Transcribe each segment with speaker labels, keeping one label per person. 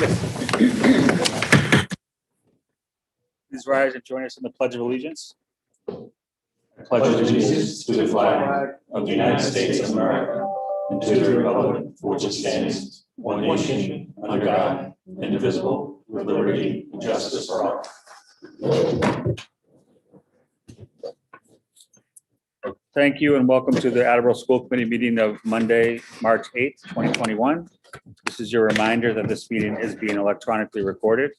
Speaker 1: Please rise and join us in the Pledge of Allegiance.
Speaker 2: I pledge allegiance to the flag of the United States of America and to the republic for which it stands, one nation, under God, indivisible, with liberty and justice for all.
Speaker 1: Thank you and welcome to the Attleboro School Committee meeting of Monday, March 8th, 2021. This is your reminder that this meeting is being electronically recorded.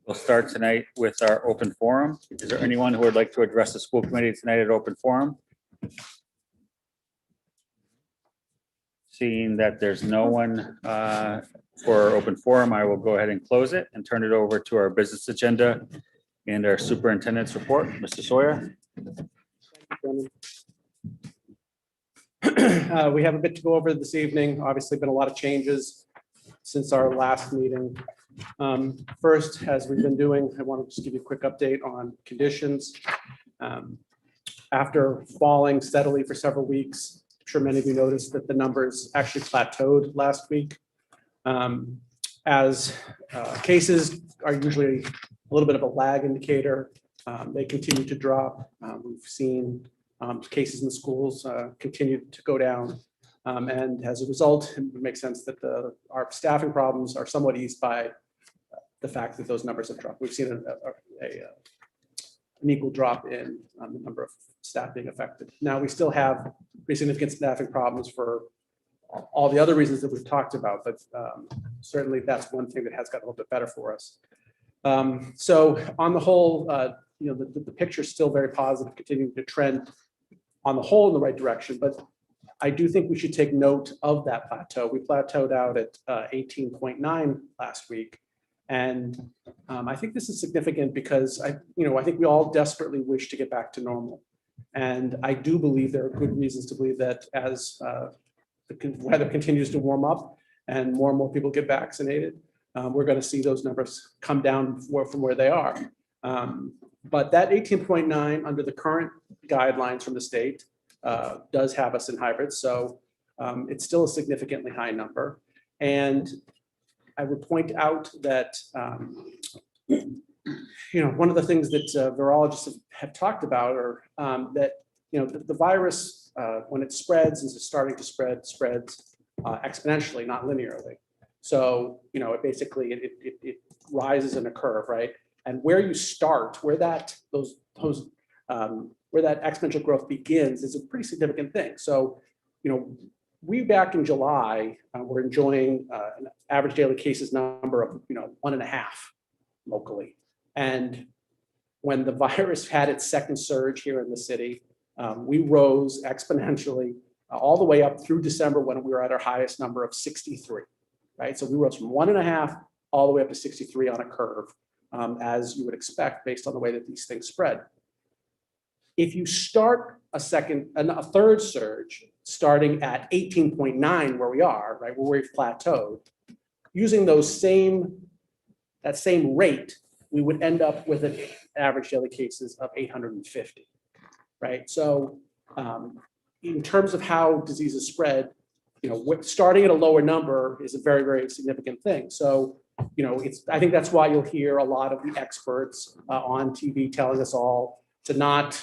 Speaker 1: We'll start tonight with our open forum. Is there anyone who would like to address the school committee tonight at open forum? Seeing that there's no one for open forum, I will go ahead and close it and turn it over to our business agenda and our superintendent's report. Mr. Sawyer.
Speaker 3: We have a bit to go over this evening. Obviously, been a lot of changes since our last meeting. First, as we've been doing, I want to just give you a quick update on conditions. After falling steadily for several weeks, I'm sure many of you noticed that the numbers actually plateaued last week. As cases are usually a little bit of a lag indicator, they continue to drop. We've seen cases in the schools continue to go down. And as a result, it makes sense that our staffing problems are somewhat eased by the fact that those numbers have dropped. We've seen an equal drop in the number of staff being affected. Now, we still have pretty significant staffing problems for all the other reasons that we've talked about, but certainly that's one thing that has got a little bit better for us. So on the whole, the picture is still very positive, continuing to trend on the whole in the right direction, but I do think we should take note of that plateau. We plateaued out at 18.9 last week. And I think this is significant because I think we all desperately wish to get back to normal. And I do believe there are good reasons to believe that as the weather continues to warm up and more people get vaccinated, we're going to see those numbers come down from where they are. But that 18.9 under the current guidelines from the state does have us in hybrids. So it's still a significantly high number. And I would point out that, one of the things that virologists have talked about are that, the virus, when it spreads, is starting to spreads exponentially, not linearly. So, it basically, it rises in a curve, right? And where you start, where that exponential growth begins is a pretty significant thing. So, we back in July were enjoying an average daily cases number of 1.5 locally, and when the virus had its second surge here in the city, we rose exponentially all the way up through December when we were at our highest number of 63. Right, so we rose from 1.5 all the way up to 63 on a curve, as you would expect based on the way that these things spread. If you start a third surge, starting at 18.9 where we are, right, where we've plateaued, using that same rate, we would end up with an average daily cases of 850, right? So in terms of how diseases spread, starting at a lower number is a very, very significant thing. So, I think that's why you'll hear a lot of the experts on TV telling us all to not,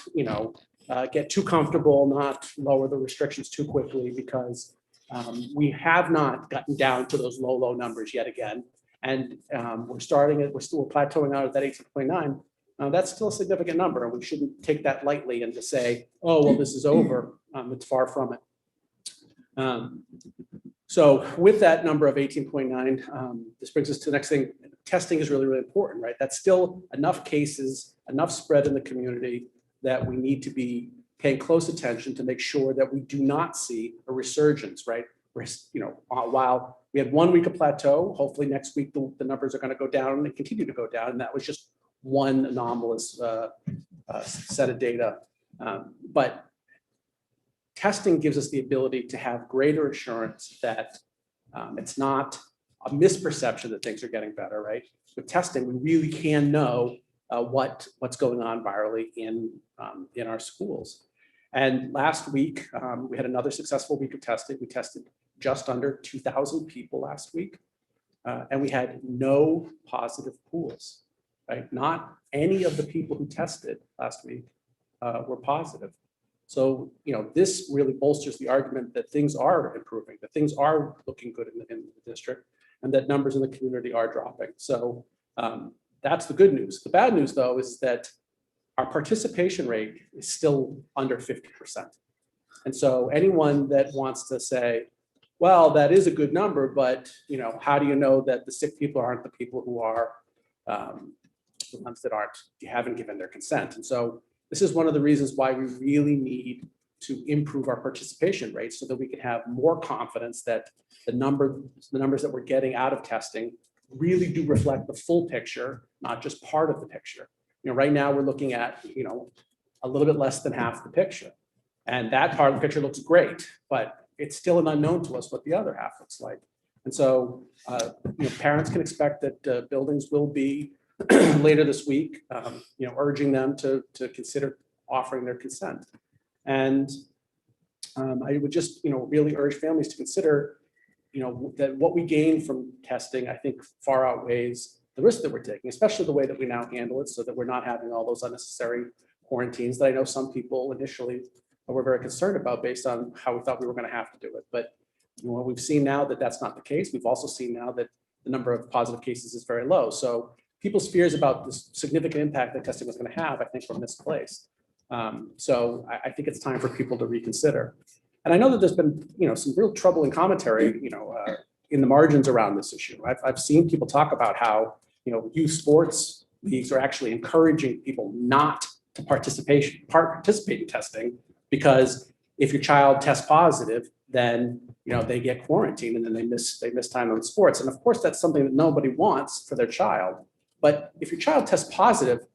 Speaker 3: get too comfortable, not lower the restrictions too quickly, because we have not gotten down to those low numbers yet again. And we're still plateauing out at that 18.9. That's still a significant number, and we shouldn't take that lightly and just say, oh, well, this is over. It's far from it. So with that number of 18.9, this brings us to the next thing. Testing is really, really important, right? That's still enough cases, enough spread in the community that we need to be paying close attention to make sure that we do not see a resurgence, right? While we had 1 week of plateau, hopefully next week the numbers are going to go down and they continue to go down. And that was just one anomalous set of data. But testing gives us the ability to have greater assurance that it's not a misperception that things are getting better, right? With testing, we really can know what's going on virally in our schools. And last week, we had another successful week of testing. We tested just under 2,000 people last week. And we had no positive pools, right? Not any of the people who tested last week were positive. So, this really bolsters the argument that things are improving, that things are looking good in the district, and that numbers in the community are dropping. So that's the good news. The bad news, though, is that our participation rate is still under 50%. And so anyone that wants to say, well, that is a good number, but how do you know that the sick people aren't the people who are the ones that haven't given their consent? And so this is one of the reasons why we really need to improve our participation rates so that we can have more confidence that the numbers that we're getting out of testing really do reflect the full picture, not just part of the picture. Right now we're looking at, a little bit less than half the picture. And that part of the picture looks great, but it's still an unknown to us what the other half looks like. And so, parents can expect that buildings will be later this week, urging them to consider offering their consent. And I would just, really urge families to consider, that what we gain from testing, I think, far outweighs the risk that we're taking, especially the way that we now handle it, so that we're not having all those unnecessary quarantines that I know some people initially were very concerned about based on how we thought we were going to have to do it. But we've seen now that that's not the case. We've also seen now that the number of positive cases is very low. So people's fears about the significant impact that testing was going to have, I think, were misplaced. So I think it's time for people to reconsider. And I know that there's been, some real troubling commentary, in the margins around this issue. I've seen people talk about how, youth sports leagues are actually encouraging people not to participate in testing, because if your child tests positive, then they get quarantined and then they miss time on sports. And of course, that's something that nobody wants for their child. But if your child tests positive,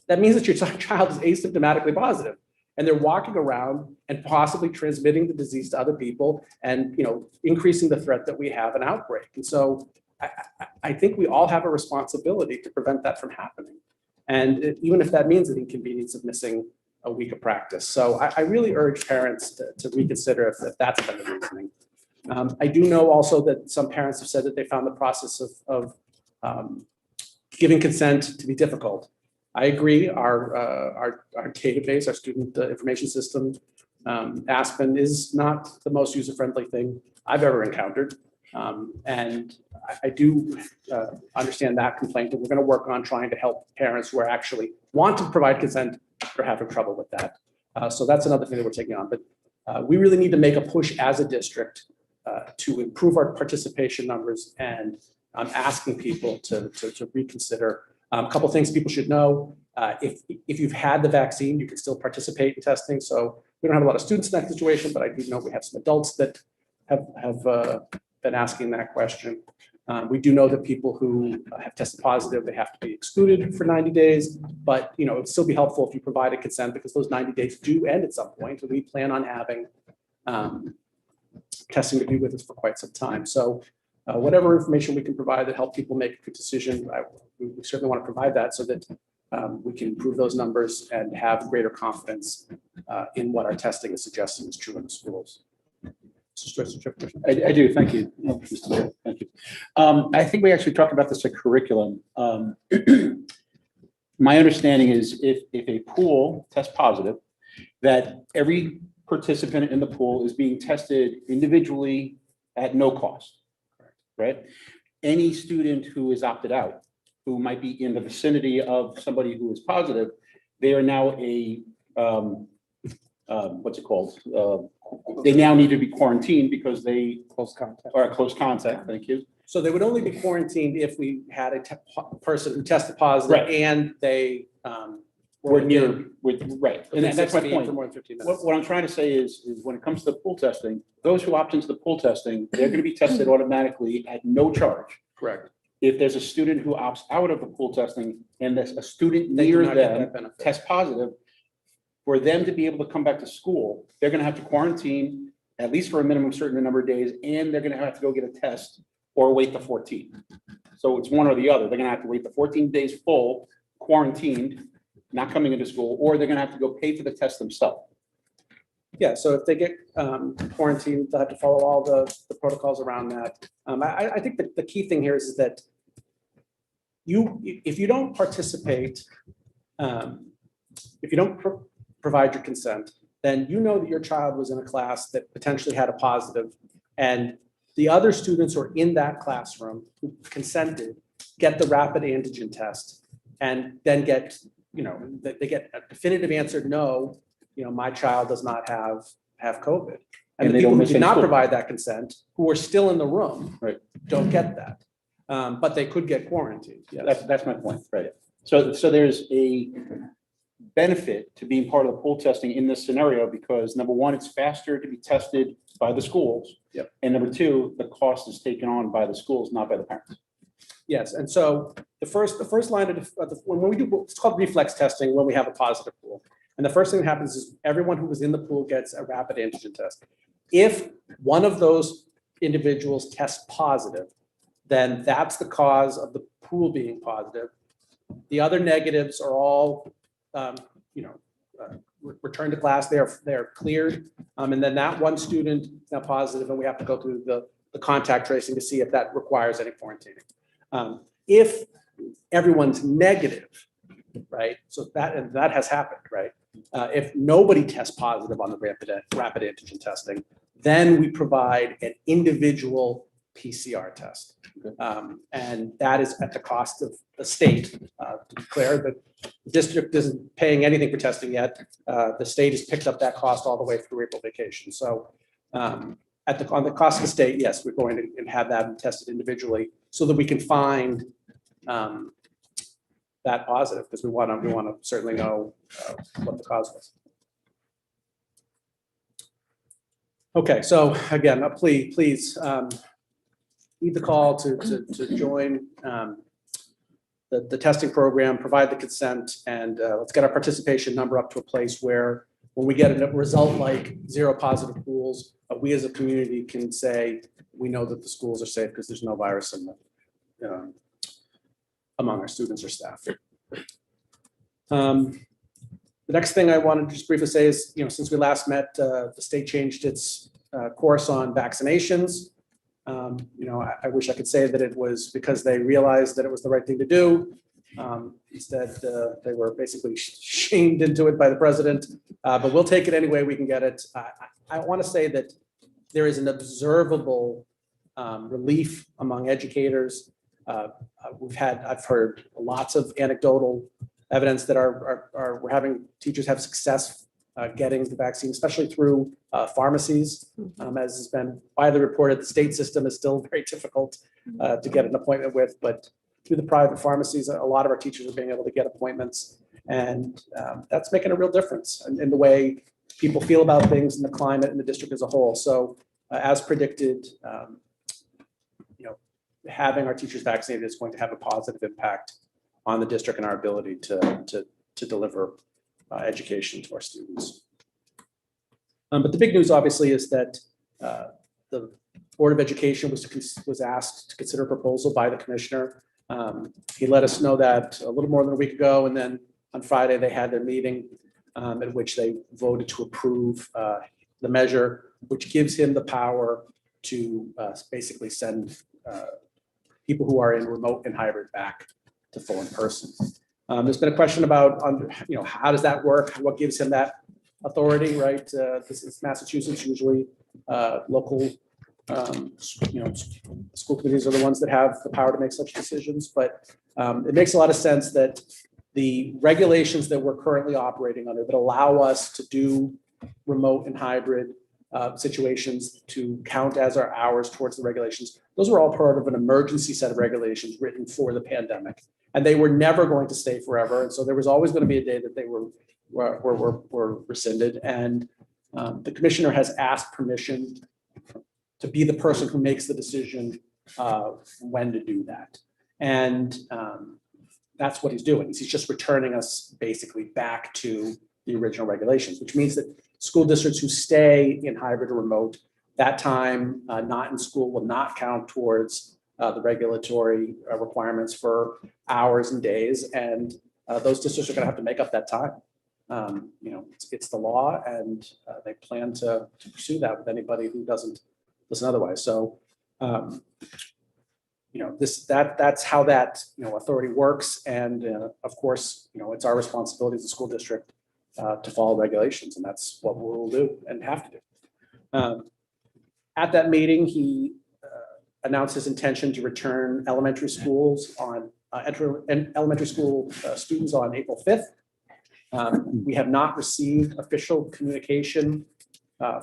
Speaker 3: that means that your child is asymptomatically positive, and they're walking around and possibly transmitting the disease to other people, and increasing the threat that we have an outbreak. And so I think we all have a responsibility to prevent that from happening. And even if that means the inconvenience of missing a week of practice. So I really urge parents to reconsider if that's been the reasoning. I do know also that some parents have said that they found the process of giving consent to be difficult. I agree. Our database, our student information system, Aspen, is not the most user-friendly thing I've ever encountered. And I do understand that complaint, and we're going to work on trying to help parents who are actually want to provide consent or having trouble with that. So that's another thing that we're taking on. But we really need to make a push as a district to improve our participation numbers, and I'm asking people to reconsider. A couple of things people should know: if you've had the vaccine, you can still participate in testing. So we don't have a lot of students in that situation, but I do know we have some adults that have been asking that question. We do know that people who have tested positive, they have to be excluded for 90 days, but it'd still be helpful if you provided consent, because those 90 days do end at some point, and we plan on having testing to be with us for quite some time. So whatever information we can provide that help people make a good decision, we certainly want to provide that, so that we can improve those numbers and have greater confidence in what our testing is suggesting is true in the schools.
Speaker 4: I do. Thank you. Thank you. I think we actually talked about this at curriculum. My understanding is if a pool tests positive, that every participant in the pool is being tested individually at no cost, right? Any student who is opted out, who might be in the vicinity of somebody who is positive, they are now a, what's it called? They now need to be quarantined because they
Speaker 3: Close contact.
Speaker 4: are a close contact. Thank you.
Speaker 3: So they would only be quarantined if we had a person who tested positive,
Speaker 4: Right.
Speaker 3: and they
Speaker 4: We're near with, right. And that's my point.
Speaker 3: For more than 15 minutes.
Speaker 4: What I'm trying to say is when it comes to the pool testing, those who opt into the pool testing, they're going to be tested automatically at no charge.
Speaker 3: Correct.
Speaker 4: If there's a student who opts out of the pool testing and there's a student
Speaker 3: They do
Speaker 4: near
Speaker 3: not get
Speaker 4: them
Speaker 3: that benefit.
Speaker 4: test positive, for them to be able to come back to school, they're going to have to quarantine at least for a minimum certain number of days, and they're going to have to go get a test or wait the 14. So it's one or the other. They're going to have to wait the 14 days full, quarantined, not coming into school, or they're going to have to go pay for the test themselves.
Speaker 3: Yeah, so if they get quarantined, they'll have to follow all the protocols around that. I think that the key thing here is that if you don't participate, if you don't provide your consent, then you know that your child was in a class that potentially had a positive, and the other students who are in that classroom who consented get the rapid antigen test, and then get, they get a definitive answer, no, my child does not have COVID. And the
Speaker 4: they
Speaker 3: people
Speaker 4: don't
Speaker 3: who
Speaker 4: miss
Speaker 3: did
Speaker 4: any
Speaker 3: not
Speaker 4: school.
Speaker 3: provide that consent, who are still in the room,
Speaker 4: Right.
Speaker 3: don't get that. But they could get quarantined. Yes.
Speaker 4: That's my point, right? So there's a benefit to being part of the pool testing in this scenario, because number one, it's faster to be tested by the schools.
Speaker 3: Yep.
Speaker 4: And number two, the cost is taken on by the schools, not by the parents.
Speaker 3: Yes, and so the first line of when we do, it's called reflex testing when we have a positive pool. And the first thing that happens is everyone who was in the pool gets a rapid antigen test. If one of those individuals tests positive, then that's the cause of the pool being positive. The other negatives are all, returned to class. They're cleared, and then that one student is now positive, and we have to go through the contact tracing to see if that requires any quarantining. If everyone's negative, right? So that has happened, right? If nobody tests positive on the rapid antigen testing, then we provide an individual PCR test. And that is at the cost of the state. To be clear, the district isn't paying anything for testing yet. The state has picked up that cost all the way through April vacation. So on the cost of the state, yes, we're going to have that tested individually so that we can find that positive, because we want to certainly know what the cause was. Okay, so again, please heed the call to join the testing program, provide the consent, and let's get our participation number up to a place where when we get a result like 0 positive pools, we as a community can say we know that the schools are safe because there's no virus in them among our students or staff. The next thing I wanted to just briefly say is, since we last met, the state changed its course on vaccinations. I wish I could say that it was because they realized that it was the right thing to do. Instead, they were basically shamed into it by the president, but we'll take it any way we can get it. I want to say that there is an observable relief among educators. I've heard lots of anecdotal evidence that we're having teachers have success getting the vaccine, especially through pharmacies. As has been widely reported, the state system is still very difficult to get an appointment with, but through the private pharmacies, a lot of our teachers are being able to get appointments, and that's making a real difference in the way people feel about things and the climate in the district as a whole. So as predicted, having our teachers vaccinated is going to have a positive impact on the district and our ability to deliver education to our students. But the big news, obviously, is that the Board of Education was asked to consider a proposal by the commissioner. He let us know that a little more than a week ago, and then on Friday they had their meeting at which they voted to approve the measure, which gives him the power to basically send people who are in remote and hybrid back to full in person. There's been a question about, how does that work? What gives him that authority, right? This is Massachusetts. Usually, local, school committees are the ones that have the power to make such decisions. But it makes a lot of sense that the regulations that we're currently operating under that allow us to do remote and hybrid situations to count as our hours towards the regulations. Those were all part of an emergency set of regulations written for the pandemic, and they were never going to stay forever. And so there was always going to be a day that they were rescinded. And the commissioner has asked permission to be the person who makes the decision when to do that. And that's what he's doing. He's just returning us basically back to the original regulations, which means that school districts who stay in hybrid or remote, that time not in school will not count towards the regulatory requirements for hours and days. And those districts are going to have to make up that time. You know, it's the law, and they plan to pursue that with anybody who doesn't listen otherwise. So, you know, that's how that, you know, authority works. And of course, you know, it's our responsibility as a school district to follow regulations, and that's what we'll do and have to do. At that meeting, he announced his intention to return elementary schools on elementary school students on April 5th. We have not received official communication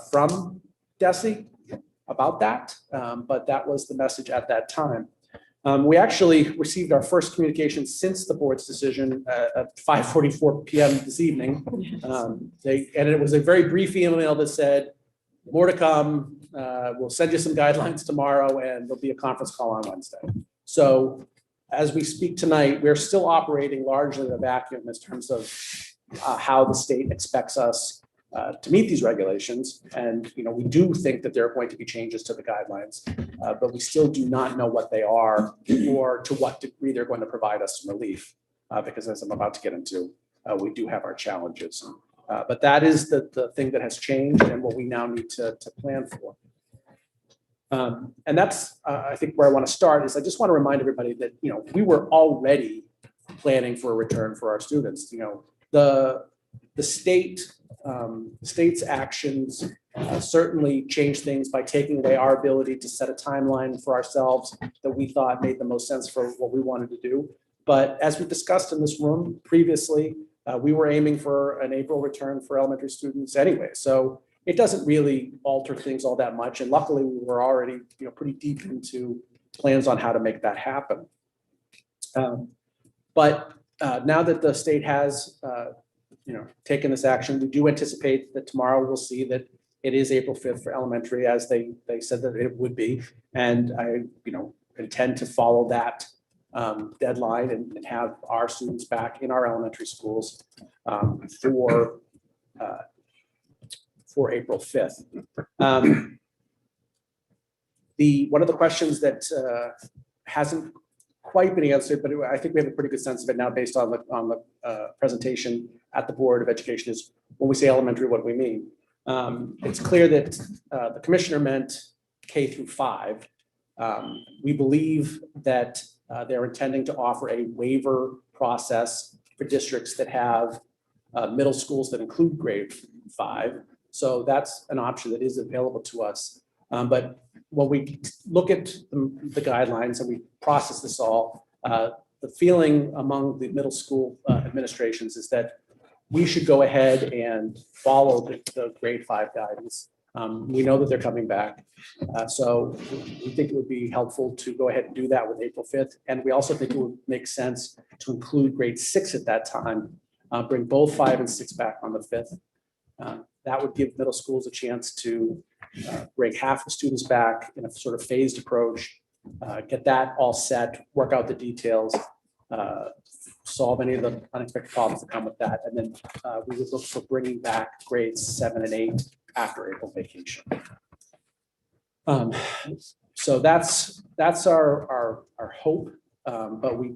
Speaker 3: from DESE about that, but that was the message at that time. We actually received our first communication since the board's decision at 5:44 p.m. this evening. And it was a very brief email that said, more to come. We'll send you some guidelines tomorrow, and there'll be a conference call on Wednesday. So as we speak tonight, we're still operating largely in a vacuum in terms of how the state expects us to meet these regulations. And, you know, we do think that there are going to be changes to the guidelines, but we still do not know what they are or to what degree they're going to provide us some relief. Because as I'm about to get into, we do have our challenges. But that is the thing that has changed and what we now need to plan for. And that's, I think, where I want to start is I just want to remind everybody that, you know, we were already planning for a return for our students. You know, the state's actions certainly changed things by taking away our ability to set a timeline for ourselves that we thought made the most sense for what we wanted to do. But as we discussed in this room previously, we were aiming for an April return for elementary students anyway. So it doesn't really alter things all that much. And luckily, we were already, you know, pretty deep into plans on how to make that happen. But now that the state has, you know, taken this action, we do anticipate that tomorrow we'll see that it is April 5th for elementary, as they said that it would be. And I, you know, intend to follow that deadline and have our students back in our elementary schools for April 5th. One of the questions that hasn't quite been answered, but I think we have a pretty good sense of it now based on the presentation at the Board of Education is when we say elementary, what do we mean? It's clear that the commissioner meant K through 5. We believe that they're intending to offer a waiver process for districts that have middle schools that include grade 5. So that's an option that is available to us. But when we look at the guidelines and we process this all, the feeling among the middle school administrations is that we should go ahead and follow the grade 5 guidance. We know that they're coming back. So we think it would be helpful to go ahead and do that with April 5th. And we also think it would make sense to include grade 6 at that time, bring both 5 and 6 back on the 5th. That would give middle schools a chance to bring half the students back in a sort of phased approach, get that all set, work out the details, solve any of the unexpected problems that come with that. And then we would look for bringing back grades 7 and 8 after April vacation. So that's our hope. But we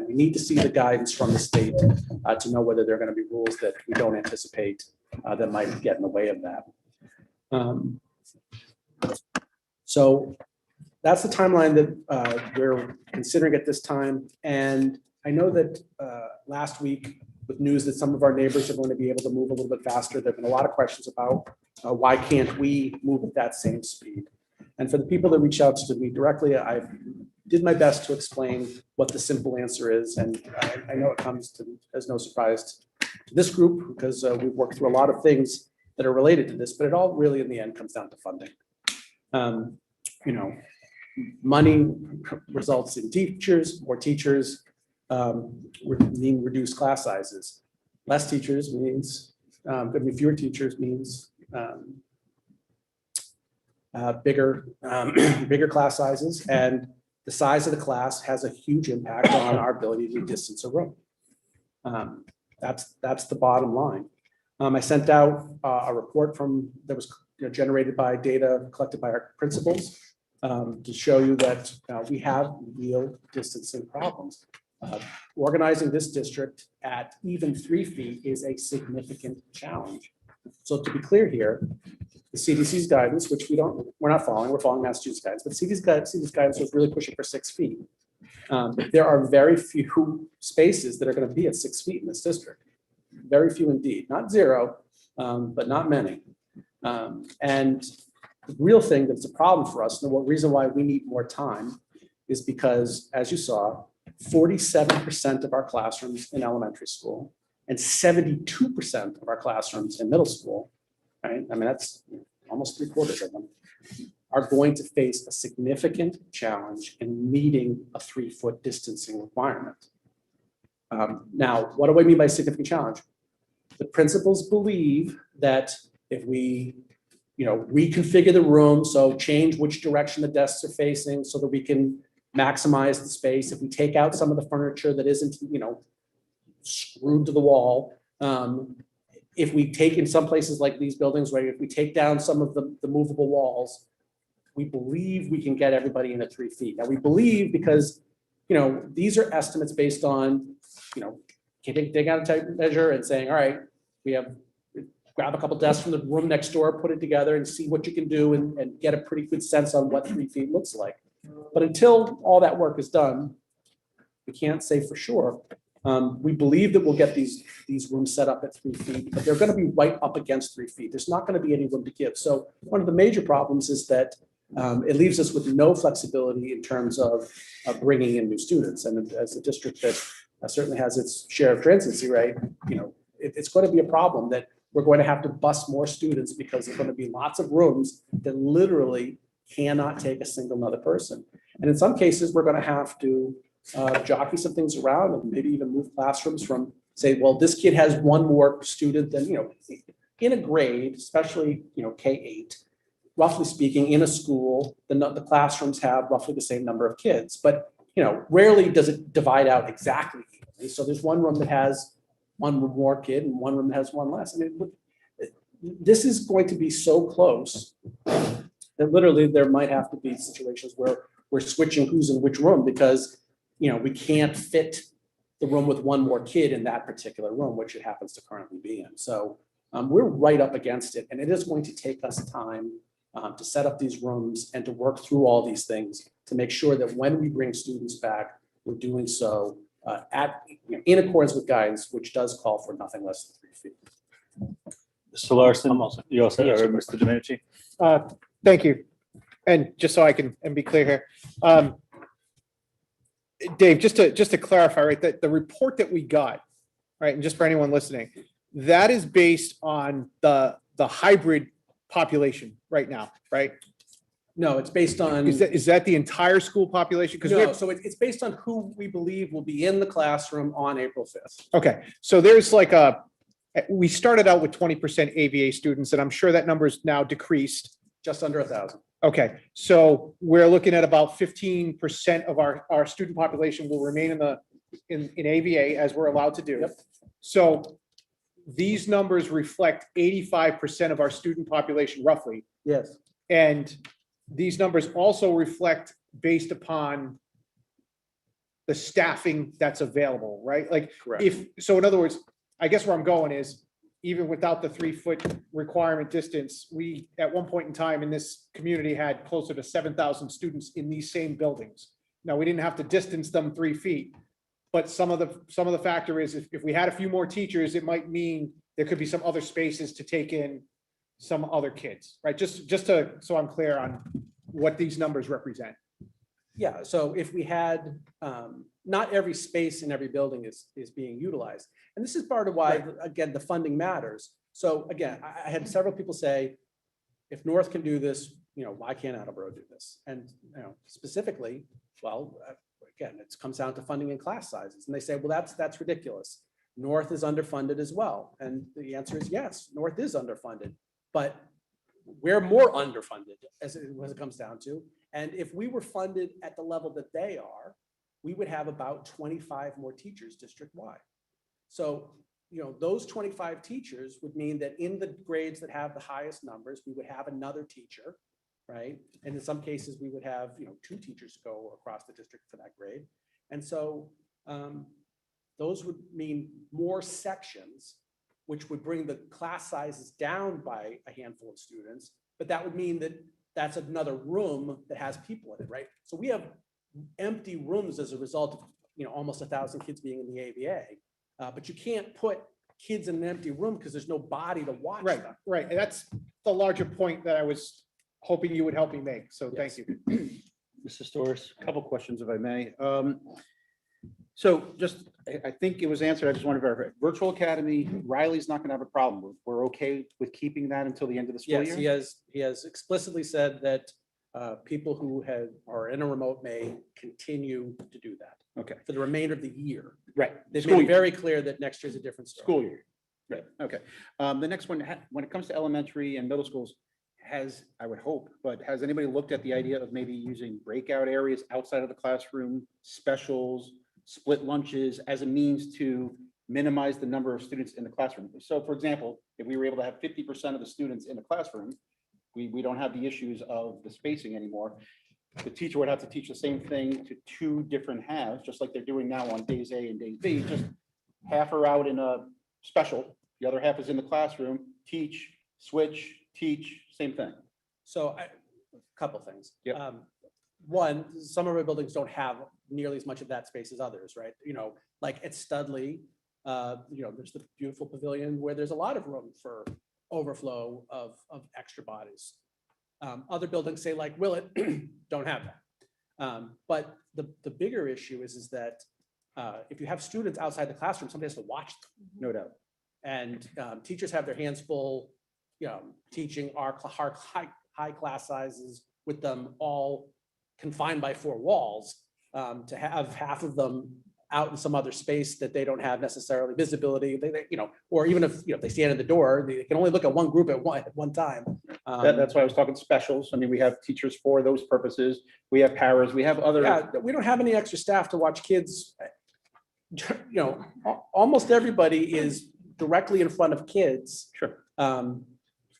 Speaker 3: need to see the guidance from the state to know whether there are going to be rules that we don't anticipate that might get in the way of that. So that's the timeline that we're considering at this time. And I know that last week with news that some of our neighbors are going to be able to move a little bit faster, there have been a lot of questions about why can't we move at that same speed? And for the people that reach out to me directly, I did my best to explain what the simple answer is. And I know it comes as no surprise to this group because we've worked through a lot of things that are related to this, but it all really in the end comes down to funding. You know, money results in teachers, more teachers mean reduced class sizes. Less teachers means, fewer teachers means bigger class sizes, and the size of the class has a huge impact on our ability to distance a room. That's the bottom line. I sent out a report that was generated by data collected by our principals to show you that we have real distancing problems. organizing this district at even 3 feet is a significant challenge. So to be clear here, the CDC's guidance, which we're not following, we're following Massachusetts guidance, but CDC's guidance was really pushing for 6 feet. There are very few spaces that are going to be at 6 feet in this district. Very few indeed, not zero, but not many. And the real thing that's a problem for us, and the reason why we need more time, is because, as you saw, 47% of our classrooms in elementary school and 72% of our classrooms in middle school, right? I mean, that's almost 3/4 of them, are going to face a significant challenge in meeting a 3-foot distancing requirement. Now, what do I mean by significant challenge? The principals believe that if we, reconfigure the room, so change which direction the desks are facing so that we can maximize the space. If we take out some of the furniture that isn't, screwed to the wall, if we take in some places like these buildings, right, if we take down some of the movable walls, we believe we can get everybody in at 3 feet. Now we believe because, these are estimates based on, taking out a tape measure and saying, all right, grab a couple desks from the room next door, put it together and see what you can do and get a pretty good sense on what 3 feet looks like. But until all that work is done, we can't say for sure. We believe that we'll get these rooms set up at 3 feet, but they're going to be right up against 3 feet. There's not going to be any room to give. So one of the major problems is that it leaves us with no flexibility in terms of bringing in new students. And as a district that certainly has its share of transiency, right, it's going to be a problem that we're going to have to bus more students because there's going to be lots of rooms that literally cannot take a single other person. And in some cases, we're going to have to jockey some things around and maybe even move classrooms from, say, well, this kid has one more student than, in a grade, especially, K-8, roughly speaking, in a school, the classrooms have roughly the same number of kids, but, rarely does it divide out exactly evenly. So there's one room that has one more kid and one room that has one less. I mean, this is going to be so close that literally there might have to be situations where we're switching who's in which room because, we can't fit the room with one more kid in that particular room, which it happens to currently be in. So we're right up against it. And it is going to take us time to set up these rooms and to work through all these things to make sure that when we bring students back, we're doing so in accordance with guidance, which does call for nothing less than 3 feet.
Speaker 1: Mr. Larson, you also, or Mr. Domenici?
Speaker 5: Thank you. And just so I can be clear here, Dave, just to clarify, right, that the report that we got, right, and just for anyone listening, that is based on the hybrid population right now, right?
Speaker 3: No, it's based on.
Speaker 5: Is that the entire school population?
Speaker 3: No, so it's based on who we believe will be in the classroom on April 5th.
Speaker 5: Okay, so there's we started out with 20% AVA students, and I'm sure that number is now decreased.
Speaker 3: Just under 1,000.
Speaker 5: Okay, so we're looking at about 15% of our student population will remain in AVA as we're allowed to do.
Speaker 3: Yep.
Speaker 5: So these numbers reflect 85% of our student population roughly.
Speaker 3: Yes.
Speaker 5: And these numbers also reflect based upon the staffing that's available, right? Like
Speaker 3: Correct.
Speaker 5: in other words, I guess where I'm going is even without the 3-foot requirement distance, we at one point in time in this community had closer to 7,000 students in these same buildings. Now, we didn't have to distance them 3 feet, but some of the factor is if we had a few more teachers, it might mean there could be some other spaces to take in some other kids, right? So I'm clear on what these numbers represent.
Speaker 3: Yeah, so if we had, not every space in every building is being utilized. And this is part of why, again, the funding matters. So again, I had several people say, if North can do this, why can't Attleboro do this? And, specifically, well, again, it comes down to funding and class sizes. And they say, well, that's ridiculous. North is underfunded as well. And the answer is yes, North is underfunded, but we're more underfunded as it comes down to. And if we were funded at the level that they are, we would have about 25 more teachers district-wide. So, those 25 teachers would mean that in the grades that have the highest numbers, we would have another teacher, right? And in some cases, we would have, 2 teachers go across the district for that grade. And so, those would mean more sections, which would bring the class sizes down by a handful of students. But that would mean that that's another room that has people in it, right? So we have empty rooms as a result of, almost 1,000 kids being in the ABA. But you can't put kids in an empty room because there's no body to watch
Speaker 5: Right,
Speaker 3: them.
Speaker 5: right. And that's the larger point that I was hoping you would help me make. So thank
Speaker 3: Yes.
Speaker 5: you.
Speaker 4: Mr. Storrs, a couple questions if I may. So just, I think it was answered. I just want to verify. Virtual Academy, Riley's not going to have a problem. We're okay with keeping that until the end of the school
Speaker 3: Yes,
Speaker 4: year?
Speaker 3: he has explicitly said that people who are in a remote may continue to do that
Speaker 4: Okay,
Speaker 3: for the remainder of the year.
Speaker 4: right.
Speaker 3: They've
Speaker 4: School
Speaker 3: made it
Speaker 4: year.
Speaker 3: very clear that next year's a different story.
Speaker 4: School year. Right, okay. The next one, when it comes to elementary and middle schools, I would hope, but has anybody looked at the idea of maybe using breakout areas outside of the classroom, specials, split lunches as a means to minimize the number of students in the classroom? So for example, if we were able to have 50% of the students in the classroom, we don't have the issues of the spacing anymore. The teacher would have to teach the same thing to two different halves, just like they're doing now on days A and days B, just half are out in a special, the other half is in the classroom, teach, switch, teach, same thing.
Speaker 3: So a couple things.
Speaker 4: Yep.
Speaker 3: One, some of our buildings don't have nearly as much of that space as others, right? Like at Studley, there's the beautiful pavilion where there's a lot of room for overflow of extra bodies. Other buildings, say like Willett, don't have that. But the bigger issue is that if you have students outside the classroom, somebody has to watch them.
Speaker 4: No doubt.
Speaker 3: And teachers have their hands full, teaching our high class sizes with them all confined by four walls, to have half of them out in some other space that they don't have necessarily visibility, or even if, they stand in the door, they can only look at one group at one time.
Speaker 4: That's why I was talking specials. I mean, we have teachers for those purposes. We have paras, we have other.
Speaker 3: Yeah, we don't have any extra staff to watch kids. Almost everybody is directly in front of kids.
Speaker 4: Sure.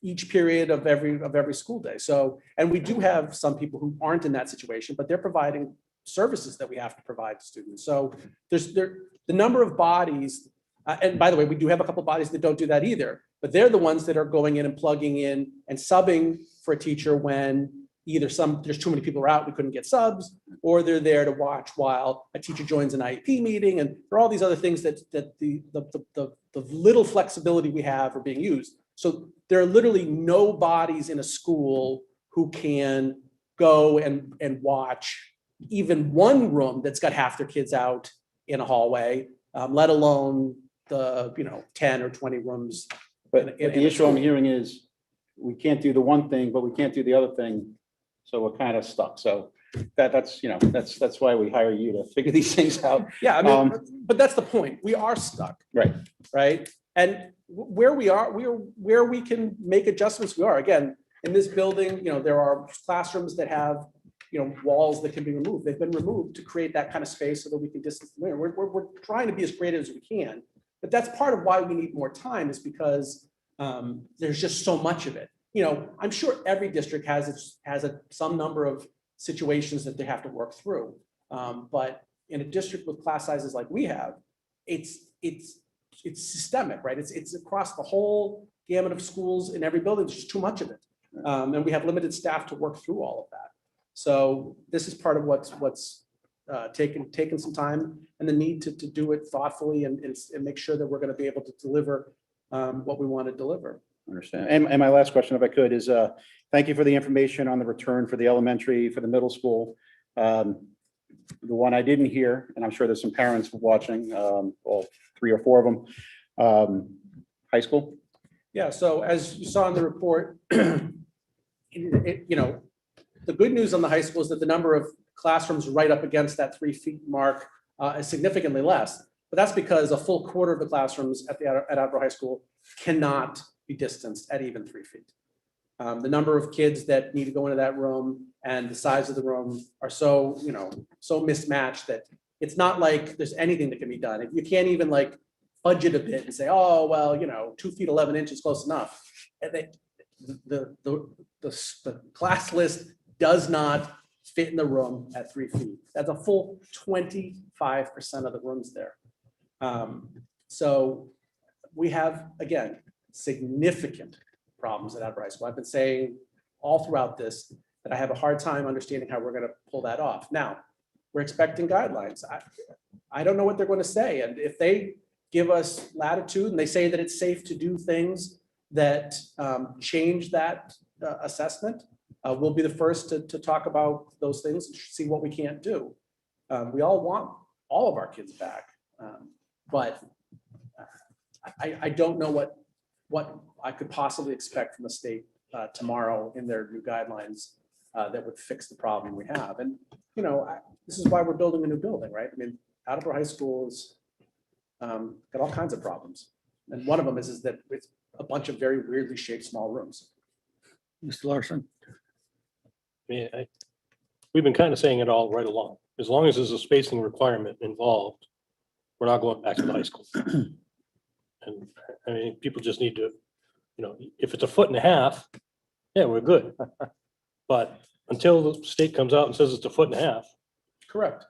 Speaker 3: Each period of every school day. So, and we do have some people who aren't in that situation, but they're providing services that we have to provide to students. So the number of bodies, and by the way, we do have a couple bodies that don't do that either, but they're the ones that are going in and plugging in and subbing for a teacher when either there's too many people are out, we couldn't get subs, or they're there to watch while a teacher joins an IEP meeting. And there are all these other things that the little flexibility we have are being used. So there are literally no bodies in a school who can go and watch even one room that's got half their kids out in a hallway, let alone the 10 or 20 rooms.
Speaker 4: But the issue I'm hearing is we can't do the one thing, but we can't do the other thing. So we're kind of stuck. So that's why we hire you to figure these things out.
Speaker 3: Yeah, I mean, but that's the point. We are stuck.
Speaker 4: Right.
Speaker 3: Right. And where we are, where we can make adjustments, we are. Again, in this building, there are classrooms that have, walls that can be removed. They've been removed to create that kind of space so that we can distance the learner. We're trying to be as creative as we can. But that's part of why we need more time, is because there's just so much of it. I'm sure every district has some number of situations that they have to work through. But in a district with class sizes like we have, it's systemic, right? It's across the whole gamut of schools in every building. There's just too much of it. And we have limited staff to work through all of that. So this is part of what's taken some time, and the need to do it thoughtfully and make sure that we're going to be able to deliver what we want to deliver.
Speaker 4: Understand. And my last question, if I could, is thank you for the information on the return for the elementary, for the middle school. The one I didn't hear, and I'm sure there's some parents watching, all 3 or 4 of them, high school.
Speaker 3: Yeah, so as you saw in the report, the good news on the high school is that the number of classrooms right up against that 3 feet mark is significantly less. But that's because a full quarter of the classrooms at Attleboro High School cannot be distanced at even 3 feet. The number of kids that need to go into that room and the size of the room are so mismatched that it's not like there's anything that can be done. You can't even like budget a bit and say, oh, well, 2 feet, 11 inches, close enough. And the class list does not fit in the room at 3 feet. That's a full 25% of the rooms there. So we have, again, significant problems at Attleboro High School. I've been saying all throughout this that I have a hard time understanding how we're going to pull that off. Now, we're expecting guidelines. I don't know what they're going to say. And if they give us latitude and they say that it's safe to do things that change that assessment, we'll be the first to talk about those things and see what we can't do. We all want all of our kids back, but I don't know what I could possibly expect from the state tomorrow in their new guidelines that would fix the problem we have. And, you know, this is why we're building a new building, right? I mean, Attleboro High School is got all kinds of problems. And one of them is that it's a bunch of very weirdly shaped small rooms.
Speaker 1: Mr. Larson?
Speaker 6: We've been kind of saying it all right along. As long as there's a spacing requirement involved, we're not going back to the high school. And I mean, people just need to, you know, if it's 1.5 feet, yeah, we're good. But until the state comes out and says it's 1.5 feet.
Speaker 3: Correct.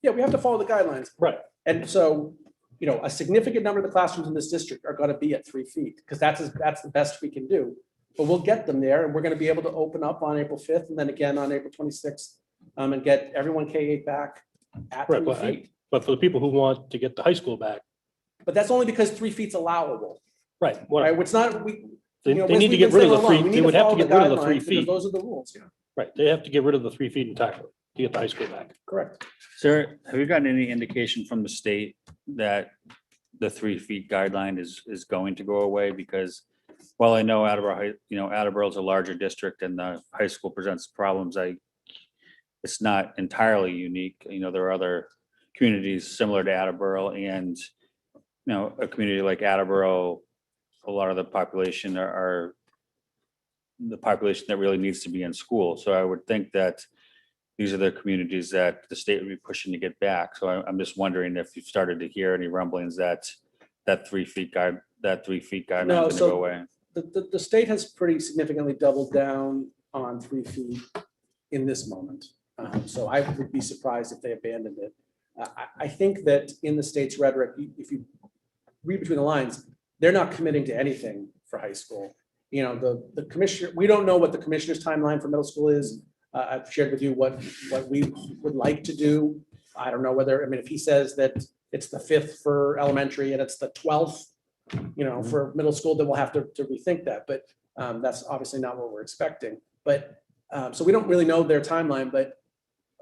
Speaker 3: Yeah, we have to follow the guidelines.
Speaker 6: Right.
Speaker 3: And so, you know, a significant number of the classrooms in this district are going to be at 3 feet because that's the best we can do. But we'll get them there, and we're going to be able to open up on April 5th and then again on April 26th and get everyone K-8 back at 3
Speaker 6: Right,
Speaker 3: feet.
Speaker 6: but for the people who want to get the high school back,
Speaker 3: But that's only because 3 feet's allowable,
Speaker 6: right,
Speaker 3: right?
Speaker 6: well,
Speaker 3: It's not, we.
Speaker 6: they
Speaker 3: you know,
Speaker 6: they
Speaker 3: as
Speaker 6: need to
Speaker 3: we've
Speaker 6: get
Speaker 3: been
Speaker 6: rid of
Speaker 3: saying
Speaker 6: the
Speaker 3: all along,
Speaker 6: 3,
Speaker 3: we
Speaker 6: they
Speaker 3: need
Speaker 6: would have to
Speaker 3: follow
Speaker 6: get rid of the
Speaker 3: guidelines
Speaker 6: 3
Speaker 3: because
Speaker 6: feet.
Speaker 3: Those are the rules, yeah.
Speaker 6: Right, they have to get rid of the 3 feet entirely to get the high school back.
Speaker 3: Correct.
Speaker 1: Sir, have you gotten any indication from the state that the 3 feet guideline is going to go away? Because while I know Attleboro is a larger district and the high school presents problems, it's not entirely unique. You know, there are other communities similar to Attleboro, and, you know, a community like Attleboro, a lot of the population are the population that really needs to be in school. So I would think that these are the communities that the state would be pushing to get back. So I'm just wondering if you've started to hear any rumblings that 3 feet guideline is going to go away.
Speaker 3: The state has pretty significantly doubled down on 3 feet in this moment. So I would be surprised if they abandoned it. I think that in the state's rhetoric, if you read between the lines, they're not committing to anything for high school. You know, the commissioner, we don't know what the commissioner's timeline for middle school is. I've shared with you what we would like to do. I don't know whether, I mean, if he says that it's the 5th for elementary and it's the 12th, you know, for middle school, then we'll have to rethink that. But that's obviously not what we're expecting. But so we don't really know their timeline, but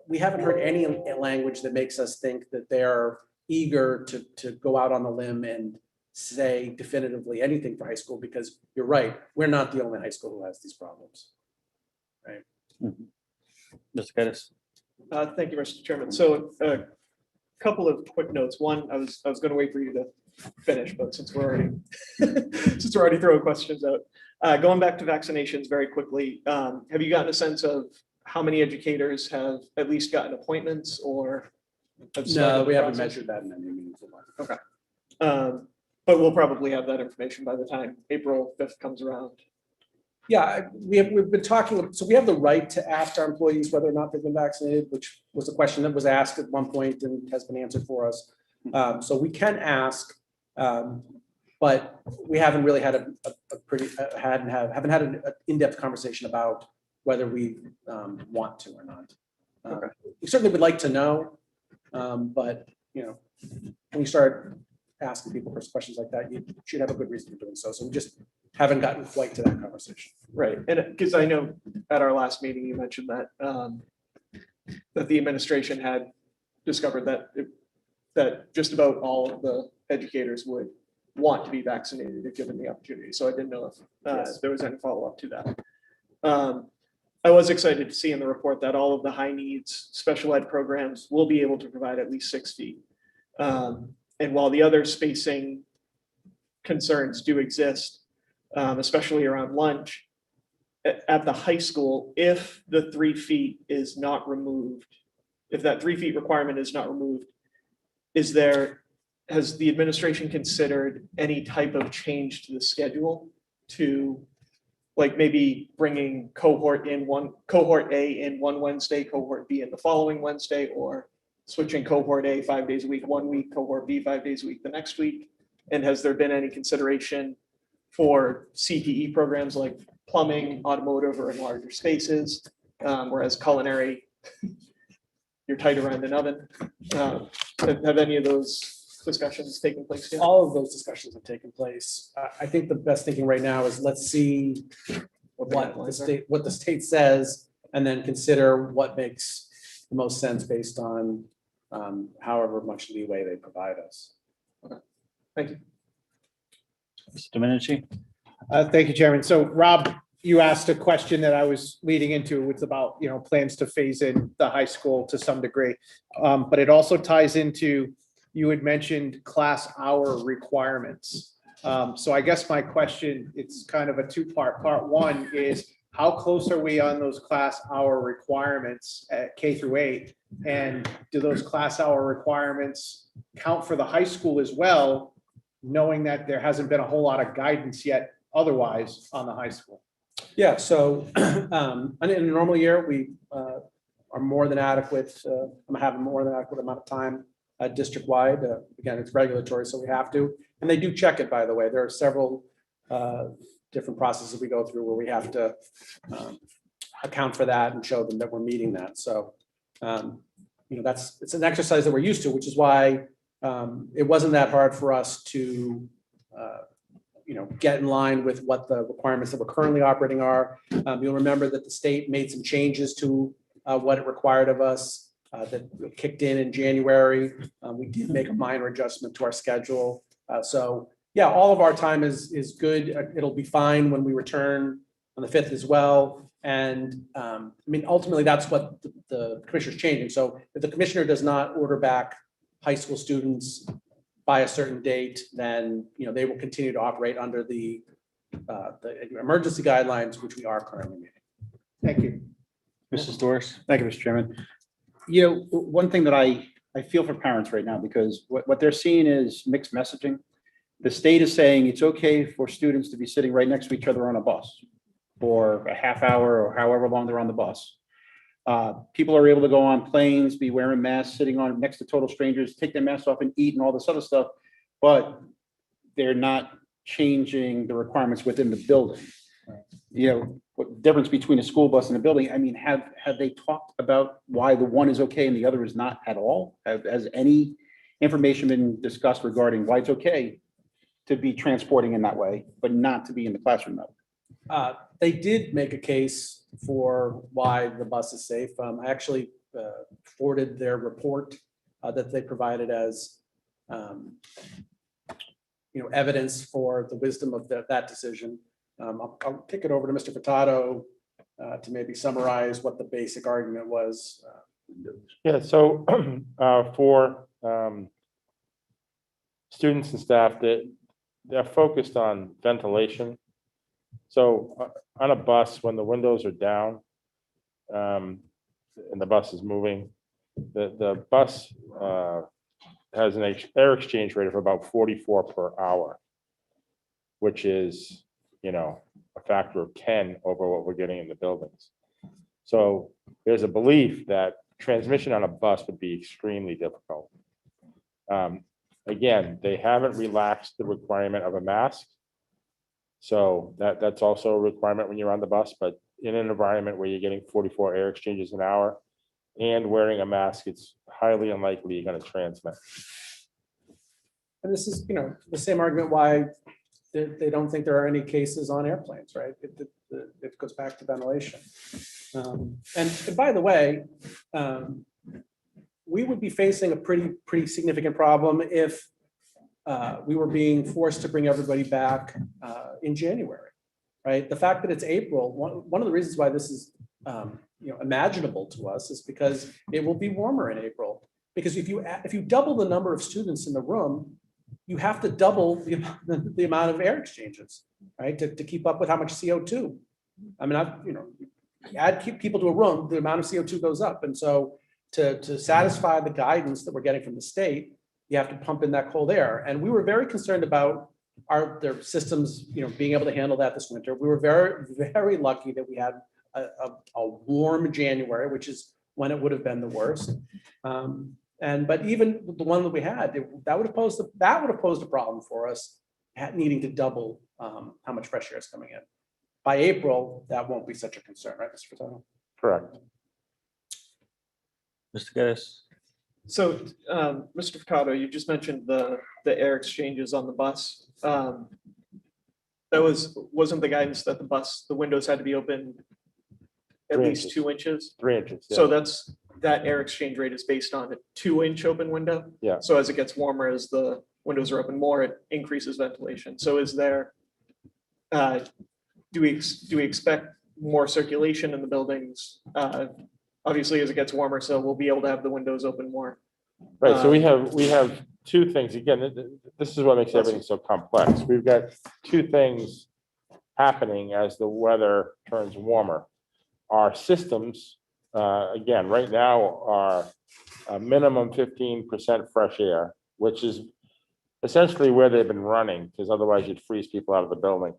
Speaker 3: we haven't heard any language that makes us think that they're eager to go out on the limb and say definitively anything for high school, because you're right, we're not the only high school who has these problems. Right.
Speaker 1: Mr. Pettis?
Speaker 7: Thank you, Mr. Chairman. So a couple of quick notes. One, I was going to wait for you to finish, but since we're already throwing questions out, going back to vaccinations very quickly, have you gotten a sense of how many educators have at least gotten appointments or?
Speaker 3: No, we haven't measured that in any meaningful way.
Speaker 7: Okay. But we'll probably have that information by the time April 5th comes around.
Speaker 3: Yeah, we've been talking, so we have the right to ask our employees whether or not they've been vaccinated, which was a question that was asked at one point and has been answered for us. So we can ask, but we haven't really had haven't had an in-depth conversation about whether we want to or not. We certainly would like to know, but you know, when you start asking people questions like that, you should have a good reason for doing so. So we just haven't gotten quite to that conversation.
Speaker 7: Right, and because I know at our last meeting, you mentioned that that the administration had discovered that just about all of the educators would want to be vaccinated if given the opportunity. So I didn't know if
Speaker 3: Yes.
Speaker 7: there was any follow-up to that. I was excited to see in the report that all of the high needs special ed programs will be able to provide at least 6 feet. And while the other spacing concerns do exist, especially around lunch, at the high school, if the 3 feet is not removed, if that 3 feet requirement is not removed, has the administration considered any type of change to the schedule to like maybe bringing cohort A in one Wednesday, cohort B in the following Wednesday, or switching cohort A 5 days a week, 1 week, cohort B 5 days a week the next week? And has there been any consideration for CPE programs like plumbing, automotive, or in larger spaces? Whereas culinary, you're tight around an oven. Have any of those discussions taken place yet?
Speaker 3: All of those discussions have taken place. I think the best thinking right now is let's see
Speaker 7: What the guidelines are?
Speaker 3: what the state says, and then consider what makes the most sense based on however much leeway they provide us.
Speaker 7: Thank you.
Speaker 1: Mr. Domenici?
Speaker 5: Thank you, Chairman. So Rob, you asked a question that I was leading into. It's about, plans to phase in the high school to some degree. But it also ties into, you had mentioned class hour requirements. So I guess my question, it's kind of a two-part. Part one is, how close are we on those class hour requirements at K through 8? And do those class hour requirements count for the high school as well, knowing that there hasn't been a whole lot of guidance yet otherwise on the high school?
Speaker 3: Yeah, so in a normal year, we are more than adequate. I'm having more than adequate amount of time district-wide. Again, it's regulatory, so we have to. And they do check it, by the way. There are several different processes we go through where we have to account for that and show them that we're meeting that. So, it's an exercise that we're used to, which is why it wasn't that hard for us to get in line with what the requirements that we're currently operating are. You'll remember that the state made some changes to what it required of us that kicked in January. We did make a minor adjustment to our schedule. So yeah, all of our time is good. It'll be fine when we return on the 5th as well. And ultimately that's what the commissioner's changing. So if the commissioner does not order back high school students by a certain date, then they will continue to operate under the emergency guidelines, which we are currently meeting.
Speaker 5: Thank you.
Speaker 1: Mrs. Doris?
Speaker 4: Thank you, Mr. Chairman. One thing that I feel for parents right now, because what they're seeing is mixed messaging. The state is saying it's okay for students to be sitting right next to each other on a bus for a half hour or however long they're on the bus. People are able to go on planes, be wearing masks, sitting on next to total strangers, take their masks off and eat and all this other stuff, but they're not changing the requirements within the building. What difference between a school bus and a building? Have they talked about why the one is okay and the other is not at all? Has any information been discussed regarding why it's okay to be transporting in that way, but not to be in the classroom though?
Speaker 3: They did make a case for why the bus is safe. I actually forwarded their report that they provided as evidence for the wisdom of that decision. I'll kick it over to Mr. Furtado to maybe summarize what the basic argument was.
Speaker 8: Yeah, so for students and staff, they're focused on ventilation. So on a bus, when the windows are down and the bus is moving, the bus has an air exchange rate of about 44 per hour, which is, a factor of 10 over what we're getting in the buildings. So there's a belief that transmission on a bus would be extremely difficult. Again, they haven't relaxed the requirement of a mask. So that's also a requirement when you're on the bus, but in an environment where you're getting 44 air exchanges an hour and wearing a mask, it's highly unlikely you're going to transmit.
Speaker 3: And this is, the same argument why they don't think there are any cases on airplanes, right? It goes back to ventilation. And by the way, we would be facing a pretty significant problem if we were being forced to bring everybody back in January, right? The fact that it's April, one of the reasons why this is imaginable to us is because it will be warmer in April. Because if you double the number of students in the room, you have to double the amount of air exchanges, right? To keep up with how much CO2. Add people to a room, the amount of CO2 goes up. And so to satisfy the guidance that we're getting from the state, you have to pump in that cold air. And we were very concerned about their systems, being able to handle that this winter. We were very, very lucky that we had a warm January, which is when it would have been the worst. But even the one that we had, that would have posed a problem for us, needing to double how much fresh air is coming in. By April, that won't be such a concern, right, Mr. Furtado?
Speaker 8: Correct.
Speaker 1: Mr. Geddes?
Speaker 7: So, Mr. Furtado, you just mentioned the air exchanges on the bus. That wasn't the guidance that the windows had to be open at
Speaker 8: 3
Speaker 7: least
Speaker 8: inches.
Speaker 7: 2 inches.
Speaker 8: 3 inches.
Speaker 7: So
Speaker 8: yeah.
Speaker 7: that air exchange rate is based on a 2-inch open window.
Speaker 8: Yeah.
Speaker 7: So as it gets warmer, as the windows are open more, it increases ventilation. So is there, do we expect more circulation in the buildings? Obviously, as it gets warmer, so we'll be able to have the windows open more.
Speaker 8: Right, so we have two things. Again, this is what makes everything so complex. We've got two things happening as the weather turns warmer. Our systems, again, right now are a minimum 15% fresh air, which is essentially where they've been running, because otherwise you'd freeze people out of the building.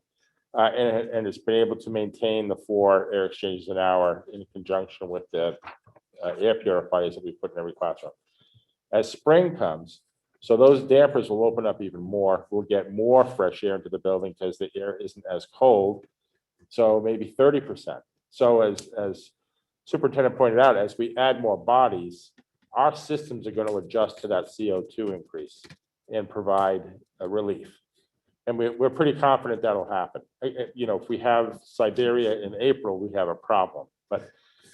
Speaker 8: And it's been able to maintain the 4 air exchanges an hour in conjunction with the air purifiers that we put in every classroom. As spring comes, so those dampers will open up even more. We'll get more fresh air into the building because the air isn't as cold. So maybe 30%. So as Superintendent pointed out, as we add more bodies, our systems are going to adjust to that CO2 increase and provide a relief. And we're pretty confident that'll happen. If we have Siberia in April, we have a problem. But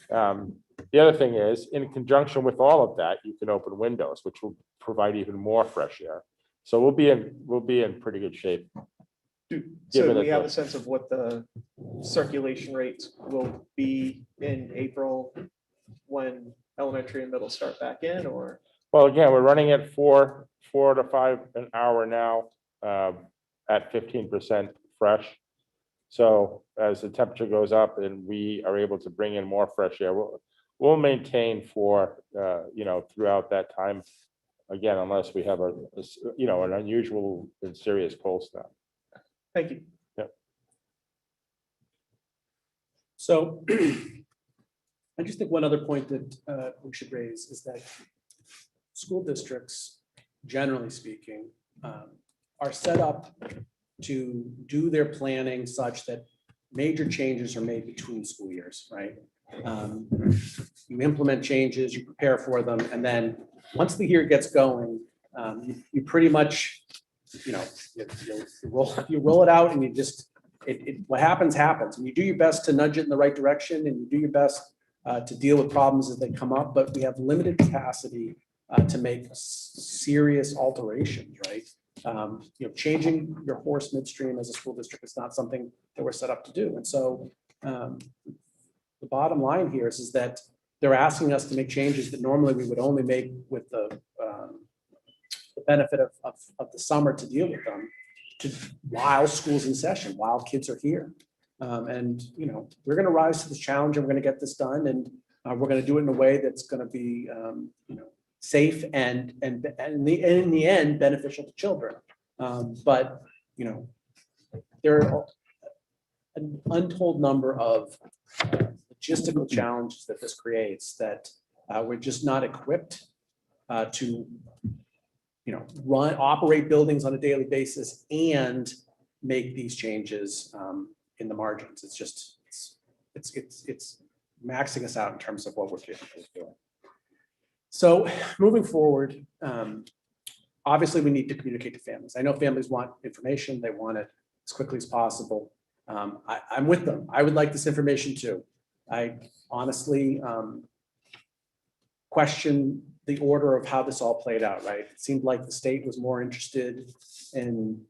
Speaker 8: the other thing is, in conjunction with all of that, you can open windows, which will provide even more fresh air. So we'll be in pretty good shape.
Speaker 7: So
Speaker 8: Given
Speaker 7: do
Speaker 8: that
Speaker 7: we have
Speaker 8: the-
Speaker 7: a sense of what the circulation rates will be in April when elementary and middle start back in, or?
Speaker 8: Well, again, we're running at 4 to 5 an hour now, at 15% fresh. So as the temperature goes up and we are able to bring in more fresh air, we'll maintain for, throughout that time. Again, unless we have an unusual and serious cold snap.
Speaker 7: Thank you.
Speaker 3: So I just think one other point that we should raise is that school districts, generally speaking, are set up to do their planning such that major changes are made between school years, right? You implement changes, you prepare for them, and then once the year gets going, you pretty much, you roll it out, and you just, what happens, and you do your best to nudge it in the right direction, and you do your best to deal with problems as they come up, but we have limited capacity to make serious alterations, right? Changing your horse midstream as a school district is not something that we're set up to do. And so the bottom line here is that they're asking us to make changes that normally we would only make with the benefit of the summer to deal with them, while school's in session, while kids are here. And we're going to rise to this challenge, and we're going to get this done, and we're going to do it in a way that's going to be safe and in the end beneficial to children. But there are an untold number of logistical challenges that this creates that we're just not equipped to operate buildings on a daily basis and make these changes in the margins. It's maxing us out in terms of what we're capable of doing. So moving forward, obviously we need to communicate to families. I know families want information. They want it as quickly as possible. I'm with them. I would like this information too. I honestly question the order of how this all played out, right? It seemed like the state was more interested in,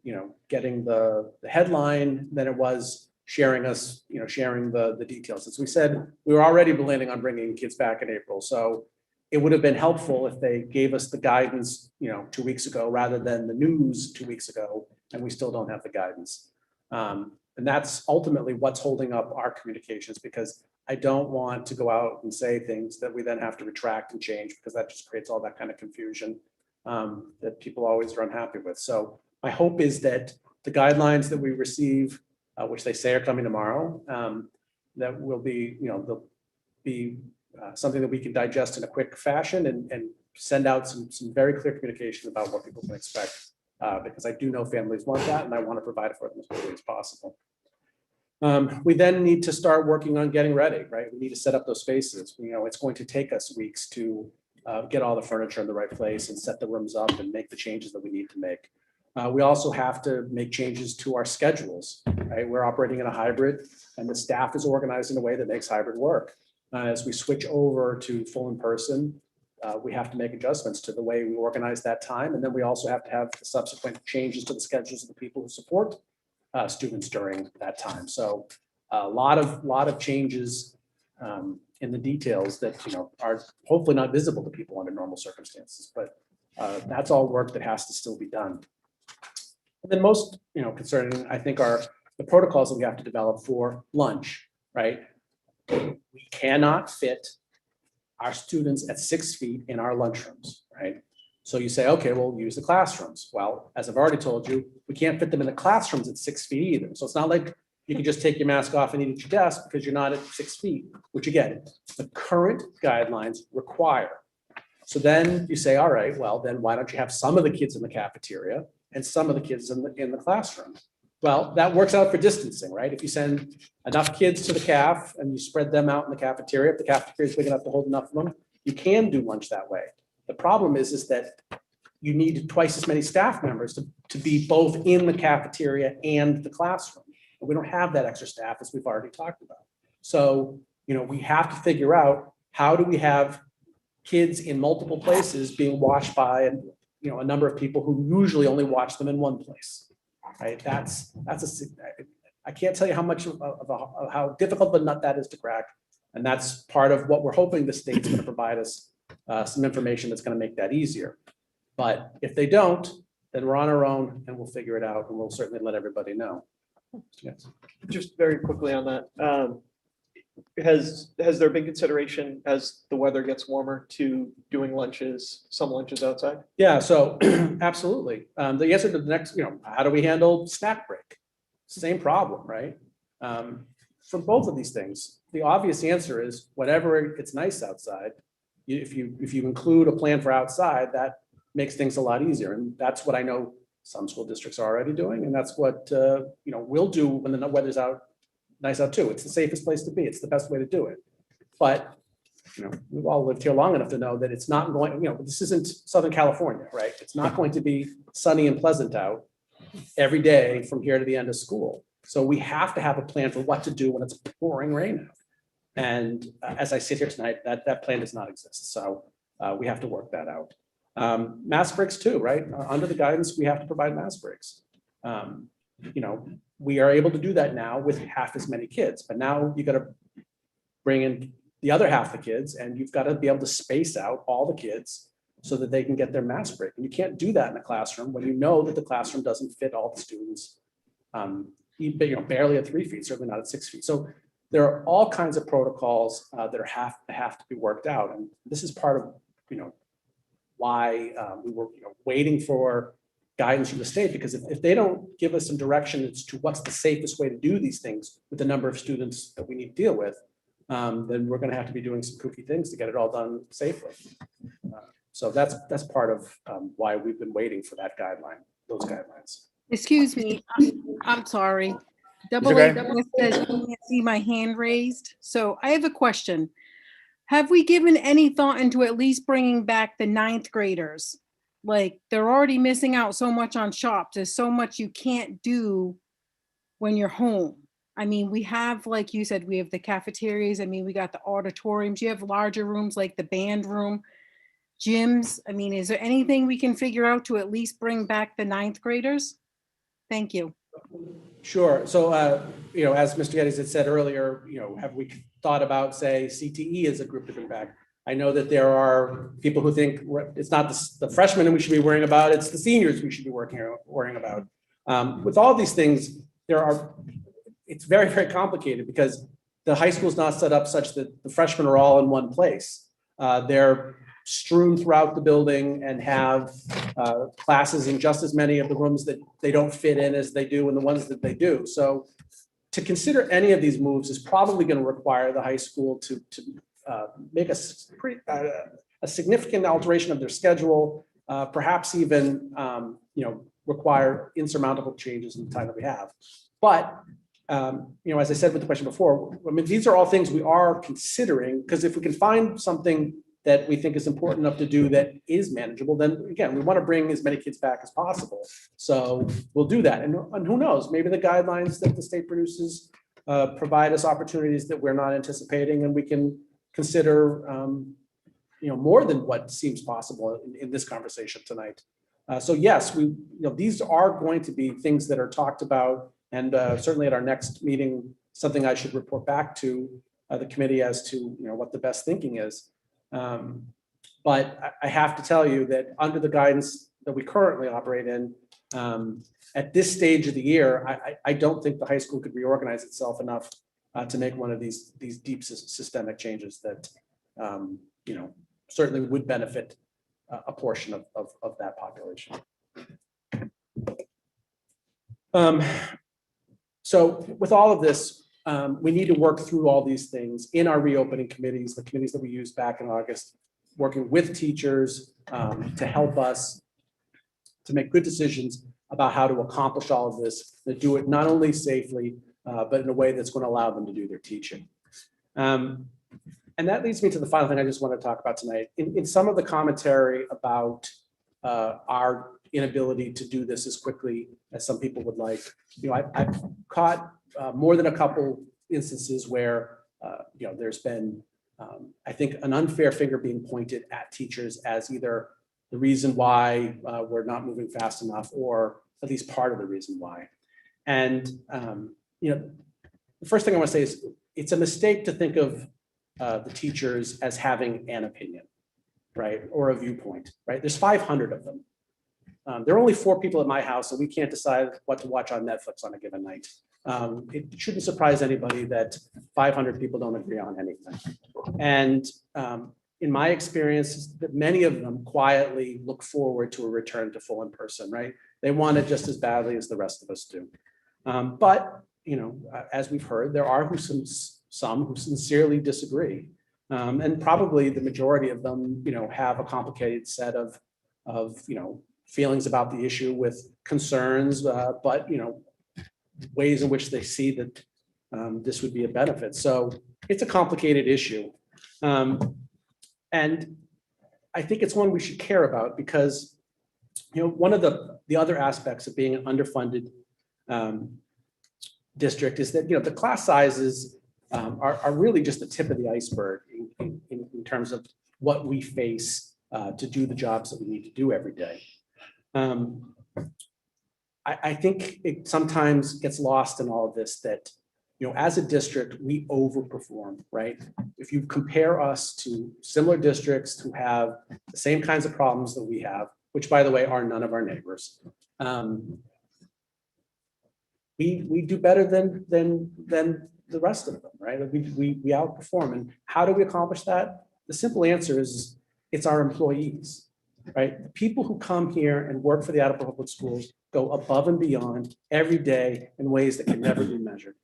Speaker 3: getting the headline than it was sharing the details. As we said, we were already planning on bringing kids back in April. So it would have been helpful if they gave us the guidance, 2 weeks ago, rather than the news 2 weeks ago, and we still don't have the guidance. And that's ultimately what's holding up our communications, because I don't want to go out and say things that we then have to retract and change, because that just creates all that kind of confusion that people always are unhappy with. So my hope is that the guidelines that we receive, which they say are coming tomorrow, that will be, they'll be something that we can digest in a quick fashion and send out some very clear communication about what people can expect. Because I do know families want that and I want to provide it for them as quickly as possible. We then need to start working on getting ready, right? We need to set up those spaces. It's going to take us weeks to get all the furniture in the right place and set the rooms up and make the changes that we need to make. We also have to make changes to our schedules, right? We're operating in a hybrid and the staff is organized in a way that makes hybrid work. As we switch over to full in person, we have to make adjustments to the way we organize that time. And then we also have to have the subsequent changes to the schedules of the people who support students during that time. So a lot of changes in the details that are hopefully not visible to people under normal circumstances, but that's all work that has to still be done. And then most concerning, I think, are the protocols that we have to develop for lunch, right? We cannot fit our students at 6 feet in our lunchrooms, right? So you say, okay, we'll use the classrooms. Well, as I've already told you, we can't fit them in the classrooms at 6 feet either. So it's not like you can just take your mask off and eat at your desk because you're not at 6 feet, which again, the current guidelines require. So then you say, all right, well, then why don't you have some of the kids in the cafeteria and some of the kids in the classroom? Well, that works out for distancing, right? If you send enough kids to the caf and you spread them out in the cafeteria, if the cafeteria is big enough to hold enough of them, you can do lunch that way. The problem is that you need twice as many staff members to be both in the cafeteria and the classroom. And we don't have that extra staff, as we've already talked about. So, we have to figure out, how do we have kids in multiple places being watched by a number of people who usually only watch them in one place, right? I can't tell you how much of how difficult of a nut that is to crack. And that's part of what we're hoping the state's going to provide us some information that's going to make that easier. But if they don't, then we're on our own and we'll figure it out, and we'll certainly let everybody know. Yes.
Speaker 7: Just very quickly on that. Has there been consideration as the weather gets warmer to doing some lunches outside?
Speaker 3: Yeah, so absolutely. The answer to the next, how do we handle snack break? Same problem, right? For both of these things, the obvious answer is whenever it's nice outside, if you include a plan for outside, that makes things a lot easier. And that's what I know some school districts are already doing. And that's what, we'll do when the weather's nice out too. It's the safest place to be. It's the best way to do it. But, we've all lived here long enough to know that it's not going, this isn't Southern California, right? It's not going to be sunny and pleasant out every day from here to the end of school. So we have to have a plan for what to do when it's pouring rain out. And as I sit here tonight, that plan does not exist. So we have to work that out. Mask breaks too, right? Under the guidance, we have to provide mask breaks. We are able to do that now with half as many kids, but now you got to bring in the other half of the kids, and you've got to be able to space out all the kids so that they can get their mask break. And you can't do that in a classroom when you know that the classroom doesn't fit all the students, barely at 3 feet, certainly not at 6 feet. So there are all kinds of protocols that have to be worked out, and this is part of why we were waiting for guidance from the state, because if they don't give us some direction as to what's the safest way to do these things with the number of students that we need to deal with, then we're going to have to be doing some kooky things to get it all done safely. So that's part of why we've been waiting for that guideline, those guidelines.
Speaker 9: Excuse me, I'm sorry.
Speaker 1: okay.
Speaker 9: AA says you can't see my hand raised. So I have a question. Have we given any thought into at least bringing back the 9th graders? Like, they're already missing out so much on shops. There's so much you can't do when you're home. I mean, we have, like you said, we have the cafeterias. I mean, we got the auditoriums. You have larger rooms like the band room, gyms. I mean, is there anything we can figure out to at least bring back the 9th graders? Thank you.
Speaker 3: Sure. So, as Mr. Geddes had said earlier, have we thought about, say, CTE as a group to bring back? I know that there are people who think it's not the freshmen we should be worrying about, it's the seniors we should be worrying about. With all these things, it's very, very complicated because the high school is not set up such that the freshmen are all in one place. They're strewn throughout the building and have classes in just as many of the rooms that they don't fit in as they do in the ones that they do. So to consider any of these moves is probably going to require the high school to make a significant alteration of their schedule, perhaps even require insurmountable changes in the time that we have. But as I said with the question before, I mean, these are all things we are considering, because if we can find something that we think is important enough to do that is manageable, then again, we want to bring as many kids back as possible. So we'll do that. And who knows, maybe the guidelines that the state produces provide us opportunities that we're not anticipating, and we can consider more than what seems possible in this conversation tonight. So yes, these are going to be things that are talked about, and certainly at our next meeting, something I should report back to the committee as to what the best thinking is. But I have to tell you that under the guidance that we currently operate in, at this stage of the year, I don't think the high school could reorganize itself enough to make one of these deep systemic changes that certainly would benefit a portion of that population. So with all of this, we need to work through all these things in our reopening committees, the committees that we used back in August, working with teachers to help us to make good decisions about how to accomplish all of this, to do it not only safely, but in a way that's going to allow them to do their teaching. And that leads me to the final thing I just want to talk about tonight. In some of the commentary about our inability to do this as quickly as some people would like, I've caught more than a couple instances where there's been, I think, an unfair finger being pointed at teachers as either the reason why we're not moving fast enough, or at least part of the reason why. And the first thing I want to say is it's a mistake to think of the teachers as having an opinion, right, or a viewpoint, right? There's 500 of them. There are only 4 people at my house, and we can't decide what to watch on Netflix on a given night. It shouldn't surprise anybody that 500 people don't agree on anything. And in my experience, that many of them quietly look forward to a return to full in-person, right? They want it just as badly as the rest of us do. But as we've heard, there are some who sincerely disagree. And probably the majority of them, have a complicated set of feelings about the issue, with concerns, but ways in which they see that this would be a benefit. So it's a complicated issue. And I think it's one we should care about, because one of the other aspects of being an underfunded district is that the class sizes are really just the tip of the iceberg in terms of what we face to do the jobs that we need to do every day. I think it sometimes gets lost in all of this that, as a district, we overperform, right? If you compare us to similar districts who have the same kinds of problems that we have, which, by the way, are none of our neighbors, we do better than the rest of them, right? We outperform. And how do we accomplish that? The simple answer is it's our employees, right? The people who come here and work for the Attleboro Public Schools go above and beyond every day in ways that can never be measured,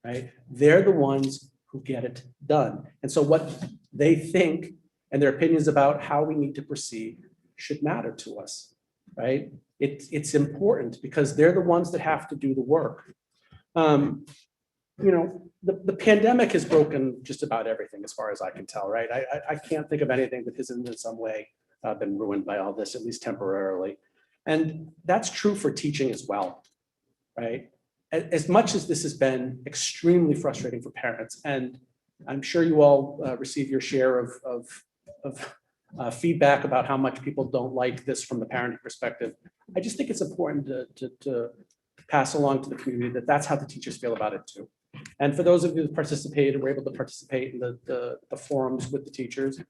Speaker 3: right? They're the ones who get it done. And so what they think and their opinions about how we need to proceed should matter to us, right? It's important because they're the ones that have to do the work. The pandemic has broken just about everything as far as I can tell, right? I can't think of anything that hasn't in some way been ruined by all this, at least temporarily. And that's true for teaching as well, right? As much as this has been extremely frustrating for parents, and I'm sure you all receive your share of feedback about how much people don't like this from the parenting perspective, I just think it's important to pass along to the community that that's how the teachers feel about it too. And for those of you who participated, were able to participate in the forums with the teachers,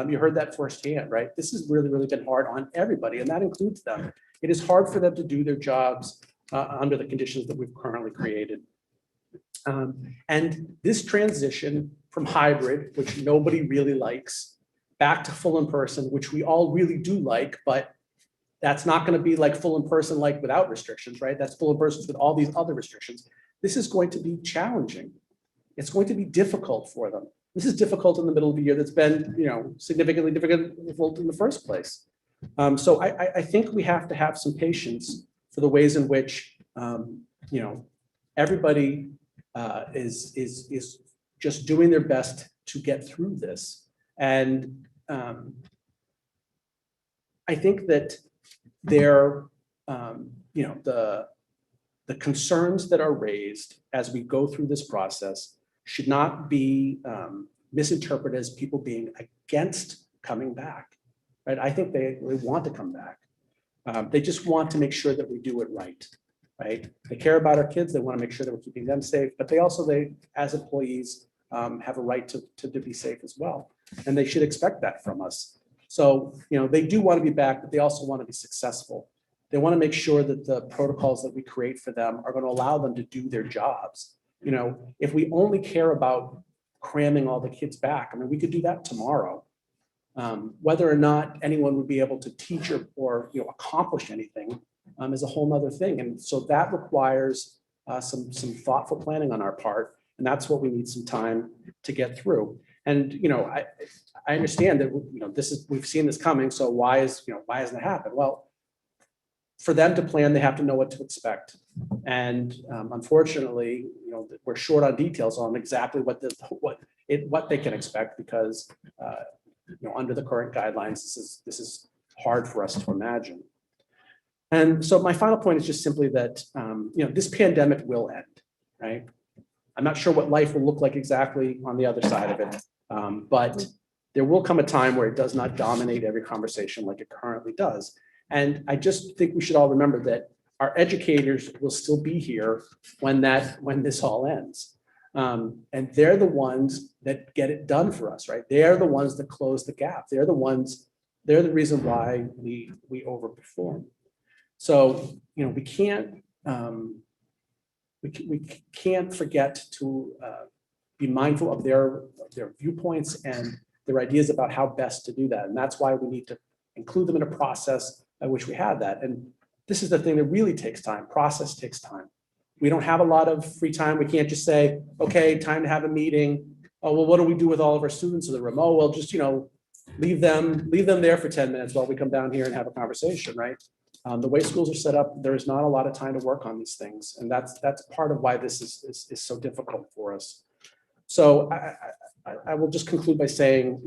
Speaker 3: you heard that firsthand, right? This has really, really been hard on everybody, and that includes them. It is hard for them to do their jobs under the conditions that we've currently created. And this transition from hybrid, which nobody really likes, back to full in person, which we all really do like, but that's not going to be like full in person, like without restrictions, right? That's full in person with all these other restrictions. This is going to be challenging. It's going to be difficult for them. This is difficult in the middle of the year that's been, significantly difficult in the first place. So I think we have to have some patience for the ways in which, everybody is just doing their best to get through this. And I think that the concerns that are raised as we go through this process should not be misinterpreted as people being against coming back, right? I think they want to come back. They just want to make sure that we do it right? They care about our kids. They want to make sure that we're keeping them safe, but they as employees, have a right to be safe as well. And they should expect that from us. So, they do want to be back, but they also want to be successful. They want to make sure that the protocols that we create for them are going to allow them to do their jobs. If we only care about cramming all the kids back, I mean, we could do that tomorrow. Whether or not anyone would be able to teach or accomplish anything is a whole nother thing. And so that requires some thoughtful planning on our part. And that's what we need some time to get through. And, I understand that, we've seen this coming. So why hasn't it happened? Well, for them to plan, they have to know what to expect. And unfortunately, we're short on details on exactly what they can expect because, under the current guidelines, this is hard for us to imagine. And so my final point is just simply that, this pandemic will end, right? I'm not sure what life will look like exactly on the other side of it, but there will come a time where it does not dominate every conversation like it currently does. And I just think we should all remember that our educators will still be here when this all ends. And they're the ones that get it done for us, right? They're the ones that close the gap. They're the reason why we overperform. So, we can't forget to be mindful of their viewpoints and their ideas about how best to do that. And that's why we need to include them in a process by which we have that. And this is the thing that really takes time. Process takes time. We don't have a lot of free time. We can't just say, okay, time to have a meeting. Oh, well, what do we do with all of our students in the room? Oh, well, just, leave them there for 10 minutes while we come down here and have a conversation, right? The way schools are set up, there is not a lot of time to work on these things. And that's part of why this is so difficult for us. So I will just conclude by saying,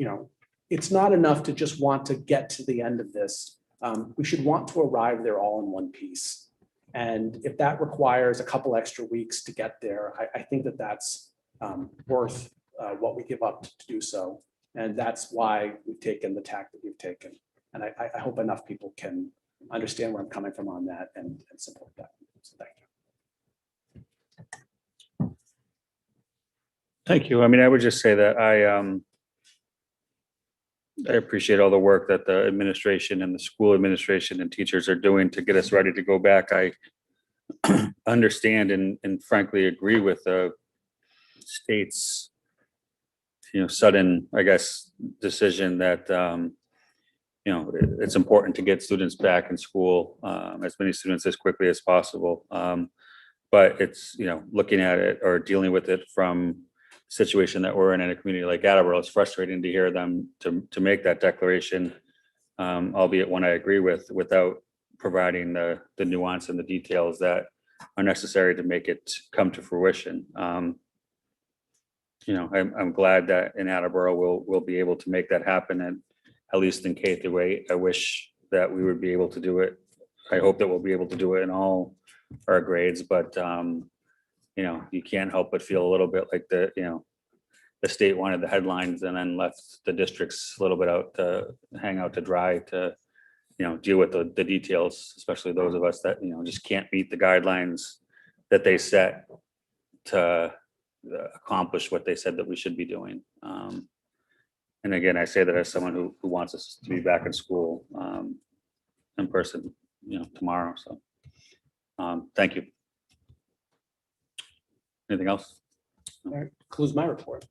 Speaker 3: it's not enough to just want to get to the end of this. We should want to arrive there all in one piece. And if that requires a couple extra weeks to get there, I think that's worth what we give up to do so. And that's why we've taken the tack that we've taken. And I hope enough people can understand where I'm coming from on that and support that. So thank you.
Speaker 1: Thank you. I mean, I would just say that I appreciate all the work that the administration and the school administration and teachers are doing to get us ready to go back. I understand and frankly agree with the state's, sudden, I guess, decision that, it's important to get students back in school, as many students as quickly as possible. But it's, looking at it or dealing with it from situation that we're in a community like Attleboro, it's frustrating to hear them to make that declaration, albeit one I agree with, without providing the nuance and the details that are necessary to make it come to fruition. I'm glad that in Attleboro we'll be able to make that happen, and at least in K through 8. I wish that we would be able to do it. I hope that we'll be able to do it in all our grades, but you can't help but feel a little bit like the state wanted the headlines and then left the districts a little bit out to hang out to dry to, deal with the details, especially those of us that, just can't meet the guidelines that they set to accomplish what they said that we should be doing. And again, I say that as someone who wants us to be back in school in person, tomorrow. So thank you. Anything else?
Speaker 3: That concludes my report.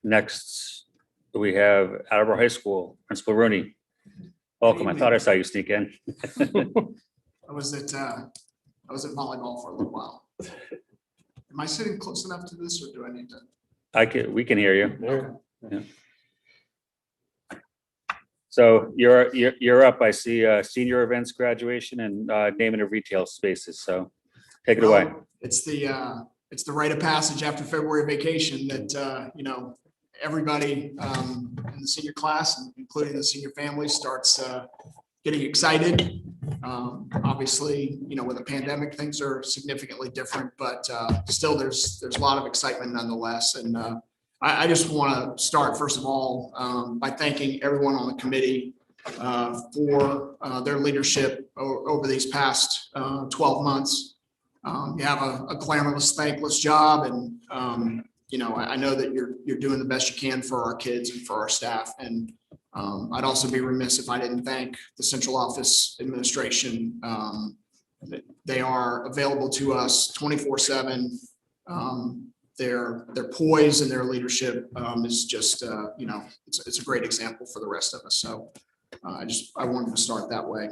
Speaker 1: Next, we have Attleboro High School, Principal Rooney. Welcome. I thought I saw you sneak in.
Speaker 10: I was at volleyball for a little while. Am I sitting close enough to this, or do I need to?
Speaker 1: We can hear you.
Speaker 6: There.
Speaker 1: So you're up. I see senior events, graduation, and naming of retail spaces. So take it away.
Speaker 10: Well, it's the rite of passage after February vacation that, everybody in the senior class, including the senior family, starts getting excited. Obviously, with a pandemic, things are significantly different, but still there's a lot of excitement nonetheless. And I just want to start, first of all, by thanking everyone on the committee for their leadership over these past 12 months. You have a glamorous, thankless job, and I know that you're doing the best you can for our kids and for our staff. And I'd also be remiss if I didn't thank the central office administration. They are available to us 24/7. Their poise and their leadership is just, it's a great example for the rest of us. So I wanted to start that way.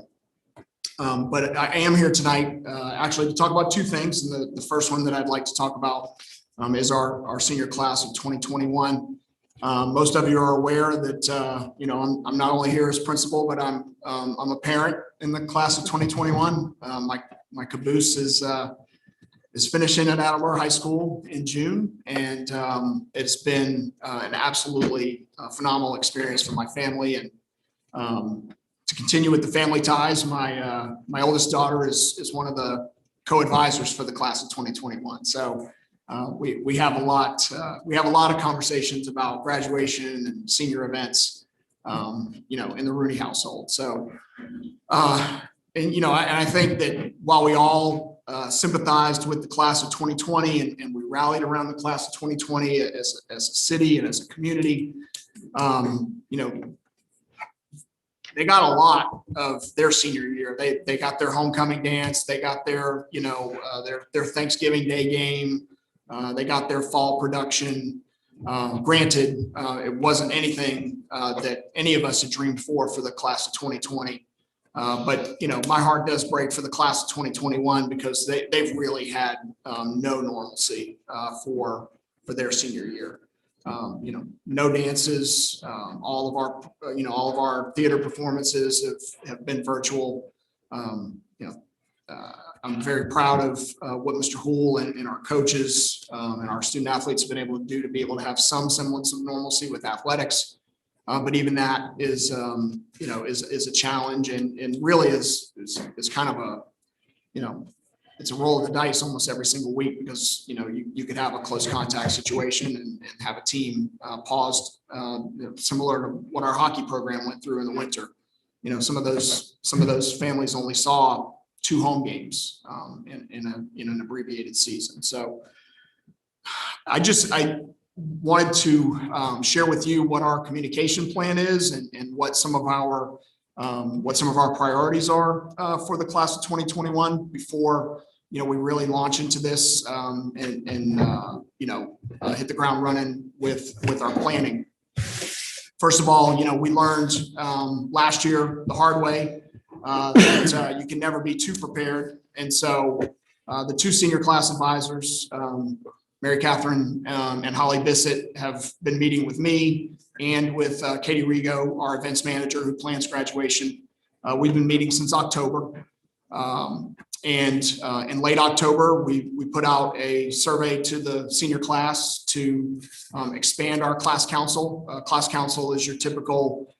Speaker 10: But I am here tonight actually to talk about two things. And the first one that I'd like to talk about is our senior class of 2021. Most of you are aware that, I'm not only here as principal, but I'm a parent in the class of 2021. My caboose is finishing at Attleboro High School in June. And it's been an absolutely phenomenal experience for my family. And to continue with the family ties, my oldest daughter is one of the co-advisors for the class of 2021. So we have a lot of conversations about graduation and senior events, in the Rooney household. So, and I think that while we all sympathized with the class of 2020 and we rallied around the class of 2020 as a city and as a community, they got a lot of their senior year. They got their homecoming dance. They got their, their Thanksgiving Day game. They got their fall production. Granted, it wasn't anything that any of us had dreamed for the class of 2020. But, my heart does break for the class of 2021 because they've really had no normalcy for their senior year. No dances, all of our theater performances have been virtual. I'm very proud of what Mr. Hool and our coaches and our student athletes have been able to do to be able to have some semblance of normalcy with athletics. But even that is a challenge and really is kind of a, it's a roll of the dice almost every single week because, you could have a close contact situation and have a team paused, similar to what our hockey program went through in the winter. Some of those families only saw 2 home games in an abbreviated season. So I wanted to share with you what our communication plan is and what some of our priorities are for the class of 2021 before we really launch into this and hit the ground running with our planning. First of all, we learned last year the hard way that you can never be too prepared. And so the 2 senior class advisors, Mary Catherine and Holly Bissett, have been meeting with me and with Katie Rigo, our events manager who plans graduation. We've been meeting since October. And in late October, we put out a survey to the senior class to expand our class council. Class council is your typical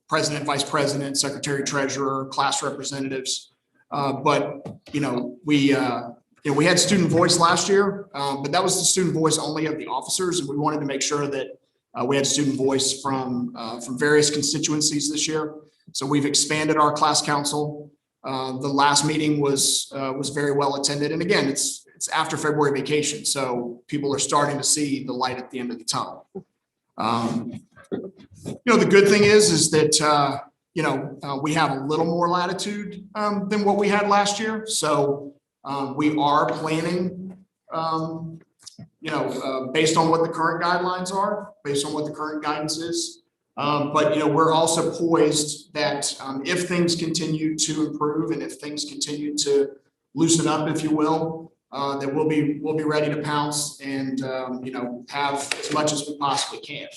Speaker 10: president, vice president, secretary, treasurer, class representatives. But we had student voice last year, but that was the student voice only of the officers, and we wanted to make sure that we had student voice from various constituencies this year. So we've expanded our class council. The last meeting was very well attended, and again, it's after February vacation, so people are starting to see the light at the end of the tunnel. The good thing is that we have a little more latitude than what we had last year. So we are planning, based on what the current guidelines are, based on what the current guidance is. But we're also poised that if things continue to improve and if things continue to loosen up, if you will, that we'll be ready to pounce and have as much as we possibly can.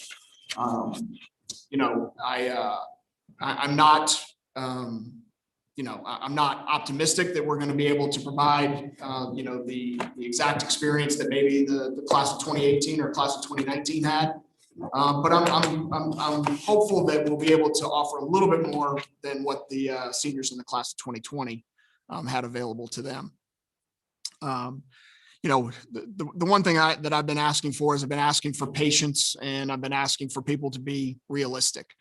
Speaker 10: I'm not I'm not optimistic that we're going to be able to provide the exact experience that maybe the class of 2018 or class of 2019 had. But I'm hopeful that we'll be able to offer a little bit more than what the seniors in the class of 2020 had available to them. The one thing that I've been asking for is I've been asking for patience, and I've been asking for people to be realistic.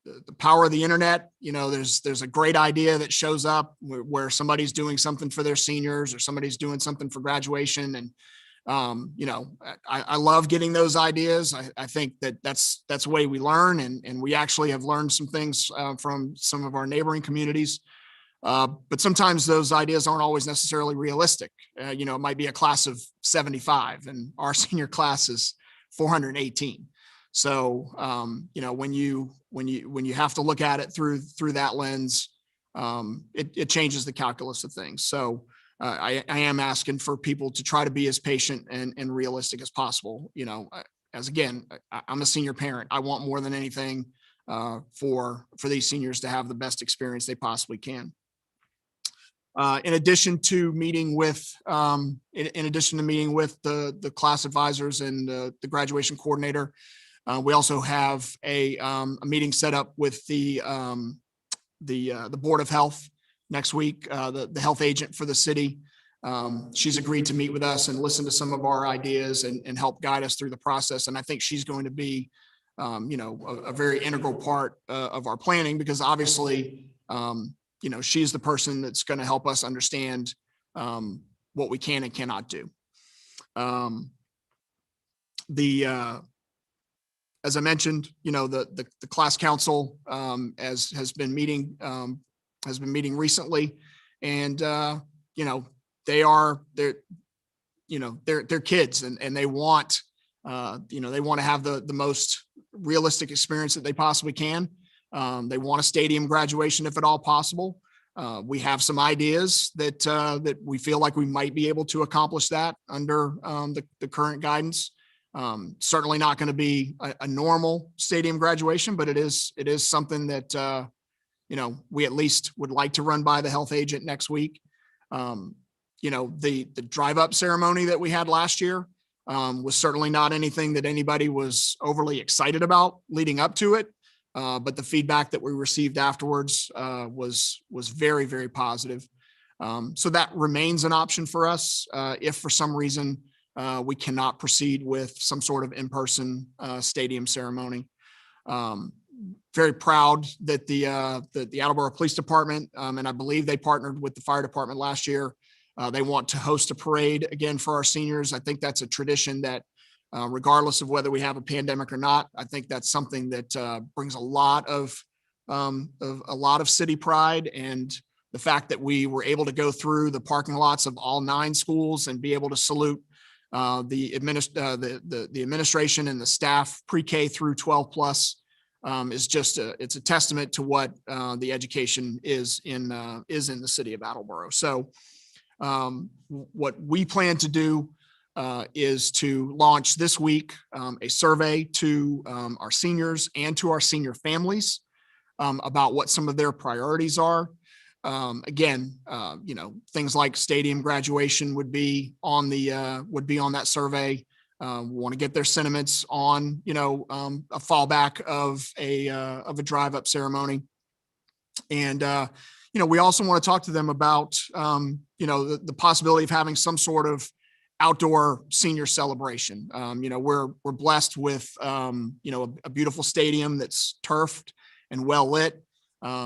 Speaker 10: The power of the internet, there's a great idea that shows up where somebody's doing something for their seniors or somebody's doing something for graduation. And, I love getting those ideas. I think that's the way we learn. And we actually have learned some things from some of our neighboring communities. But sometimes those ideas aren't always necessarily realistic. It might be a class of 75 and our senior class is 418. So, when you have to look at it through that lens, it changes the calculus of things. So I am asking for people to try to be as patient and realistic as possible. I'm a senior parent. I want more than anything for these seniors to have the best experience they possibly can. In addition to meeting with the class advisors and the graduation coordinator, we also have a meeting set up with the Board of Health next week, the health agent for the city. She's agreed to meet with us and listen to some of our ideas and help guide us through the process. And I think she's going to be, a very integral part of our planning, because obviously, she's the person that's going to help us understand what we can and cannot do. As I mentioned, the class council has been meeting recently, and they're kids, and they want to have the most realistic experience that they possibly can. They want a stadium graduation if at all possible. We have some ideas that we feel like we might be able to accomplish that under the current guidance. Certainly not going to be a normal stadium graduation, but it is something that, we at least would like to run by the health agent next week. The drive-up ceremony that we had last year was certainly not anything that anybody was overly excited about leading up to it. But the feedback that we received afterwards was very, very positive. So that remains an option for us if for some reason we cannot proceed with some sort of in-person stadium ceremony. Very proud that the Attleboro Police Department, and I believe they partnered with the fire department last year. They want to host a parade again for our seniors. I think that's a tradition that, regardless of whether we have a pandemic or not, I think that's something that brings a lot of city pride. And the fact that we were able to go through the parking lots of all 9 schools and be able to salute the administration and the staff pre-K through 12 plus is just it's a testament to what the education is in the city of Attleboro. So what we plan to do is to launch this week a survey to our seniors and to our senior families about what some of their priorities are. Again, things like stadium graduation would be on that survey. We want to get their sentiments on, a fallback of a drive-up ceremony. And, we also want to talk to them about, the possibility of having some sort of outdoor senior celebration. We're blessed with, a beautiful stadium that's turfed and well lit.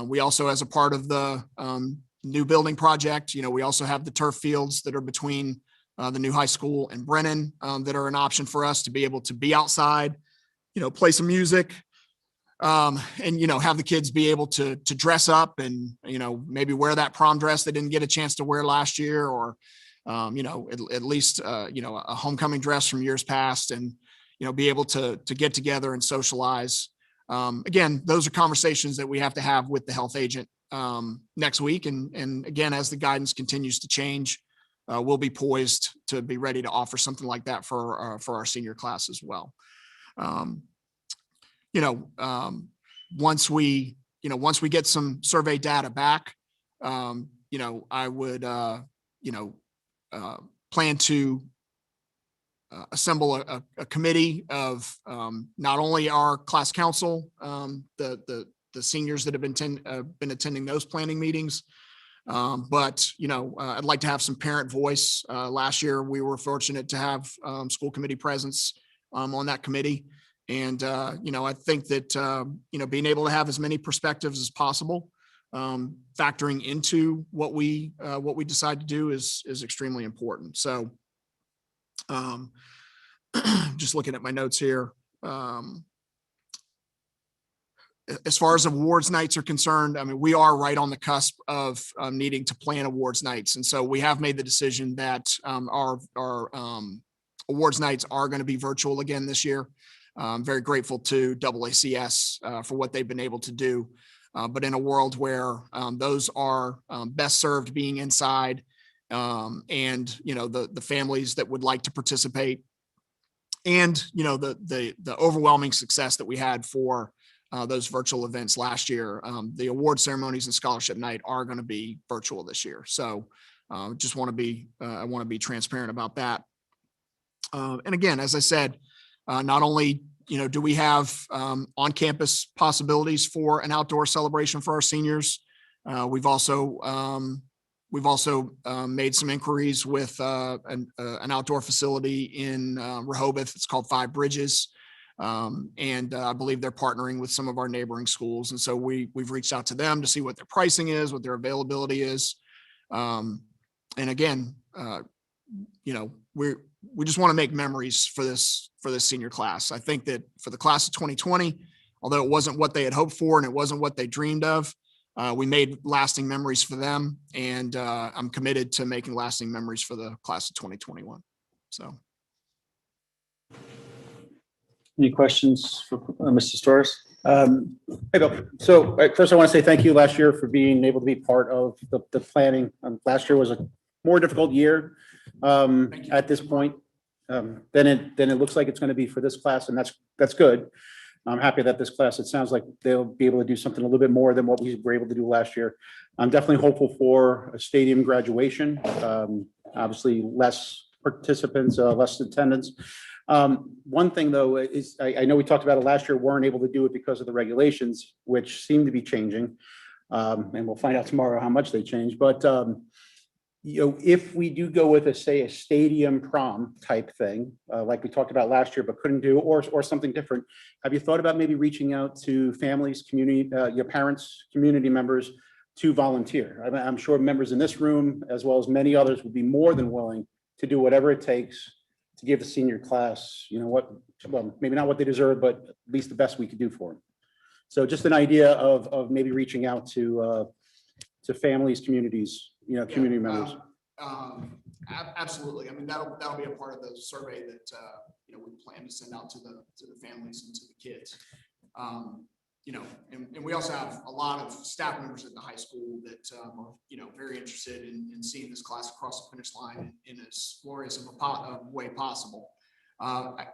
Speaker 10: We also, as a part of the new building project, we also have the turf fields that are between the new high school and Brennan that are an option for us to be able to be outside, play some music, and, have the kids be able to dress up and, maybe wear that prom dress they didn't get a chance to wear last year, or, at least, a homecoming dress from years past and, be able to get together and socialize. Again, those are conversations that we have to have with the health agent next week. And again, as the guidance continues to change, we'll be poised to be ready to offer something like that for our senior class as well. Once we get some survey data back, I would, plan to assemble a committee of not only our class council, the seniors that have been attending those planning meetings, but I'd like to have some parent voice. Last year, we were fortunate to have school committee presence on that committee. And, I think that, being able to have as many perspectives as possible, factoring into what we decide to do is extremely important. So just looking at my notes here. As far as awards nights are concerned, I mean, we are right on the cusp of needing to plan awards nights. And so we have made the decision that our awards nights are going to be virtual again this year. I'm very grateful to AACS for what they've been able to do. But in a world where those are best served being inside, and the families that would like to participate, and the overwhelming success that we had for those virtual events last year, the award ceremonies and scholarship night are going to be virtual this year. So just want to be I want to be transparent about that. And again, as I said, not only do we have on-campus possibilities for an outdoor celebration for our seniors, we've also made some inquiries with an outdoor facility in Rehoboth. It's called Five Bridges. And I believe they're partnering with some of our neighboring schools. And so we've reached out to them to see what their pricing is, what their availability is. And again, we just want to make memories for this senior class. I think that for the class of 2020, although it wasn't what they had hoped for and it wasn't what they dreamed of, we made lasting memories for them. And I'm committed to making lasting memories for the class of 2021. So.
Speaker 1: Any questions for Mr. Storrs?
Speaker 4: Hey, Bill. So first I want to say thank you last year for being able to be part of the planning. Last year was a more difficult year at this point than it looks like it's going to be for this class. And that's good. I'm happy that this class, it sounds like they'll be able to do something a little bit more than what we were able to do last year. I'm definitely hopeful for a stadium graduation. Obviously less participants, less attendance. One thing though is I know we talked about it last year, weren't able to do it because of the regulations, which seem to be changing. And we'll find out tomorrow how much they change. But if we do go with a stadium prom type thing, like we talked about last year, but couldn't do, or something different, have you thought about maybe reaching out to families, community, your parents, community members to volunteer? I'm sure members in this room, as well as many others, would be more than willing to do whatever it takes to give the senior class, well, maybe not what they deserve, but at least the best we could do for them. So just an idea of maybe reaching out to families, communities, community members.
Speaker 10: Absolutely. I mean, that'll be a part of the survey that we plan to send out to the families and to the kids. And we also have a lot of staff members at the high school that are very interested in seeing this class across the finish line in as glorious of a way possible. I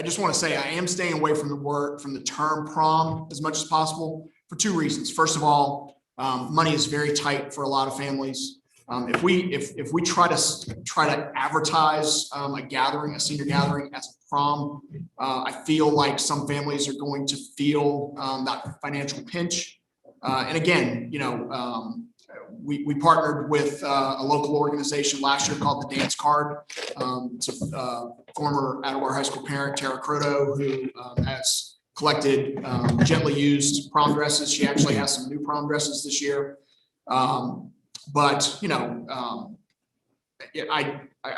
Speaker 10: just want to say I am staying away from the term prom as much as possible for two reasons. First of all, money is very tight for a lot of families. If we try to advertise a senior gathering as a prom, I feel like some families are going to feel that financial pinch. And again, we partnered with a local organization last year called the Dance Card. It's a former Attleboro High School parent, Tara Croto, who has collected gently used prom dresses. She actually has some new prom dresses this year. But I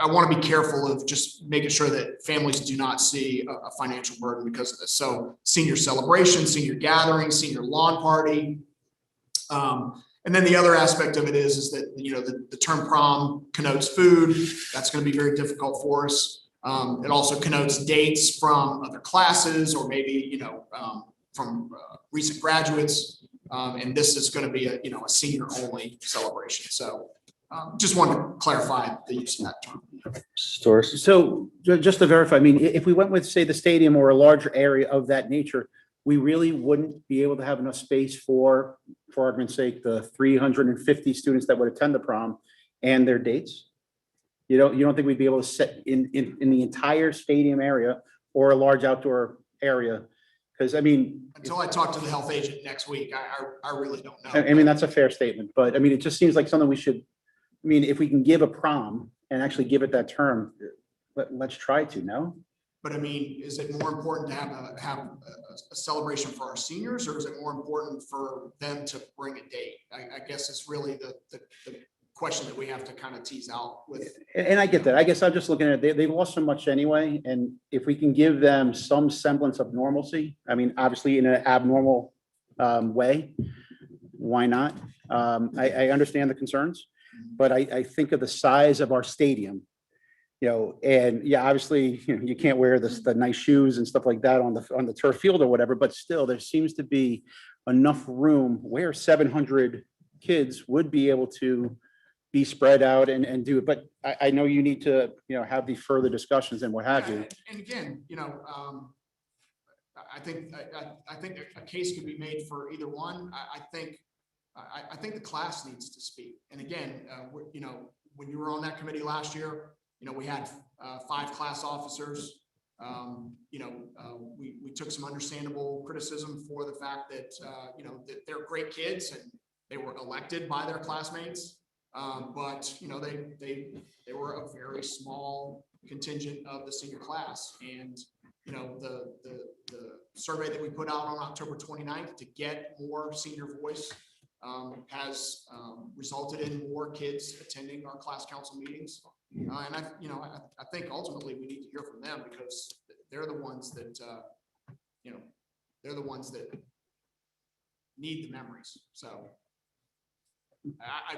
Speaker 10: want to be careful of just making sure that families do not see a financial burden because of this. So senior celebration, senior gathering, senior lawn party, And then the other aspect of it is that, you know, the term prom connotes food. That's going to be very difficult for us. It also connotes dates from other classes or maybe, you know, from recent graduates. And this is going to be a senior only celebration. So just wanted to clarify the use of that term.
Speaker 1: Stores.
Speaker 4: So just to verify, I mean, if we went with, say, the stadium or a larger area of that nature, we really wouldn't be able to have enough space for argument's sake, the 350 students that would attend the prom and their dates. You don't think we'd be able to set in the entire stadium area or a large outdoor area? Because I mean,
Speaker 10: Until I talk to the health agent next week, I really don't know.
Speaker 4: I mean, that's a fair statement, but I mean, it just seems like something we should, I mean, if we can give a prom and actually give it that term, let's try to, no?
Speaker 10: But I mean, is it more important to have a celebration for our seniors, or is it more important for them to bring a date? I guess it's really the question that we have to kind of tease out with.
Speaker 4: And I get that. I guess I'm just looking at it, they lost so much anyway, and if we can give them some semblance of normalcy, I mean, obviously in an abnormal way, why not? I understand the concerns, but I think of the size of our stadium, you know, and yeah, obviously, you know, you can't wear the nice shoes and stuff like that on the turf field or whatever, but still there seems to be enough room where 700 kids would be able to be spread out and do it. But I know you need to, you know, have the further discussions and what have you.
Speaker 10: And again, you know, I think a case could be made for either one. I think the class needs to speak. And again, you know, when you were on that committee last year, you know, we had 5 class officers. You know, we took some understandable criticism for the fact that, you know, that they're great kids and they were elected by their classmates. But, you know, they were a very small contingent of the senior class. And, you know, the survey that we put out on October 29th to get more senior voice has resulted in more kids attending our class council meetings. And I think ultimately we need to hear from them because they're the ones that, you know, they're the ones that need the memories. So I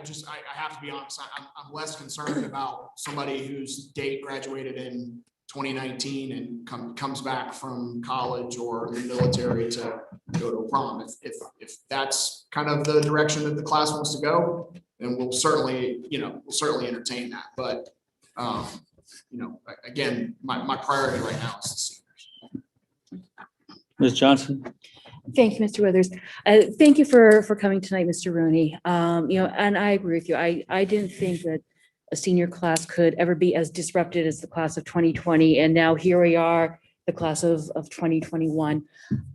Speaker 10: have to be honest, I'm less concerned about somebody whose date graduated in 2019 and comes back from college or the military to go to a prom. If that's kind of the direction that the class wants to go, then we'll certainly entertain that. But you know, again, my priority right now is the seniors.
Speaker 1: Ms. Johnson.
Speaker 11: Thank you, Mr. Withers. Thank you for coming tonight, Mr. Rooney. You know, and I agree with you. I didn't think that a senior class could ever be as disrupted as the class of 2020. And now here we are, the class of 2021.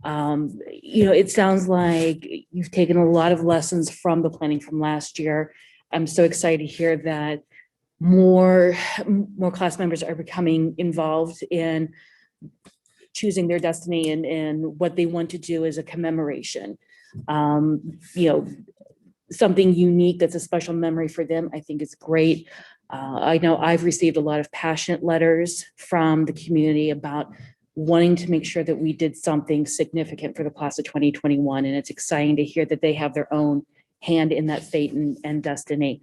Speaker 11: You know, it sounds like you've taken a lot of lessons from the planning from last year. I'm so excited to hear that more class members are becoming involved in choosing their destiny and what they want to do as a commemoration. You know, something unique that's a special memory for them, I think is great. I know I've received a lot of passionate letters from the community about wanting to make sure that we did something significant for the class of 2021. And it's exciting to hear that they have their own hand in that fate and destiny.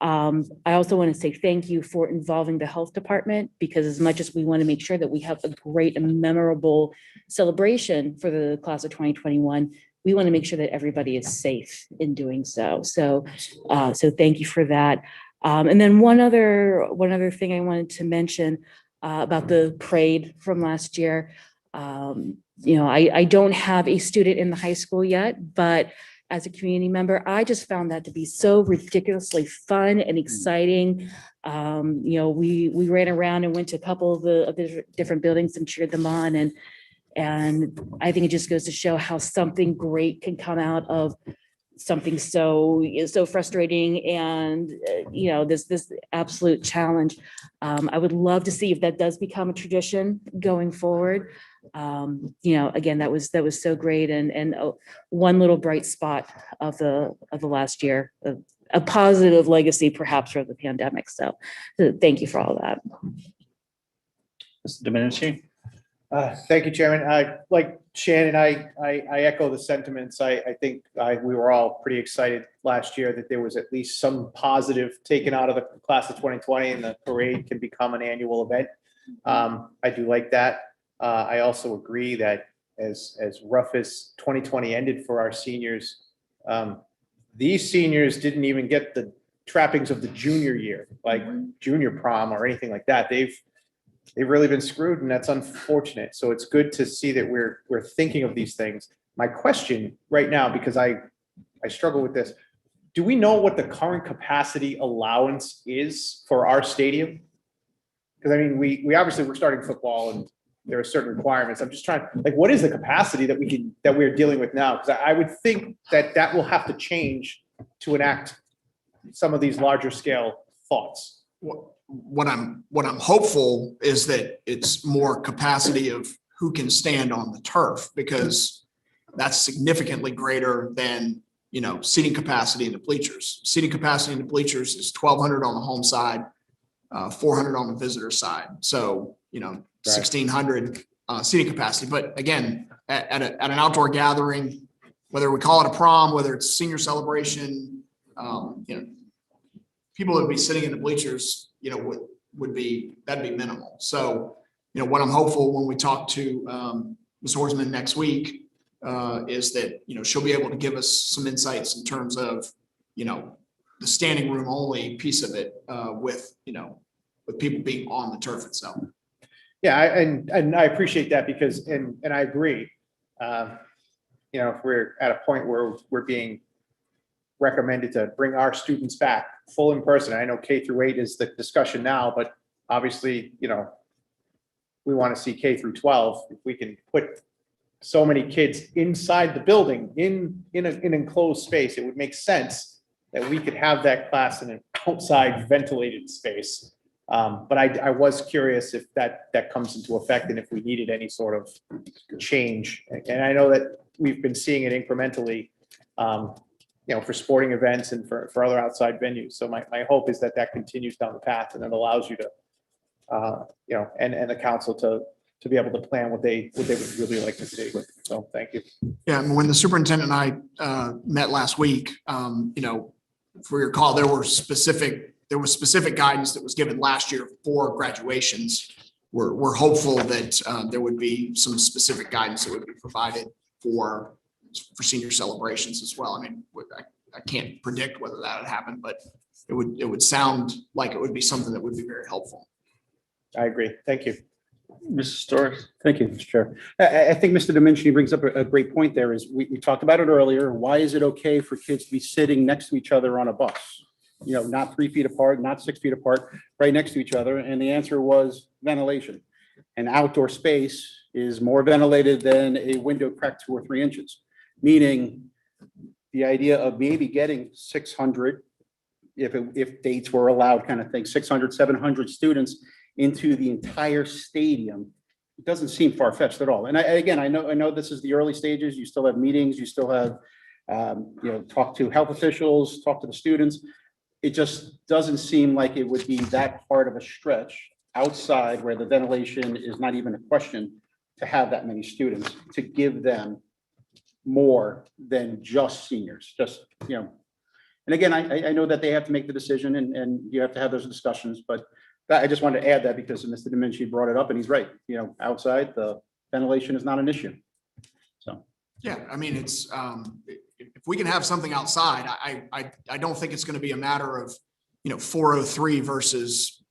Speaker 11: I also want to say thank you for involving the health department, because as much as we want to make sure that we have a great and memorable celebration for the class of 2021, we want to make sure that everybody is safe in doing so. So thank you for that. And then one other thing I wanted to mention about the parade from last year. You know, I don't have a student in the high school yet, but as a community member, I just found that to be so ridiculously fun and exciting. You know, we ran around and went to a couple of the different buildings and cheered them on. And I think it just goes to show how something great can come out of something so frustrating and, you know, this absolute challenge. I would love to see if that does become a tradition going forward. You know, again, that was so great and one little bright spot of the last year, a positive legacy perhaps for the pandemic. So thank you for all that.
Speaker 1: Mr. Domenici.
Speaker 5: Thank you, Chairman. Like Shannon, I echo the sentiments. I think we were all pretty excited last year that there was at least some positive taken out of the class of 2020 and the parade can become an annual event. I do like that. I also agree that as rough as 2020 ended for our seniors, these seniors didn't even get the trappings of the junior year, like junior prom or anything like that. They've really been screwed, and that's unfortunate. So it's good to see that we're thinking of these things. My question right now, because I struggle with this, do we know what the current capacity allowance is for our stadium? Because I mean, we obviously we're starting football and there are certain requirements. I'm just trying, like, what is the capacity that we're dealing with now? Because I would think that will have to change to enact some of these larger scale thoughts.
Speaker 10: What I'm hopeful is that it's more capacity of who can stand on the turf, because that's significantly greater than, you know, seating capacity in the bleachers. Seating capacity in the bleachers is 1,200 on the home side, 400 on the visitor side. So, you know, 1,600 seating capacity. But again, at an outdoor gathering, whether we call it a prom, whether it's senior celebration, you know, people that would be sitting in the bleachers, you know, that'd be minimal. So, you know, what I'm hopeful when we talk to Ms. Horsman next week is that, you know, she'll be able to give us some insights in terms of, you know, the standing room only piece of it with, you know, with people being on the turf itself.
Speaker 5: Yeah, and I appreciate that because, and I agree. You know, if we're at a point where we're being recommended to bring our students back full in person. I know K through 8 is the discussion now, but obviously, you know, we want to see K through 12. If we can put so many kids inside the building in an enclosed space, it would make sense that we could have that class in an outside ventilated space. But I was curious if that comes into effect and if we needed any sort of change. And I know that we've been seeing it incrementally, you know, for sporting events and for other outside venues. So my hope is that continues down the path and it allows you to, you know, and the council to be able to plan what they would really like to see. So thank you.
Speaker 10: Yeah, and when the superintendent and I met last week, you know, for your call, there was specific guidance that was given last year for graduations. We're hopeful that there would be some specific guidance that would be provided for senior celebrations as well. I mean, I can't predict whether that would happen, but it would sound like it would be something that would be very helpful.
Speaker 5: I agree. Thank you.
Speaker 1: Mrs. Storrs?
Speaker 4: Thank you, Mr. Chair. I think Mr. Domenici brings up a great point there is we talked about it earlier. Why is it okay for kids to be sitting next to each other on a bus? You know, not 3 feet apart, not 6 feet apart, right next to each other. And the answer was ventilation. An outdoor space is more ventilated than a window cracked 2 or 3 inches. Meaning the idea of maybe getting 600, if dates were allowed kind of thing, 600, 700 students into the entire stadium, it doesn't seem far-fetched at all. And I know this is the early stages. You still have meetings, you still have, you know, talk to health officials, talk to the students. It just doesn't seem like it would be that hard of a stretch outside where the ventilation is not even a question to have that many students, to give them more than just seniors, just, you know. And again, I know that they have to make the decision and you have to have those discussions, but I just wanted to add that because Mr. Domenici brought it up and he's right. You know, outside the ventilation is not an issue. So.
Speaker 10: Yeah, I mean, it's, if we can have something outside, I don't think it's going to be a matter of, you know, 403 versus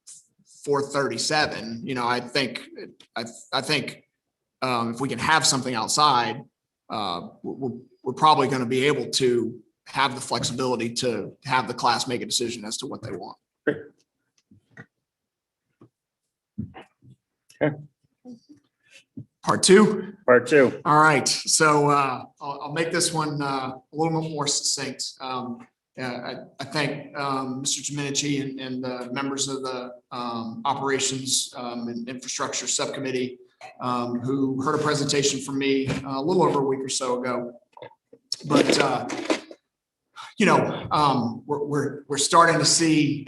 Speaker 10: 437. You know, I think if we can have something outside, we're probably going to be able to have the flexibility to have the class make a decision as to what they want.
Speaker 4: Great.
Speaker 1: Okay.
Speaker 10: Part two.
Speaker 1: Part 2.
Speaker 10: All right, so I'll make this one a little bit more succinct. I thank Mr. Domenici and the members of the Operations and Infrastructure Subcommittee who heard a presentation from me a little over a week or so ago. But you know, we're starting to see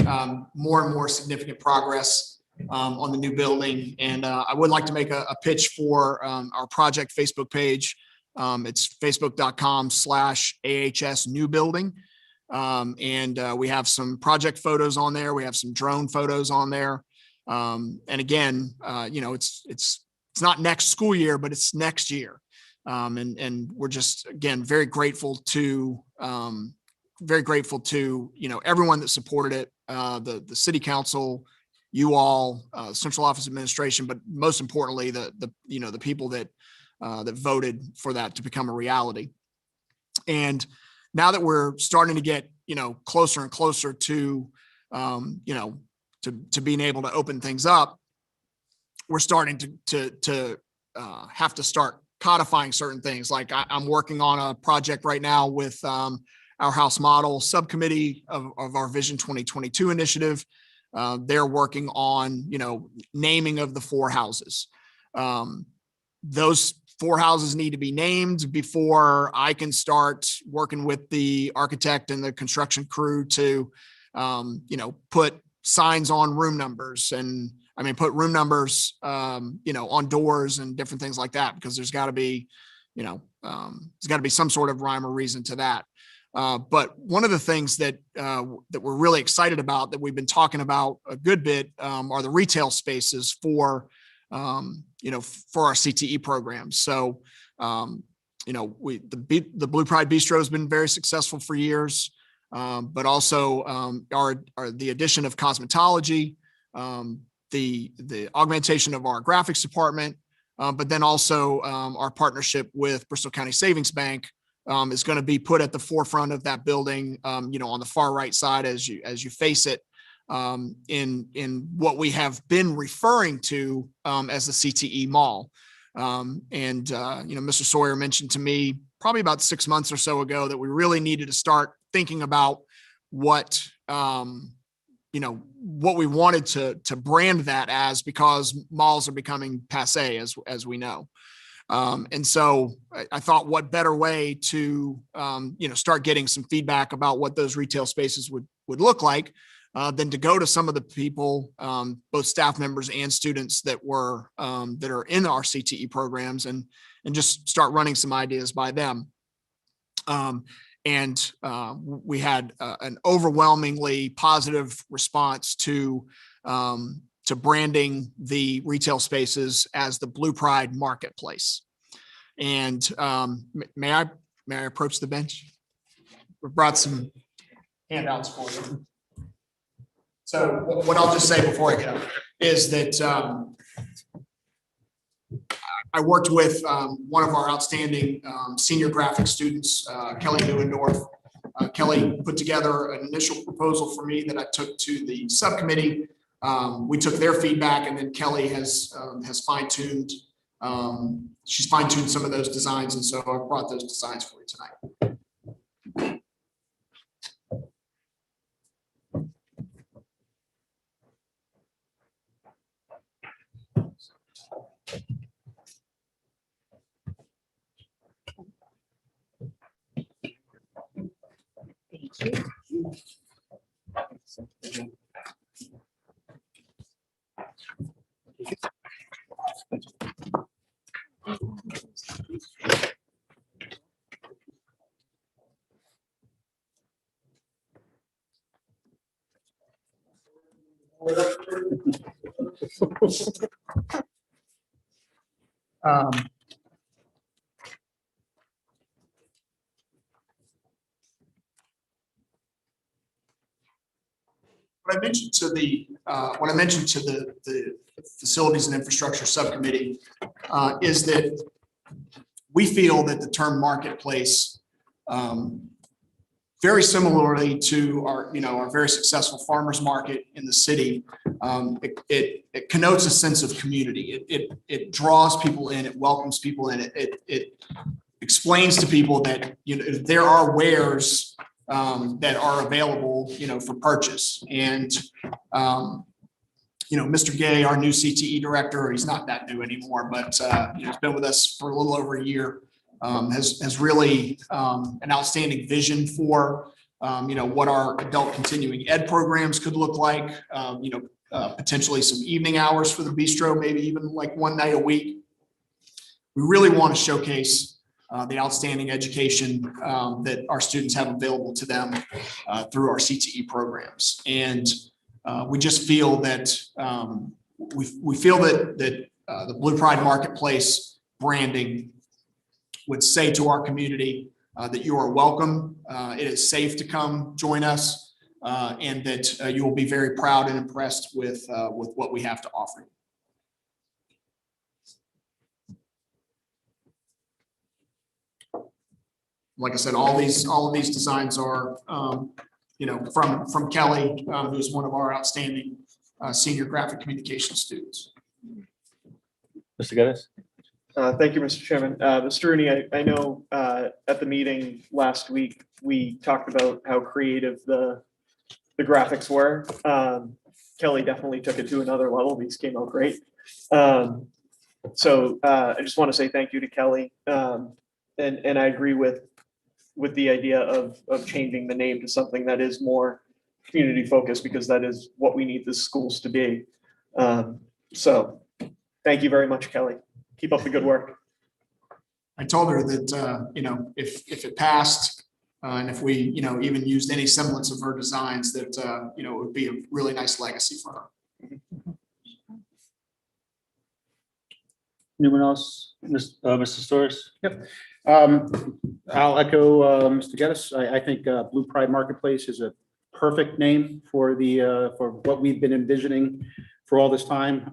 Speaker 10: more and more significant progress on the new building. And I would like to make a pitch for our project Facebook page. It's facebook.com/AHS new building. And we have some project photos on there. We have some drone photos on there. And again, it's not next school year, but it's next year. And we're just, again, very grateful to, everyone that supported it, the city council, you all, central office administration, but most importantly, the people that voted for that to become a reality. And now that we're starting to get, closer and closer to, to being able to open things up, we're starting to have to start codifying certain things. Like I'm working on a project right now with our house model subcommittee of our Vision 2022 initiative. They're working on, naming of the 4 houses. Those 4 houses need to be named before I can start working with the architect and the construction crew to, put signs on room numbers and put room numbers, on doors and different things like that, because there's got to be, some sort of rhyme or reason to that. But one of the things that we're really excited about, that we've been talking about a good bit, are the retail spaces for our CTE programs. So, the Blue Pride Bistro has been very successful for years, but also our the addition of cosmetology, the augmentation of our graphics department, but then also our partnership with Bristol County Savings Bank is going to be put at the forefront of that building, on the far right side as you face it, in what we have been referring to as the CTE Mall. Mr. Sawyer mentioned to me probably about 6 months or so ago that we really needed to start thinking about what we wanted to brand that as, because malls are becoming passé, as we know. And so I thought, what better way to, start getting some feedback about what those retail spaces would look like than to go to some of the people, both staff members and students that are in our CTE programs, and just start running some ideas by them. We had an overwhelmingly positive response to branding the retail spaces as the Blue Pride Marketplace. And may I approach the bench? We brought some handouts for you. So what I'll just say before I get up is that I worked with one of our outstanding senior graphic students, Kelly Newendorf. Kelly put together an initial proposal for me that I took to the subcommittee. We took their feedback, and then Kelly has fine-tuned. She's fine-tuned some of those designs, and so I brought those designs for you tonight. What I mentioned to the Facilities and Infrastructure Subcommittee is that we feel that the term marketplace, very similarly to our very successful farmers market in the city, it connotes a sense of community. It draws people in, it welcomes people in, it explains to people that there are wares that are available, for purchase. And, Mr. Gay, our new CTE director, he's not that new anymore, but he's been with us for a little over a year, has really an outstanding vision for, what our adult continuing ed programs could look like, potentially some evening hours for the bistro, maybe even like one night a week. We really want to showcase the outstanding education that our students have available to them through our CTE programs. And we just feel that we feel that the Blue Pride Marketplace branding would say to our community that you are welcome. It is safe to come join us, and that you will be very proud and impressed with what we have to offer. Like I said, all of these designs are, from Kelly, who's one of our outstanding senior graphic communication students.
Speaker 1: Mr. Geddes?
Speaker 7: Thank you, Mr. Chairman. Mr. Rooney, I know at the meeting last week, we talked about how creative the graphics were. Kelly definitely took it to another level. These came out great. So I just want to say thank you to Kelly. And I agree with the idea of changing the name to something that is more community focused, because that is what we need the schools to be. So thank you very much, Kelly. Keep up the good work.
Speaker 10: I told her that, if it passed, and if we, even used any semblance of her designs, that, it would be a really nice legacy for her.
Speaker 1: Anyone else? Mr. Storrs?
Speaker 4: Yep. I'll echo Mr. Geddes. I think Blue Pride Marketplace is a perfect name for for what we've been envisioning for all this time.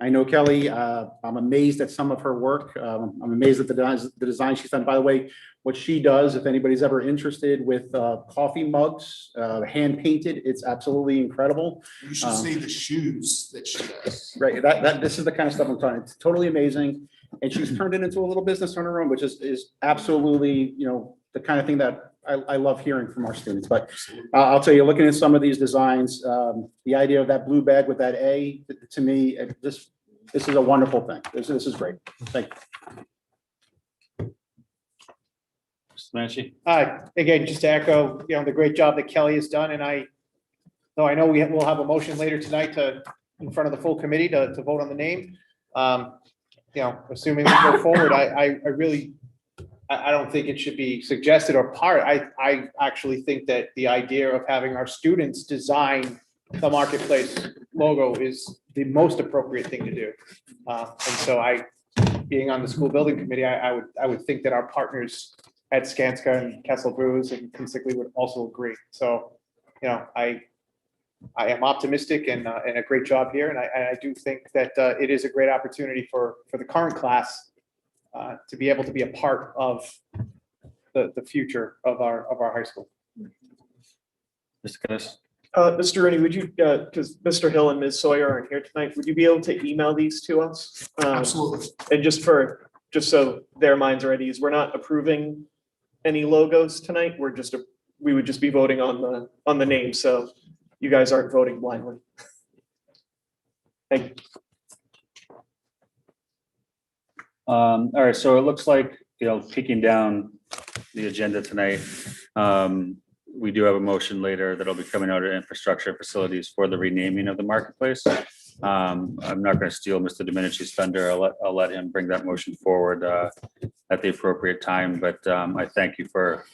Speaker 4: I know Kelly, I'm amazed at some of her work. I'm amazed at the design she's done. By the way, what she does, if anybody's ever interested, with coffee mugs, hand painted, it's absolutely incredible.
Speaker 10: You should see the shoes that she does.
Speaker 4: Right, this is the kind of stuff I'm talking. It's totally amazing. And she's turned it into a little business on her own, which is absolutely, the kind of thing that I love hearing from our students. But I'll tell you, looking at some of these designs, the idea of that blue bag with that A, to me, this is a wonderful thing. This is great. Thank you.
Speaker 1: Mr. Menchie?
Speaker 5: Again, just to echo, the great job that Kelly has done, and I know we'll have a motion later tonight in front of the full committee to vote on the name. Assuming we go forward, I don't think it should be suggested or part. I actually think that the idea of having our students design the marketplace logo is the most appropriate thing to do. And so being on the school building committee, I would think that our partners at Skanska and Kessel Brews and Kinsickly would also agree. So, I am optimistic and a great job here. And I do think that it is a great opportunity for the current class to be able to be a part of the future of our high school.
Speaker 1: Mr. Geddes?
Speaker 7: Mr. Rooney, would you, because Mr. Hill and Ms. Sawyer aren't here tonight, would you be able to email these to us?
Speaker 10: Absolutely.
Speaker 7: And just so their minds are at ease, we're not approving any logos tonight. We would just be voting on the name. So you guys aren't voting blindly. Thank you.
Speaker 1: All right, so it looks like, peeking down the agenda tonight, we do have a motion later that'll be coming out of infrastructure and facilities for the renaming of the marketplace. I'm not going to steal Mr. Domenici's thunder. I'll let him bring that motion forward at the appropriate time. But I thank you for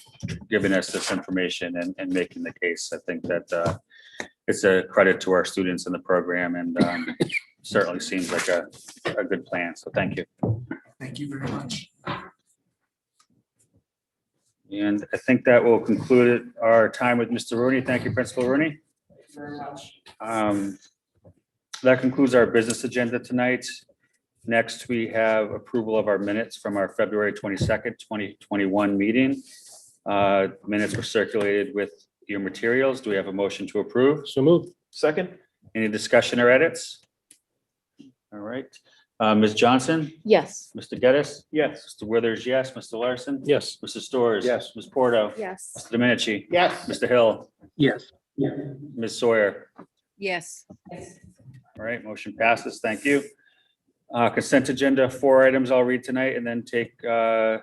Speaker 1: giving us this information and making the case. I think that it's a credit to our students in the program, and certainly seems like a good plan. So thank you.
Speaker 10: Thank you very much.
Speaker 1: And I think that will conclude our time with Mr. Rooney. Thank you, Principal Rooney.
Speaker 10: Thank you very much.
Speaker 1: That concludes our business agenda tonight. Next, we have approval of our minutes from our February 22nd, 2021 meeting. Minutes were circulated with your materials. Do we have a motion to approve?
Speaker 6: So moved.
Speaker 7: Second?
Speaker 1: Any discussion or edits? All right. Ms. Johnson,
Speaker 11: Yes.
Speaker 1: Mr. Geddes,
Speaker 7: Yes.
Speaker 1: Mr. Withers, yes. Mr. Larson?
Speaker 6: Yes.
Speaker 1: Mr. Storrs?
Speaker 4: Yes.
Speaker 1: Ms. Porto?
Speaker 11: Yes.
Speaker 1: Mr. Domenici?
Speaker 5: Yes.
Speaker 1: Mr. Hill?
Speaker 6: Yes.
Speaker 1: Ms. Sawyer?
Speaker 9: Yes.
Speaker 1: All right, motion passes. Thank you. Consent agenda, 4 items I'll read tonight and then take the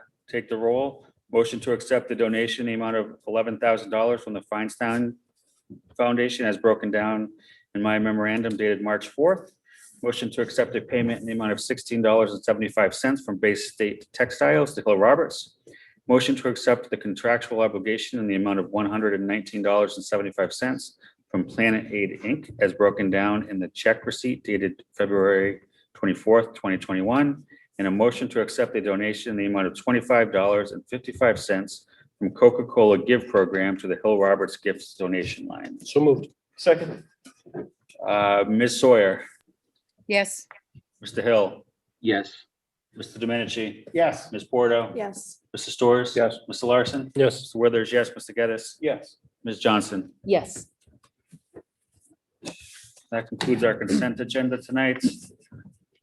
Speaker 1: roll. Motion to accept the donation, the amount of $11,000 from the Feinstein Foundation as broken down In my memorandum dated March 4th, motion to accept a payment in the amount of $16.75 from Bay State Textiles to Hill Roberts. Motion to accept the contractual obligation in the amount of $119.75 from Planet Aid, Inc., as broken down in the check receipt dated February 24th, 2021, and a motion to accept a donation in the amount of $25.55 from Coca-Cola Give Program to the Hill Roberts Gifts donation line.
Speaker 6: So moved.
Speaker 7: Second.
Speaker 1: Ms. Sawyer,
Speaker 9: Yes.
Speaker 1: Mr. Hill,
Speaker 4: Yes.
Speaker 1: Mr. Domenici,
Speaker 5: Yes.
Speaker 1: Ms. Porto.
Speaker 9: Yes.
Speaker 1: Mr. Storrs.
Speaker 6: Yes.
Speaker 1: Mr. Larson.
Speaker 6: Yes.
Speaker 1: Mr. Withers, yes. Mr. Geddes.
Speaker 5: Yes.
Speaker 1: Ms. Johnson.
Speaker 11: Yes.
Speaker 1: That concludes our consent agenda tonight.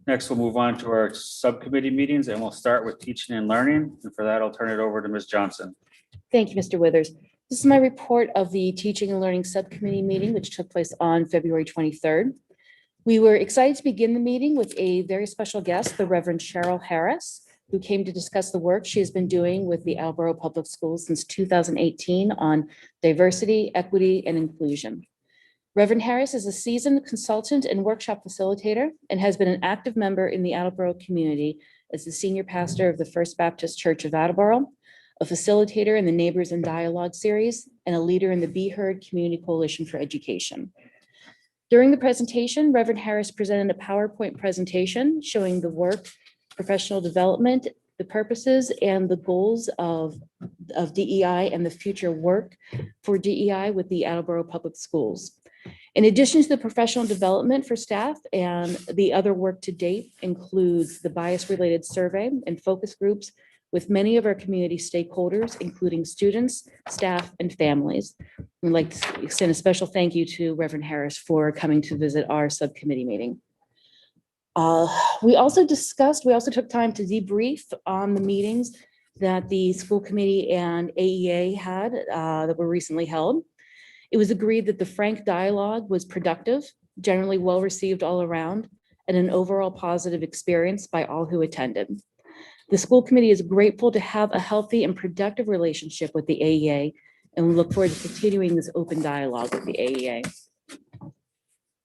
Speaker 1: Next, we'll move on to our subcommittee meetings, and we'll start with teaching and learning. And for that, I'll turn it over to Ms. Johnson.
Speaker 11: Thank you, Mr. Withers. This is my report of the Teaching and Learning Subcommittee meeting, which took place on February 23rd. We were excited to begin the meeting with a very special guest, the Reverend Cheryl Harris, who came to discuss the work she has been doing with the Attleboro Public Schools since 2018 on diversity, equity, and inclusion. Reverend Harris is a seasoned consultant and workshop facilitator and has been an active member in the Attleboro community as the senior pastor of the First Baptist Church of Attleboro, a facilitator in the Neighbors in Dialogue series, and a leader in the Be Heard Community Coalition for Education. During the presentation, Reverend Harris presented a PowerPoint presentation showing the work, professional development, the purposes and the goals of DEI and the future work for DEI with the Attleboro Public Schools. In addition to the professional development for staff, and the other work to date includes the bias-related survey and focus groups with many of our community stakeholders, including students, staff, and families. We'd like to extend a special thank you to Reverend Harris for coming to visit our subcommittee meeting. We also took time to debrief on the meetings that the school committee and AEA had that were recently held. It was agreed that the frank dialogue was productive, generally well-received all around, and an overall positive experience by all who attended. The school committee is grateful to have a healthy and productive relationship with the AEA, and we look forward to continuing this open dialogue with the AEA.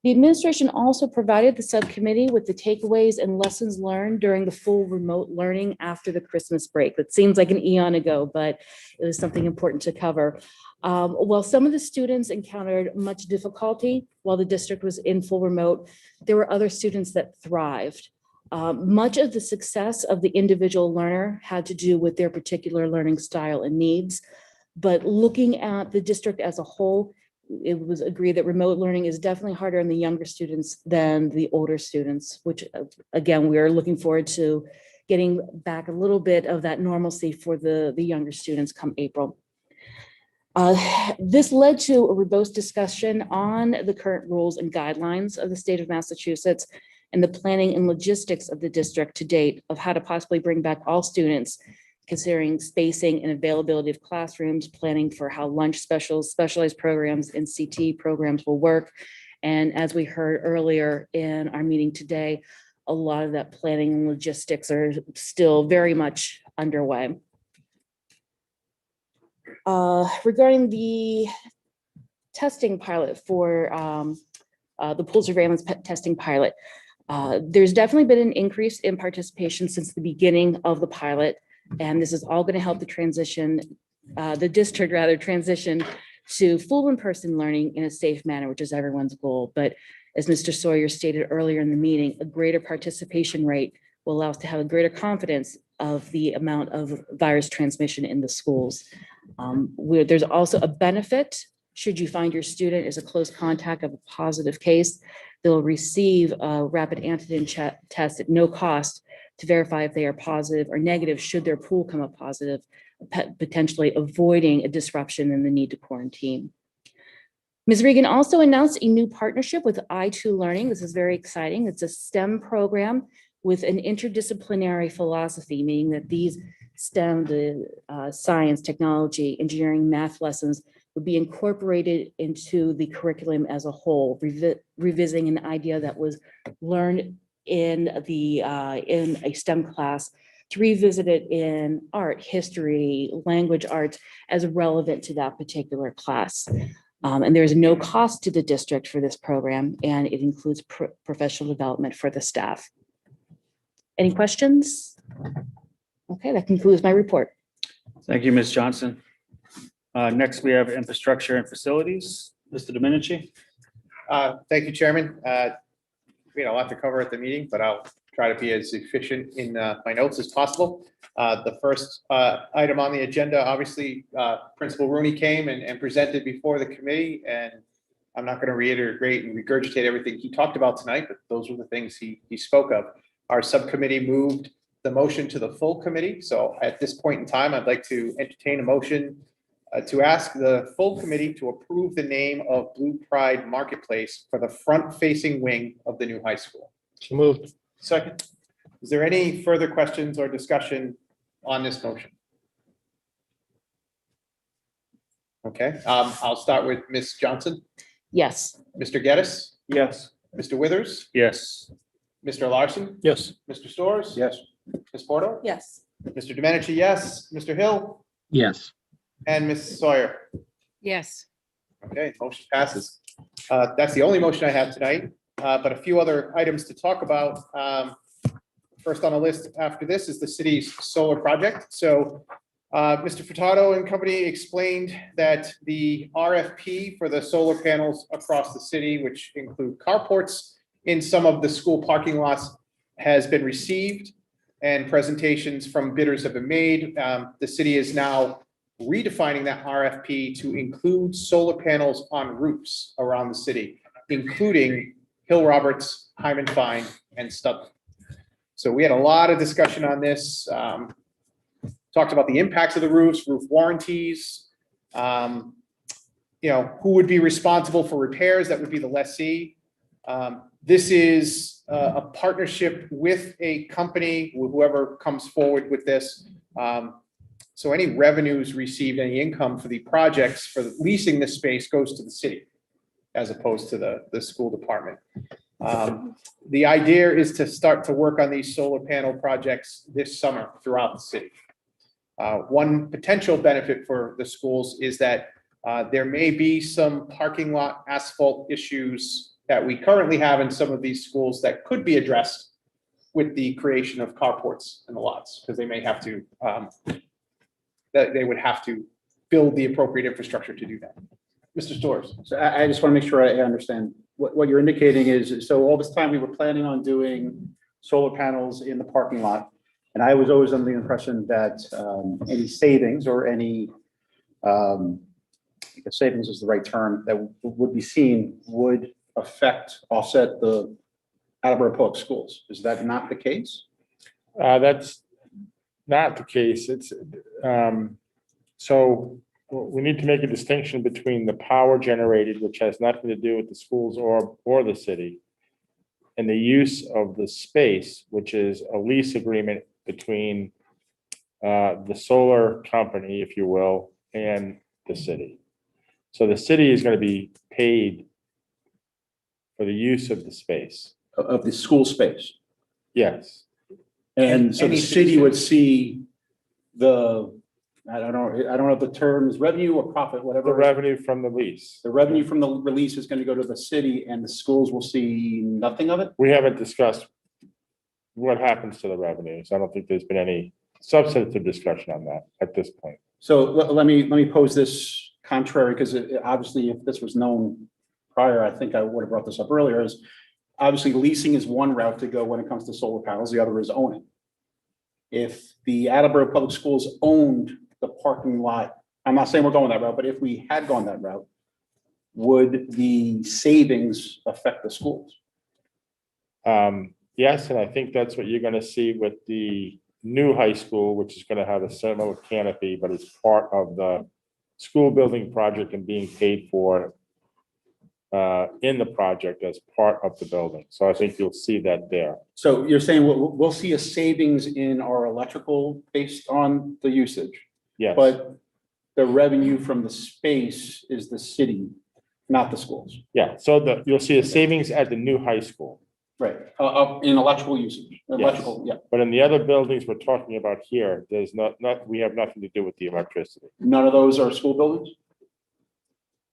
Speaker 11: The administration also provided the subcommittee with the takeaways and lessons learned during the full remote learning after the Christmas break. That seems like an eon ago, but it was something important to cover. While some of the students encountered much difficulty while the district was in full remote, there were other students that thrived. Much of the success of the individual learner had to do with their particular learning style and needs. But looking at the district as a whole, it was agreed that remote learning is definitely harder on the younger students than the older students, which again, we are looking forward to getting back a little bit of that normalcy for the younger students come April. This led to a robust discussion on the current rules and guidelines of the state of Massachusetts and the planning and logistics of the district to date of how to possibly bring back all students, considering spacing and availability of classrooms, planning for how lunch specialized programs, and CT programs will work. And as we heard earlier in our meeting today, a lot of that planning and logistics are still very much underway. Regarding the testing pilot for the pool surveillance testing pilot, there's definitely been an increase in participation since the beginning of the pilot. And this is all going to help the district transition to full in-person learning in a safe manner, which is everyone's goal. But as Mr. Sawyer stated earlier in the meeting, a greater participation rate will allow us to have a greater confidence of the amount of virus transmission in the schools. There's also a benefit should you find your student is a close contact of a positive case. They'll receive a rapid antigen test at no cost to verify if they are positive or negative should their pool come up positive, potentially avoiding a disruption in the need to quarantine. Ms. Regan also announced a new partnership with I2 Learning. This is very exciting. It's a STEM program with an interdisciplinary philosophy, meaning that these STEM, the science, technology, engineering, math lessons would be incorporated into the curriculum as a whole, revisiting an idea that was learned in a STEM class to revisit it in art, history, language arts as relevant to that particular class. And there is no cost to the district for this program, and it includes professional development for the staff. Any questions? Okay, that concludes my report.
Speaker 1: Thank you, Ms. Johnson. Next, we have infrastructure and facilities. Mr. Domenici?
Speaker 5: Thank you, Chairman. We had a lot to cover at the meeting, but I'll try to be as efficient in my notes as possible. The first item on the agenda, obviously, Principal Rooney came and presented before the committee, and I'm not going to reiterate and regurgitate everything he talked about tonight, but those were the things he spoke of. Our subcommittee moved the motion to the full committee. So at this point in time, I'd like to entertain a motion to ask the full committee to approve the name of Blue Pride Marketplace for the front-facing wing of the new high school.
Speaker 6: So moved.
Speaker 5: Second. Is there any further questions or discussion on this motion? Okay, I'll start with Ms. Johnson,
Speaker 11: Yes.
Speaker 5: Mr. Geddes,
Speaker 7: Yes.
Speaker 5: Mr. Withers,
Speaker 1: Yes.
Speaker 5: Mr. Larson,
Speaker 6: Yes.
Speaker 5: Mr. Storrs.
Speaker 4: Yes.
Speaker 5: Ms. Porto.
Speaker 9: Yes.
Speaker 5: Mr. Domenici, yes. Mr. Hill
Speaker 12: yes,
Speaker 5: and Ms. Sawyer.
Speaker 9: Yes.
Speaker 5: Okay, motion passes. That's the only motion I have tonight, but a few other items to talk about. First on the list after this is the city's solar project. So Mr. Furtado and company explained that the RFP for the solar panels across the city, which include carports in some of the school parking lots, has been received and presentations from bidders have been made. The city is now redefining that RFP to include solar panels on roofs around the city, including Hill Roberts, Hyman Fine, and Studley. So we had a lot of discussion on this. Talked about the impacts of the roofs, roof warranties, who would be responsible for repairs. That would be the lessee. This is a partnership with a company, whoever comes forward with this. So any revenues received, any income for the projects for leasing this space goes to the city as opposed to the school department. The idea is to start to work on these solar panel projects this summer throughout the city. One potential benefit for the schools is that there may be some parking lot asphalt issues that we currently have in some of these schools that could be addressed with the creation of carports in the lots, because they may have to, they would have to build the appropriate infrastructure to do that. Mr. Storrs.
Speaker 4: So I just want to make sure I understand what you're indicating is, so all this time we were planning on doing solar panels in the parking lot. And I was always under the impression that any savings or any, I guess savings is the right term, that would be seen would offset the Attleboro Public Schools. Is that not the case?
Speaker 8: That's not the case. It's, so we need to make a distinction between the power generated, which has nothing to do with the schools or the city, and the use of the space, which is a lease agreement between the solar company, if you will, and the city. So the city is going to be paid for the use of the space.
Speaker 4: Of the school space.
Speaker 8: Yes.
Speaker 4: And so the
Speaker 5: Any
Speaker 4: city would see the, I don't know if the term is revenue or profit, whatever.
Speaker 8: The revenue from the lease.
Speaker 4: The revenue from the release is going to go to the city and the schools will see nothing of it?
Speaker 8: We haven't discussed what happens to the revenues. I don't think there's been any substantive discussion on that at this point.
Speaker 4: So let me pose this contrary, because obviously if this was known prior, I think I would have brought this up earlier, is obviously leasing is one route to go when it comes to solar panels, the other is owning. If the Attleboro Public Schools owned the parking lot, I'm not saying we're going that route, but if we had gone that route, would the savings affect the schools?
Speaker 8: Yes, and I think that's what you're gonna see with the new high school, which is gonna have a similar canopy, but it's part of the school building project and being paid for in the project as part of the building. So I think you'll see that there.
Speaker 4: So you're saying we'll see a savings in our electrical based on the usage,
Speaker 8: Yes,
Speaker 4: but the revenue from the space is the city, not the schools.
Speaker 8: yeah, so you'll see a savings at the new high school.
Speaker 4: Right, up in electrical usage, electrical, yeah.
Speaker 8: But in the other buildings we're talking about here, there's we have nothing to do with the electricity.
Speaker 4: None of those are school buildings?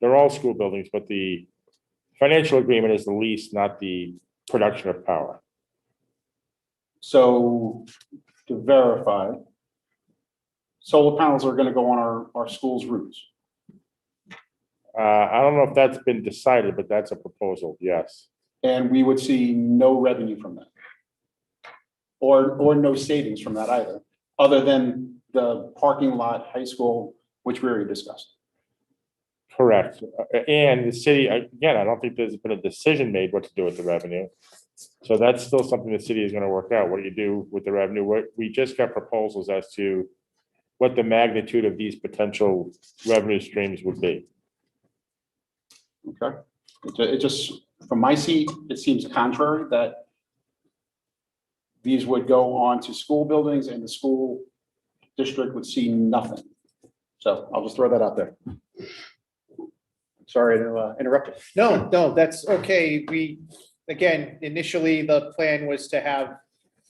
Speaker 8: they're all school buildings, but the financial agreement is the lease, not the production of power.
Speaker 4: So to verify, solar panels are gonna go on our school's roofs.
Speaker 8: I don't know if that's been decided, but that's a proposal, yes.
Speaker 4: And we would see no revenue from that. Or no savings from that either, other than the parking lot, high school, which we already discussed.
Speaker 8: Correct. And the city, again, I don't think there's been a decision made what to do with the revenue. So that's still something the city is gonna work out. What do you do with the revenue? We just got proposals as to what the magnitude of these potential revenue streams would be.
Speaker 4: Okay, it just, from my seat, it seems contrary that these would go on to school buildings and the school district would see nothing. So I'll just throw that out there. Sorry to interrupt you.
Speaker 5: No, that's okay. We, again, initially, the plan was to have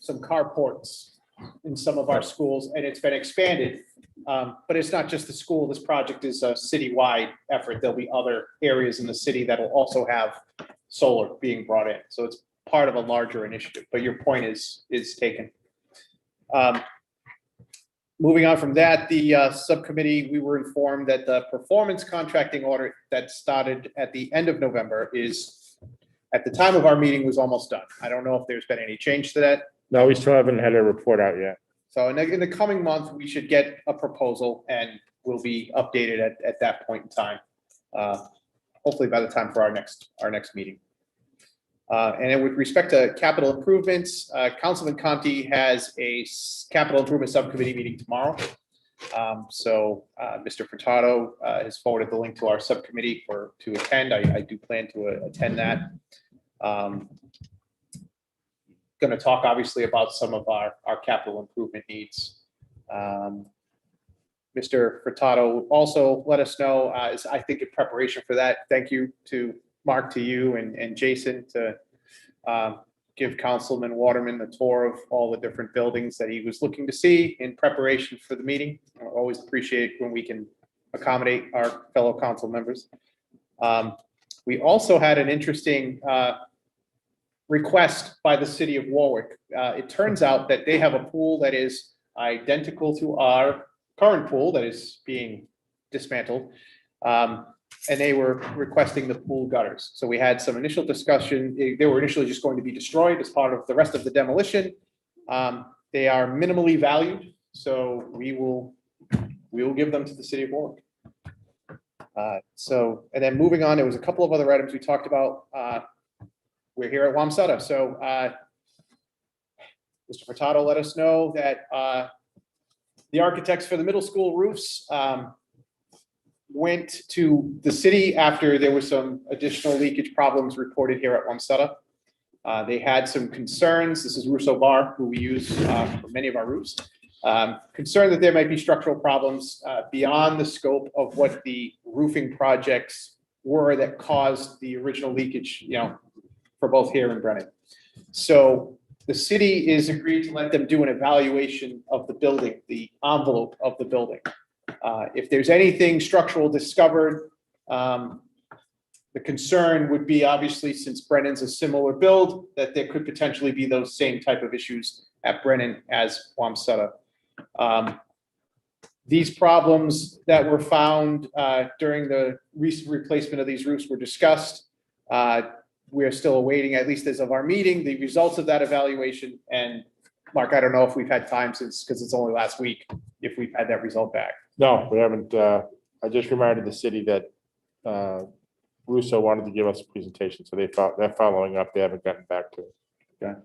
Speaker 5: some carports in some of our schools, and it's been expanded. But it's not just the school. This project is a citywide effort. There'll be other areas in the city that will also have solar being brought in. So it's part of a larger initiative, but your point is taken. Moving on from that, the subcommittee, we were informed that the performance contracting order that started at the end of November is, at the time of our meeting, was almost done. I don't know if there's been any change to that.
Speaker 8: No, we still haven't had a report out yet.
Speaker 5: So in the coming month, we should get a proposal and we'll be updated at that point in time. Hopefully by the time for our next meeting. And then with respect to capital improvements, Councilman Conti has a capital improvement subcommittee meeting tomorrow. So Mr. Furtado has forwarded the link to our subcommittee to attend. I do plan to attend that. Going to talk obviously about some of our capital improvement needs. Mr. Furtado also let us know, I think in preparation for that, thank you to Mark, to you and Jason to give Councilman Waterman the tour of all the different buildings that he was looking to see in preparation for the meeting. I always appreciate when we can accommodate our fellow council members. We also had an interesting request by the city of Warwick. It turns out that they have a pool that is identical to our current pool that is being dismantled. And they were requesting the pool gutters. So we had some initial discussion. They were initially just going to be destroyed as part of the rest of the demolition. They are minimally valued, so we will give them to the city of Warwick. And then moving on, there was a couple of other items we talked about. We're here at Wamsutta. So Mr. Furtado let us know that the architects for the middle school roofs went to the city after there were some additional leakage problems reported here at Wamsutta. They had some concerns. This is Russo Bar, who we use for many of our roofs. Concerned that there might be structural problems beyond the scope of what the roofing projects were that caused the original leakage, for both here and Brennan. So the city is agreed to let them do an evaluation of the building, the envelope of the building. If there's anything structural discovered, the concern would be, obviously, since Brennan's a similar build, that there could potentially be those same type of issues at Brennan as Wamsutta. These problems that were found during the recent replacement of these roofs were discussed. We are still awaiting, at least as of our meeting, the results of that evaluation. And Mark, I don't know if we've had time since, because it's only last week, if we've had that result back.
Speaker 8: No, we haven't. I just reminded the city that Russo wanted to give us a presentation, so they're following up. They haven't gotten back to it.
Speaker 5: Okay.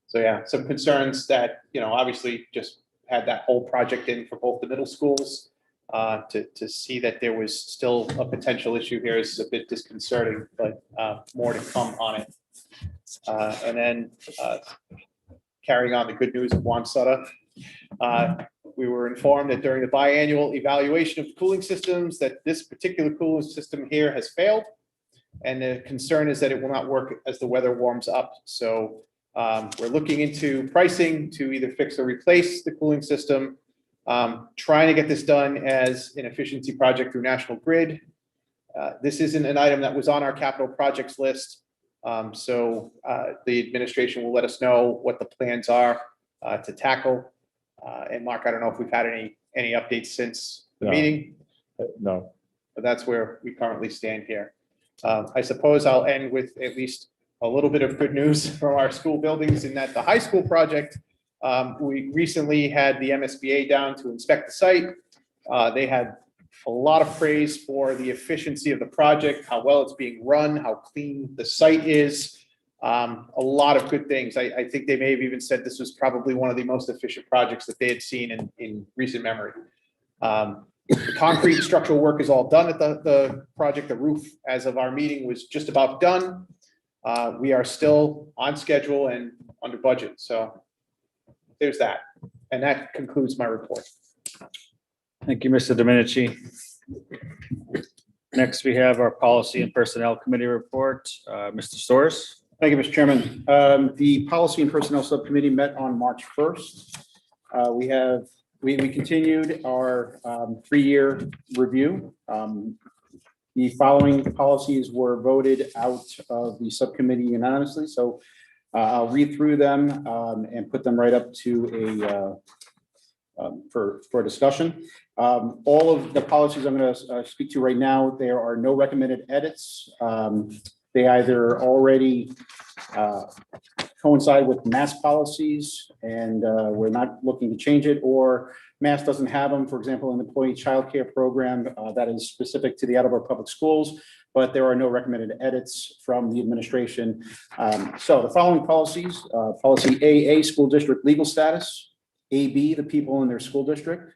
Speaker 5: So yeah, some concerns that, obviously just had that whole project in for both the middle schools. To see that there was still a potential issue here is a bit disconcerting, but more to come on it. And then carrying on the good news of Wamsutta, we were informed that during the biannual evaluation of cooling systems that this particular cooling system here has failed. And the concern is that it will not work as the weather warms up. So we're looking into pricing to either fix or replace the cooling system. Trying to get this done as an efficiency project through National Grid. This isn't an item that was on our capital projects list. So the administration will let us know what the plans are to tackle. And Mark, I don't know if we've had any updates since the
Speaker 8: No.
Speaker 5: meeting,
Speaker 8: No,
Speaker 5: but that's where we currently stand here. I suppose I'll end with at least a little bit of good news from our school buildings in that the high school project, we recently had the MSBA down to inspect the site. They had a lot of praise for the efficiency of the project, how well it's being run, how clean the site is. A lot of good things. I think they may have even said this was probably one of the most efficient projects that they had seen in recent memory. The concrete structural work is all done at the project. The roof, as of our meeting, was just about done. We are still on schedule and under budget. So there's that. And that concludes my report.
Speaker 1: Thank you, Mr. Domenici. Next, we have our Policy and Personnel Committee report. Mr. Soares.
Speaker 4: Thank you, Mr. Chairman. The Policy and Personnel Subcommittee met on March 1st. We continued our 3-year review. The following policies were voted out of the subcommittee unanimously, so I'll read through them and put them right up to for discussion. All of the policies I'm going to speak to right now, there are no recommended edits. They either already coincide with mass policies and we're not looking to change it, or mass doesn't have them. For example, an employee child care program that is specific to the Attleboro Public Schools, but there are no recommended edits from the administration. So the following policies, policy AA, school district legal status, AB, the people in their school district,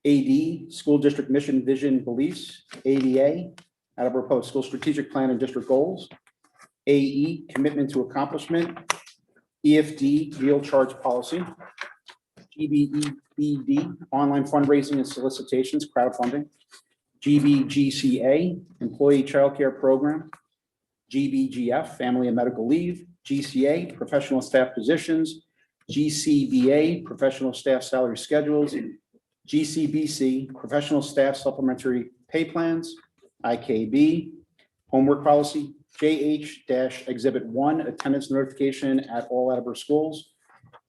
Speaker 4: AD, school district mission, vision, beliefs, ADA, Attleboro Public School strategic plan and district goals, AE, commitment to accomplishment, EFD, meal charge policy, GBEBD, online fundraising and solicitations, crowdfunding, GBGCA, employee child care program, GBGF, family and medical leave, GCA, professional staff positions, GCBA, professional staff salary schedules, GCBC, professional staff supplementary pay plans, IKB, homework policy, JH-Exhibit 1, attendance notification at all Attleboro schools,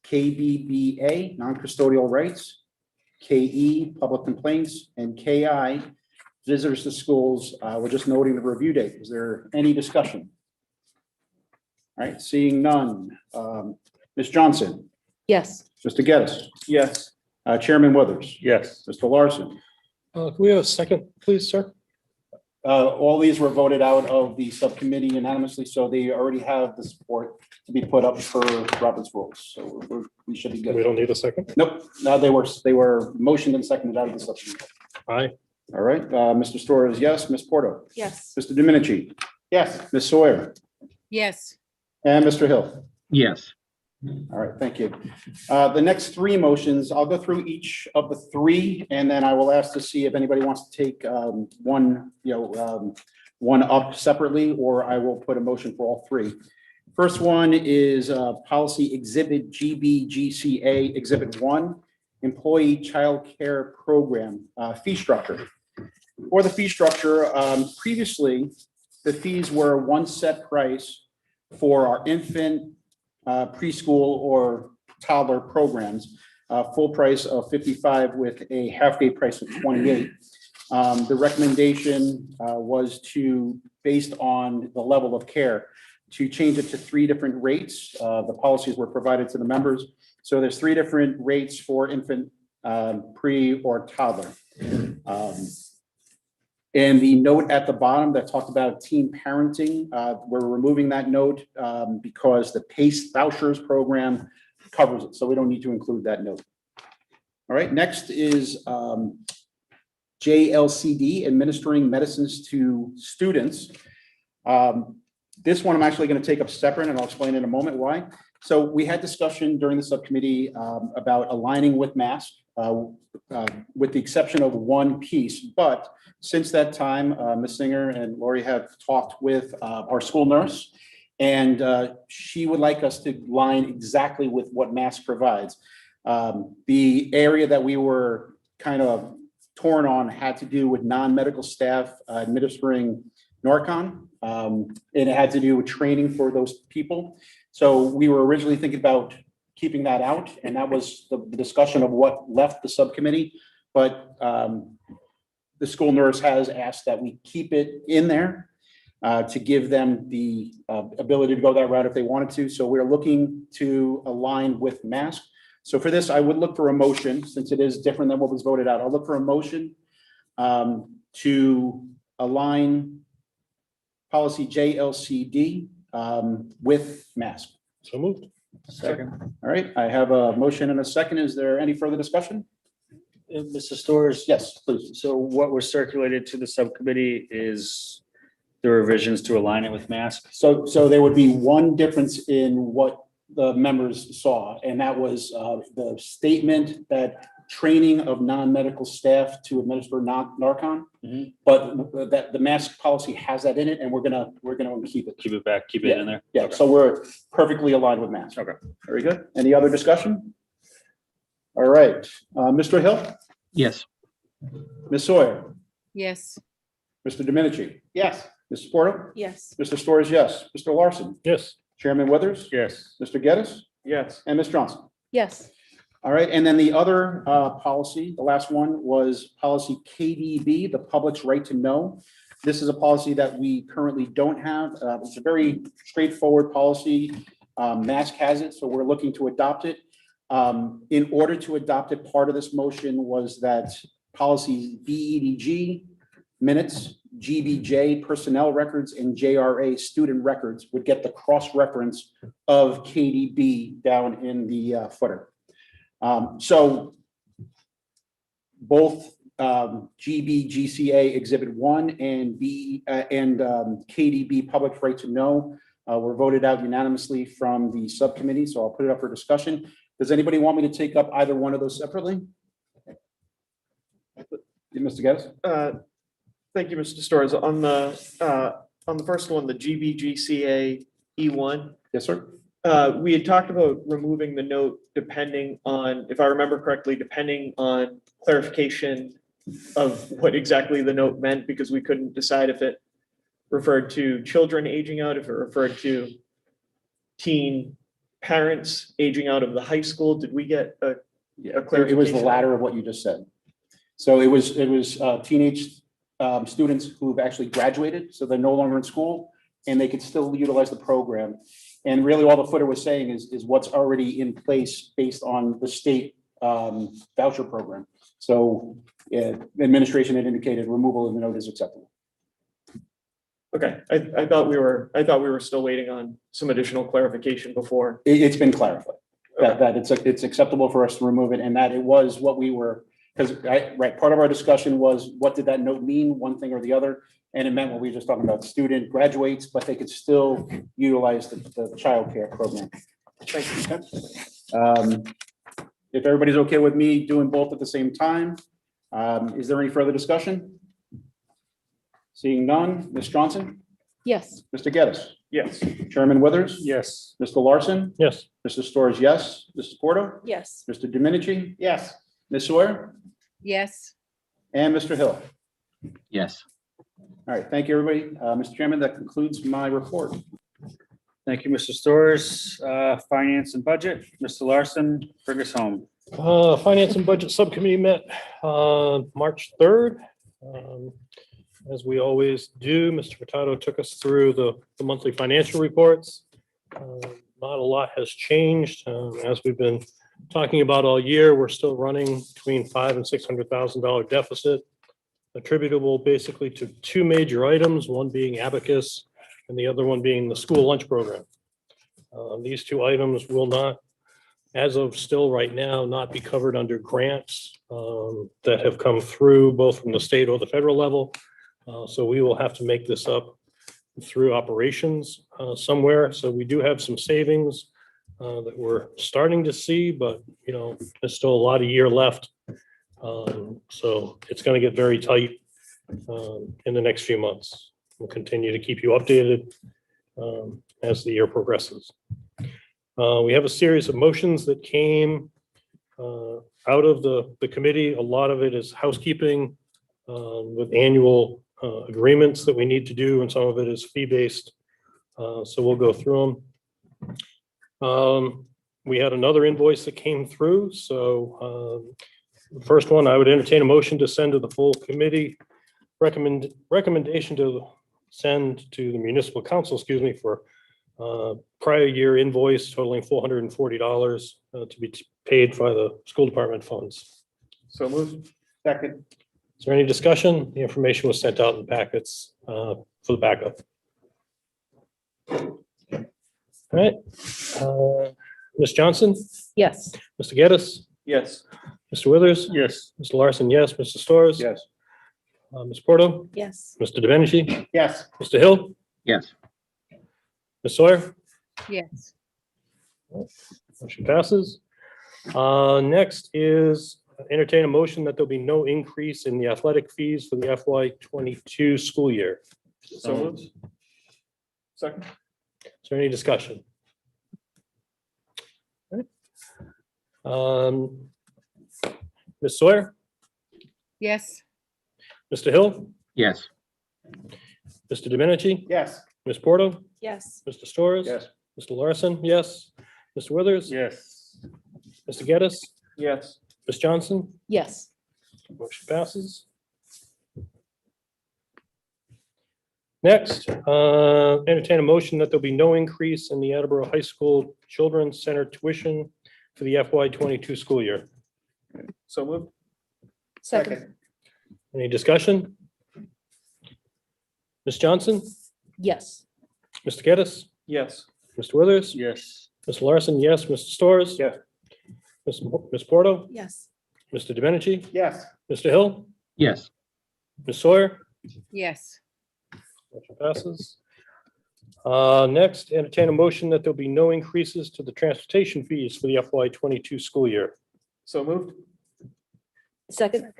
Speaker 4: KBBA, non-custodial rights, KE, public complaints, and KI, visitors to schools. We're just noting the review date. Is there any discussion? All right, seeing none. Ms. Johnson,
Speaker 11: Yes.
Speaker 4: Mr. Geddes,
Speaker 7: Yes.
Speaker 4: Chairman Withers,
Speaker 1: Yes.
Speaker 4: Mr. Larson.
Speaker 6: Can we have a second, please, sir?
Speaker 4: All these were voted out of the subcommittee unanimously, so they already have the support to be put up for Robert's rules. So we should be
Speaker 6: We
Speaker 4: good.
Speaker 6: don't need a second?
Speaker 4: Nope, no, they were motioned and seconded out of the subcommittee.
Speaker 6: Aye.
Speaker 4: All right, Mr. Storrs, yes. Ms. Porto,
Speaker 11: Yes.
Speaker 4: Mr. Domenici,
Speaker 5: Yes.
Speaker 4: Ms. Sawyer,
Speaker 9: Yes.
Speaker 4: and Mr. Hill.
Speaker 12: yes,
Speaker 4: All right, thank you. The next 3 motions, I'll go through each of the 3, and then I will ask to see if anybody wants to take one up separately, or I will put a motion for all 3. First one is policy exhibit GBGCA Exhibit 1, employee child care program fee structure. For the fee structure, previously, the fees were one set price for our infant, preschool or toddler programs, full price of $55 with a half-day price of $28. The recommendation was to, based on the level of care, to change it to 3 different rates. The policies were provided to the members. So there's 3 different rates for infant, pre, or toddler. And the note at the bottom that talked about teen parenting, we're removing that note because the PACE vouchers program covers it, so we don't need to include that note. All right, next is JLCD, administering medicines to students. This one I'm actually going to take up separate, and I'll explain in a moment why. So we had discussion during the subcommittee about aligning with MASC, with the exception of one piece, but since that time, Ms. Singer and Lori have talked with our school nurse, and she would like us to line exactly with what MASC provides. The area that we were kind of torn on had to do with non-medical staff administering Narcan. And it had to do with training for those people. So we were originally thinking about keeping that out, and that was the discussion of what left the subcommittee. But the school nurse has asked that we keep it in there to give them the ability to go that route if they wanted to. So we're looking to align with mask. So for this, I would look for a motion, since it is different than what was voted out. I'll look for a motion to align policy JLCD with mask.
Speaker 6: So moved.
Speaker 1: Second.
Speaker 4: All right, I have a motion and a second. Is there any further discussion?
Speaker 1: Mr. Storrs?
Speaker 4: Yes, please.
Speaker 1: So what was circulated to the subcommittee is the revisions to align it with mask?
Speaker 4: So there would be one difference in what the members saw, and that was the statement that training of non-medical staff to administer Narcan.
Speaker 1: Mhm.
Speaker 4: But that the mask policy has that in it, and we're gonna keep it.
Speaker 1: Keep it back, keep it in there?
Speaker 4: Yeah,
Speaker 1: Okay.
Speaker 4: so we're perfectly aligned with mask.
Speaker 1: Okay.
Speaker 4: Very good. Any other discussion? All right, Mr. Hill,
Speaker 12: Yes.
Speaker 4: Ms. Sawyer,
Speaker 9: Yes.
Speaker 4: Mr. Domenici,
Speaker 5: Yes.
Speaker 4: Ms. Porter,
Speaker 9: Yes.
Speaker 4: Mr. Storrs, yes. Mr. Larson,
Speaker 6: Yes.
Speaker 4: Chairman Withers,
Speaker 1: Yes.
Speaker 4: Mr. Geddes,
Speaker 7: Yes.
Speaker 4: and Ms. Johnson.
Speaker 11: Yes.
Speaker 4: All right, and then the other policy, the last one was policy KDB, the public's right to know. This is a policy that we currently don't have. It's a very straightforward policy. Mask has it, so we're looking to adopt it. In order to adopt it, part of this motion was that policies BEDG, minutes, GBJ, personnel records, and JRA, student records, would get the cross-reference of KDB down in the footer. So both GBGCA Exhibit 1 and KDB Public Right to Know were voted out unanimously from the subcommittee, so I'll put it up for discussion. Does anybody want me to take up either one of those separately? Mr. Geddes?
Speaker 7: Thank you, Mr. Storrs. On the first one, the GBGCA E1,
Speaker 4: Yes, sir.
Speaker 7: we had talked about removing the note depending on, if I remember correctly, depending on clarification of what exactly the note meant, because we couldn't decide if it referred to children aging out, if it referred to teen parents aging out of the high school. Did we get a clarification?
Speaker 4: It was the latter of what you just said. So it was teenage students who've actually graduated, so they're no longer in school, and they could still utilize the program. And really, all the footer was saying is what's already in place based on the state voucher program. So the administration had indicated removal of the note is acceptable.
Speaker 7: Okay, I thought we were still waiting on some additional clarification before.
Speaker 4: It's been clarified that it's acceptable for us to remove it, and that it was what we were, because, right, part of our discussion was what did that note mean, one thing or the other? And it meant what we were just talking about, student graduates, but they could still utilize the childcare program.
Speaker 7: Thank you.
Speaker 4: Okay. If everybody's okay with me doing both at the same time, is there any further discussion? Seeing none, Ms. Johnson,
Speaker 11: Yes.
Speaker 4: Mr. Geddes,
Speaker 7: Yes.
Speaker 4: Chairman Withers,
Speaker 1: Yes.
Speaker 4: Mr. Larson,
Speaker 6: Yes.
Speaker 4: Mr. Storrs, yes, Mrs. Porto,
Speaker 11: Yes.
Speaker 4: Mr. Domenici,
Speaker 5: Yes.
Speaker 4: Ms. Sawyer,
Speaker 9: Yes.
Speaker 4: and Mr. Hill.
Speaker 12: Yes.
Speaker 4: All right, thank you, everybody. Mr. Chairman, that concludes my report.
Speaker 1: Thank you, Mr. Storrs. Finance and Budget, Mr. Larson, bring us home.
Speaker 6: Finance and Budget Subcommittee met March 3rd. As we always do, Mr. Furtado took us through the monthly financial reports. Not a lot has changed. As we've been talking about all year, we're still running between $500,000 and $600,000 deficit, attributable basically to two major items, one being Abacus and the other one being the school lunch program. These two items will not, as of still right now, not be covered under grants that have come through both from the state or the federal level. So we will have to make this up through operations somewhere. So we do have some savings that we're starting to see, but there's still a lot of year left. So it's going to get very tight in the next few months. We'll continue to keep you updated as the year progresses. We have a series of motions that came out of the committee. A lot of it is housekeeping with annual agreements that we need to do, and some of it is fee-based. So we'll go through them. We had another invoice that came through, so the first one, I would entertain a motion to send to the full committee recommendation to send to the municipal council, excuse me, for prior year invoice totaling $440 to be paid by the school department funds.
Speaker 7: So moved.
Speaker 5: Second.
Speaker 6: Is there any discussion? The information was sent out in packets for the backup. All right. Ms. Johnson,
Speaker 11: Yes.
Speaker 6: Mr. Geddes,
Speaker 7: Yes.
Speaker 6: Mr. Withers,
Speaker 1: Yes.
Speaker 6: Mr. Larson, yes, Mr. Storrs.
Speaker 4: Yes.
Speaker 6: Ms. Porto,
Speaker 11: Yes.
Speaker 6: Mr. Domenici,
Speaker 5: Yes.
Speaker 6: Mr. Hill,
Speaker 12: Yes.
Speaker 6: Ms. Sawyer.
Speaker 9: Yes.
Speaker 6: Motion passes. Next is entertain a motion that there'll be no increase in the athletic fees for the FY '22 school year.
Speaker 7: So moved. Second.
Speaker 6: Is there any discussion? All right. Ms. Sawyer,
Speaker 9: Yes.
Speaker 6: Mr. Hill,
Speaker 12: Yes.
Speaker 6: Mr. Domenici,
Speaker 5: Yes.
Speaker 6: Ms. Porto,
Speaker 11: Yes.
Speaker 6: Mr. Storrs.
Speaker 4: Yes.
Speaker 6: Mr. Larson, yes. Mr. Withers.
Speaker 1: Yes.
Speaker 6: Mr. Geddes,
Speaker 7: Yes.
Speaker 6: Ms. Johnson,
Speaker 11: Yes.
Speaker 6: motion passes. Next, entertain a motion that there'll be no increase in the Attleboro High School Children's Center tuition for the FY '22 school year.
Speaker 7: So moved.
Speaker 11: Second.
Speaker 6: Any discussion? Ms. Johnson,
Speaker 11: Yes.
Speaker 6: Mr. Geddes,
Speaker 7: Yes.
Speaker 6: Mr. Withers,
Speaker 1: Yes.
Speaker 6: Mr. Larson, yes, Mr. Storrs.
Speaker 4: Yes.
Speaker 6: Ms. Porto,
Speaker 11: Yes.
Speaker 6: Mr. Domenici,
Speaker 5: Yes.
Speaker 6: Mr. Hill,
Speaker 12: Yes.
Speaker 6: Ms. Sawyer.
Speaker 9: Yes.
Speaker 6: Motion passes. Next, entertain a motion that there'll be no increases to the transportation fees for the FY '22 school year.
Speaker 7: So moved.
Speaker 11: Second.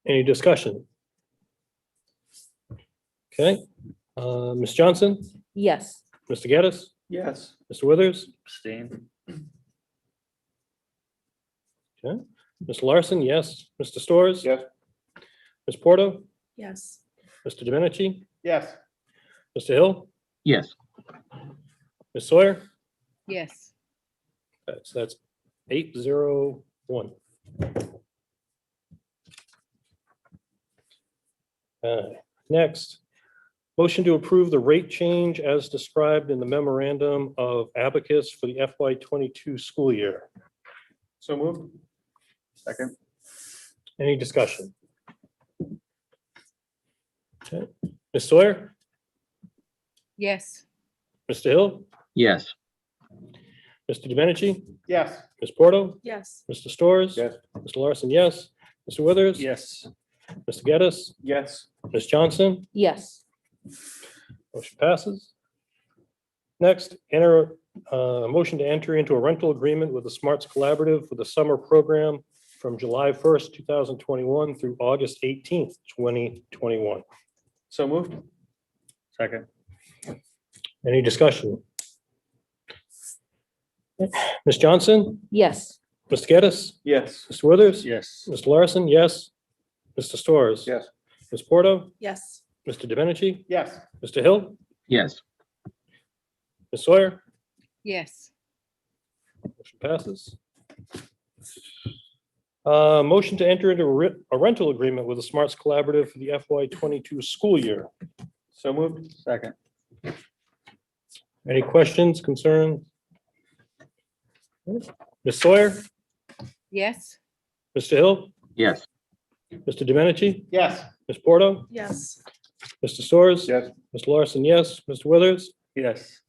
Speaker 6: Any discussion? Okay, Ms. Johnson,
Speaker 11: Yes.
Speaker 6: Mr. Geddes,
Speaker 7: Yes.
Speaker 6: Mr. Withers,
Speaker 1: Abstain.
Speaker 6: okay, Mr. Larson, yes, Mr. Storrs.
Speaker 4: Yes.
Speaker 6: Ms. Porto,
Speaker 11: Yes.
Speaker 6: Mr. Domenici,
Speaker 5: Yes.
Speaker 6: Mr. Hill,
Speaker 12: Yes.
Speaker 6: Ms. Sawyer.
Speaker 9: Yes.
Speaker 6: That's 801. Next, motion to approve the rate change as described in the memorandum of abacus for the FY '22 school year.
Speaker 7: So moved.
Speaker 1: Second.
Speaker 6: Any discussion? Okay, Ms. Sawyer,
Speaker 9: Yes.
Speaker 6: Mr. Hill,
Speaker 12: Yes.
Speaker 6: Mr. Domenici,
Speaker 5: Yes.
Speaker 6: Ms. Porto,
Speaker 11: Yes.
Speaker 6: Mr. Storrs.
Speaker 4: Yes.
Speaker 6: Mr. Larson, yes. Mr. Withers.
Speaker 1: Yes.
Speaker 6: Mr. Geddes,
Speaker 7: Yes.
Speaker 6: Ms. Johnson,
Speaker 11: Yes.
Speaker 6: motion passes. Next, enter a motion to enter into a rental agreement with the Smarts Collaborative for the summer program from July 1st, 2021 through August 18th, 2021.
Speaker 7: So moved.
Speaker 1: Second.
Speaker 6: Any discussion? Ms. Johnson,
Speaker 11: Yes.
Speaker 6: Mr. Geddes,
Speaker 7: Yes.
Speaker 6: Mr. Withers.
Speaker 1: Yes.
Speaker 6: Mr. Larson, yes. Mr. Storrs.
Speaker 4: Yes.
Speaker 6: Ms. Porto,
Speaker 11: Yes.
Speaker 6: Mr. Domenici,
Speaker 5: Yes.
Speaker 6: Mr. Hill,
Speaker 12: Yes.
Speaker 6: Ms. Sawyer.
Speaker 9: Yes.
Speaker 6: Motion passes. Motion to enter into a rental agreement with the Smarts Collaborative for the FY '22 school year.
Speaker 7: So moved.
Speaker 1: Second.
Speaker 6: Any questions, concerns? Ms. Sawyer,
Speaker 9: Yes.
Speaker 6: Mr. Hill,
Speaker 12: Yes.
Speaker 6: Mr. Domenici,
Speaker 5: Yes.
Speaker 6: Ms. Porto,
Speaker 11: Yes.
Speaker 6: Mr. Storrs.
Speaker 4: Yes.
Speaker 6: Mr. Larson, yes. Mr. Withers,
Speaker 1: Yes.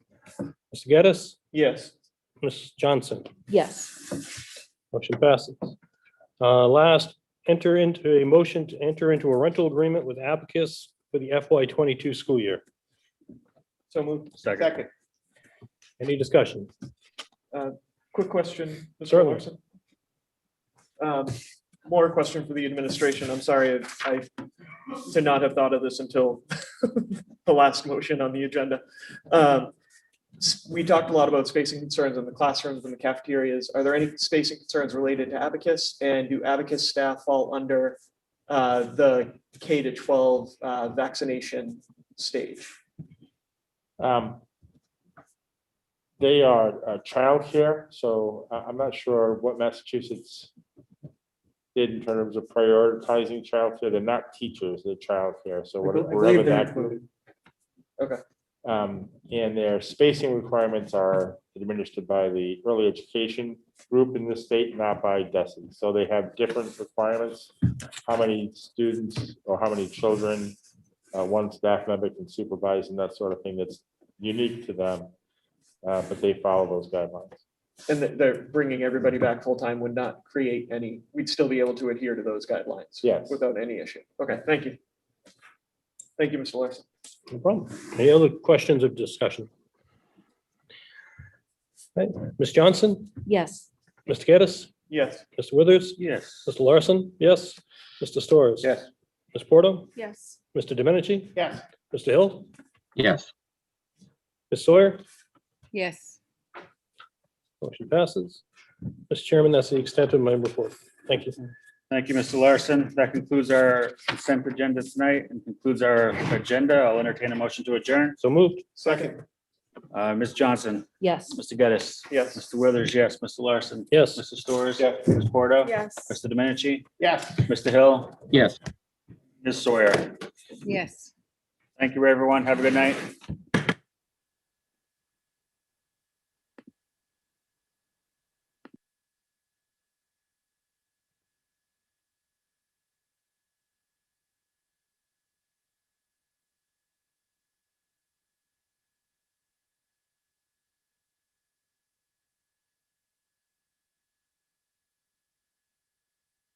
Speaker 6: Mr. Geddes,
Speaker 7: Yes.
Speaker 6: Ms. Johnson.
Speaker 11: Yes.
Speaker 6: Motion passes. Last, enter into a motion to enter into a rental agreement with Abacus for the FY '22 school year.
Speaker 7: So moved.
Speaker 1: Second.
Speaker 5: Second.
Speaker 6: Any discussion?
Speaker 7: Quick question, Mr.
Speaker 6: Certainly.
Speaker 7: Larson. More question for the administration. I'm sorry, I did not have thought of this until the last motion on the agenda. We talked a lot about spacing concerns in the classrooms and the cafeterias. Are there any spacing concerns related to Abacus? And do Abacus staff fall under the K to 12 vaccination stage?
Speaker 8: They are childcare, so I'm not sure what Massachusetts did in terms of prioritizing childcare. They're not teachers, they're childcare, so whatever that group.
Speaker 7: Okay.
Speaker 8: And their spacing requirements are administered by the early education group in the state, not by DESI. So they have different requirements, how many students or how many children one staff member can supervise and that sort of thing that's unique to them. But they follow those guidelines.
Speaker 7: And they're bringing everybody back full-time would not create any, we'd still be able to adhere to those guidelines.
Speaker 8: Yes.
Speaker 7: Without any issue. Okay, thank you. Thank you, Mr. Larson.
Speaker 6: No problem. Any other questions of discussion? Right. Ms. Johnson,
Speaker 11: Yes.
Speaker 6: Mr. Gaddis,
Speaker 7: Yes.
Speaker 6: Mr. Withers,
Speaker 1: Yes.
Speaker 6: Mr. Larson, yes. Mr. Storrs.
Speaker 1: Yes.
Speaker 6: Ms. Porto,
Speaker 9: Yes.
Speaker 6: Mr. Domenici,
Speaker 5: Yes.
Speaker 6: Mr. Hill,
Speaker 12: Yes.
Speaker 6: Ms. Sawyer,
Speaker 9: Yes.
Speaker 6: motion passes. Mr. Chairman, that's the extent of my report. Thank you.
Speaker 1: Thank you, Mr. Larson. That concludes our consent agenda tonight and concludes our agenda. I'll entertain a motion to adjourn.
Speaker 6: So moved.
Speaker 7: Second.
Speaker 1: Ms. Johnson,
Speaker 11: Yes.
Speaker 1: Mr. Geddes.
Speaker 7: Yes.
Speaker 1: Mr. Withers, yes. Mr. Larson.
Speaker 6: Yes.
Speaker 1: Mr. Storrs. Ms. Porto.
Speaker 9: Yes.
Speaker 1: Mr. Domenici.
Speaker 5: Yes.
Speaker 1: Mr. Hill.
Speaker 12: Yes.
Speaker 1: Ms. Sawyer.
Speaker 9: Yes.
Speaker 1: Thank you, everyone. Have a good night.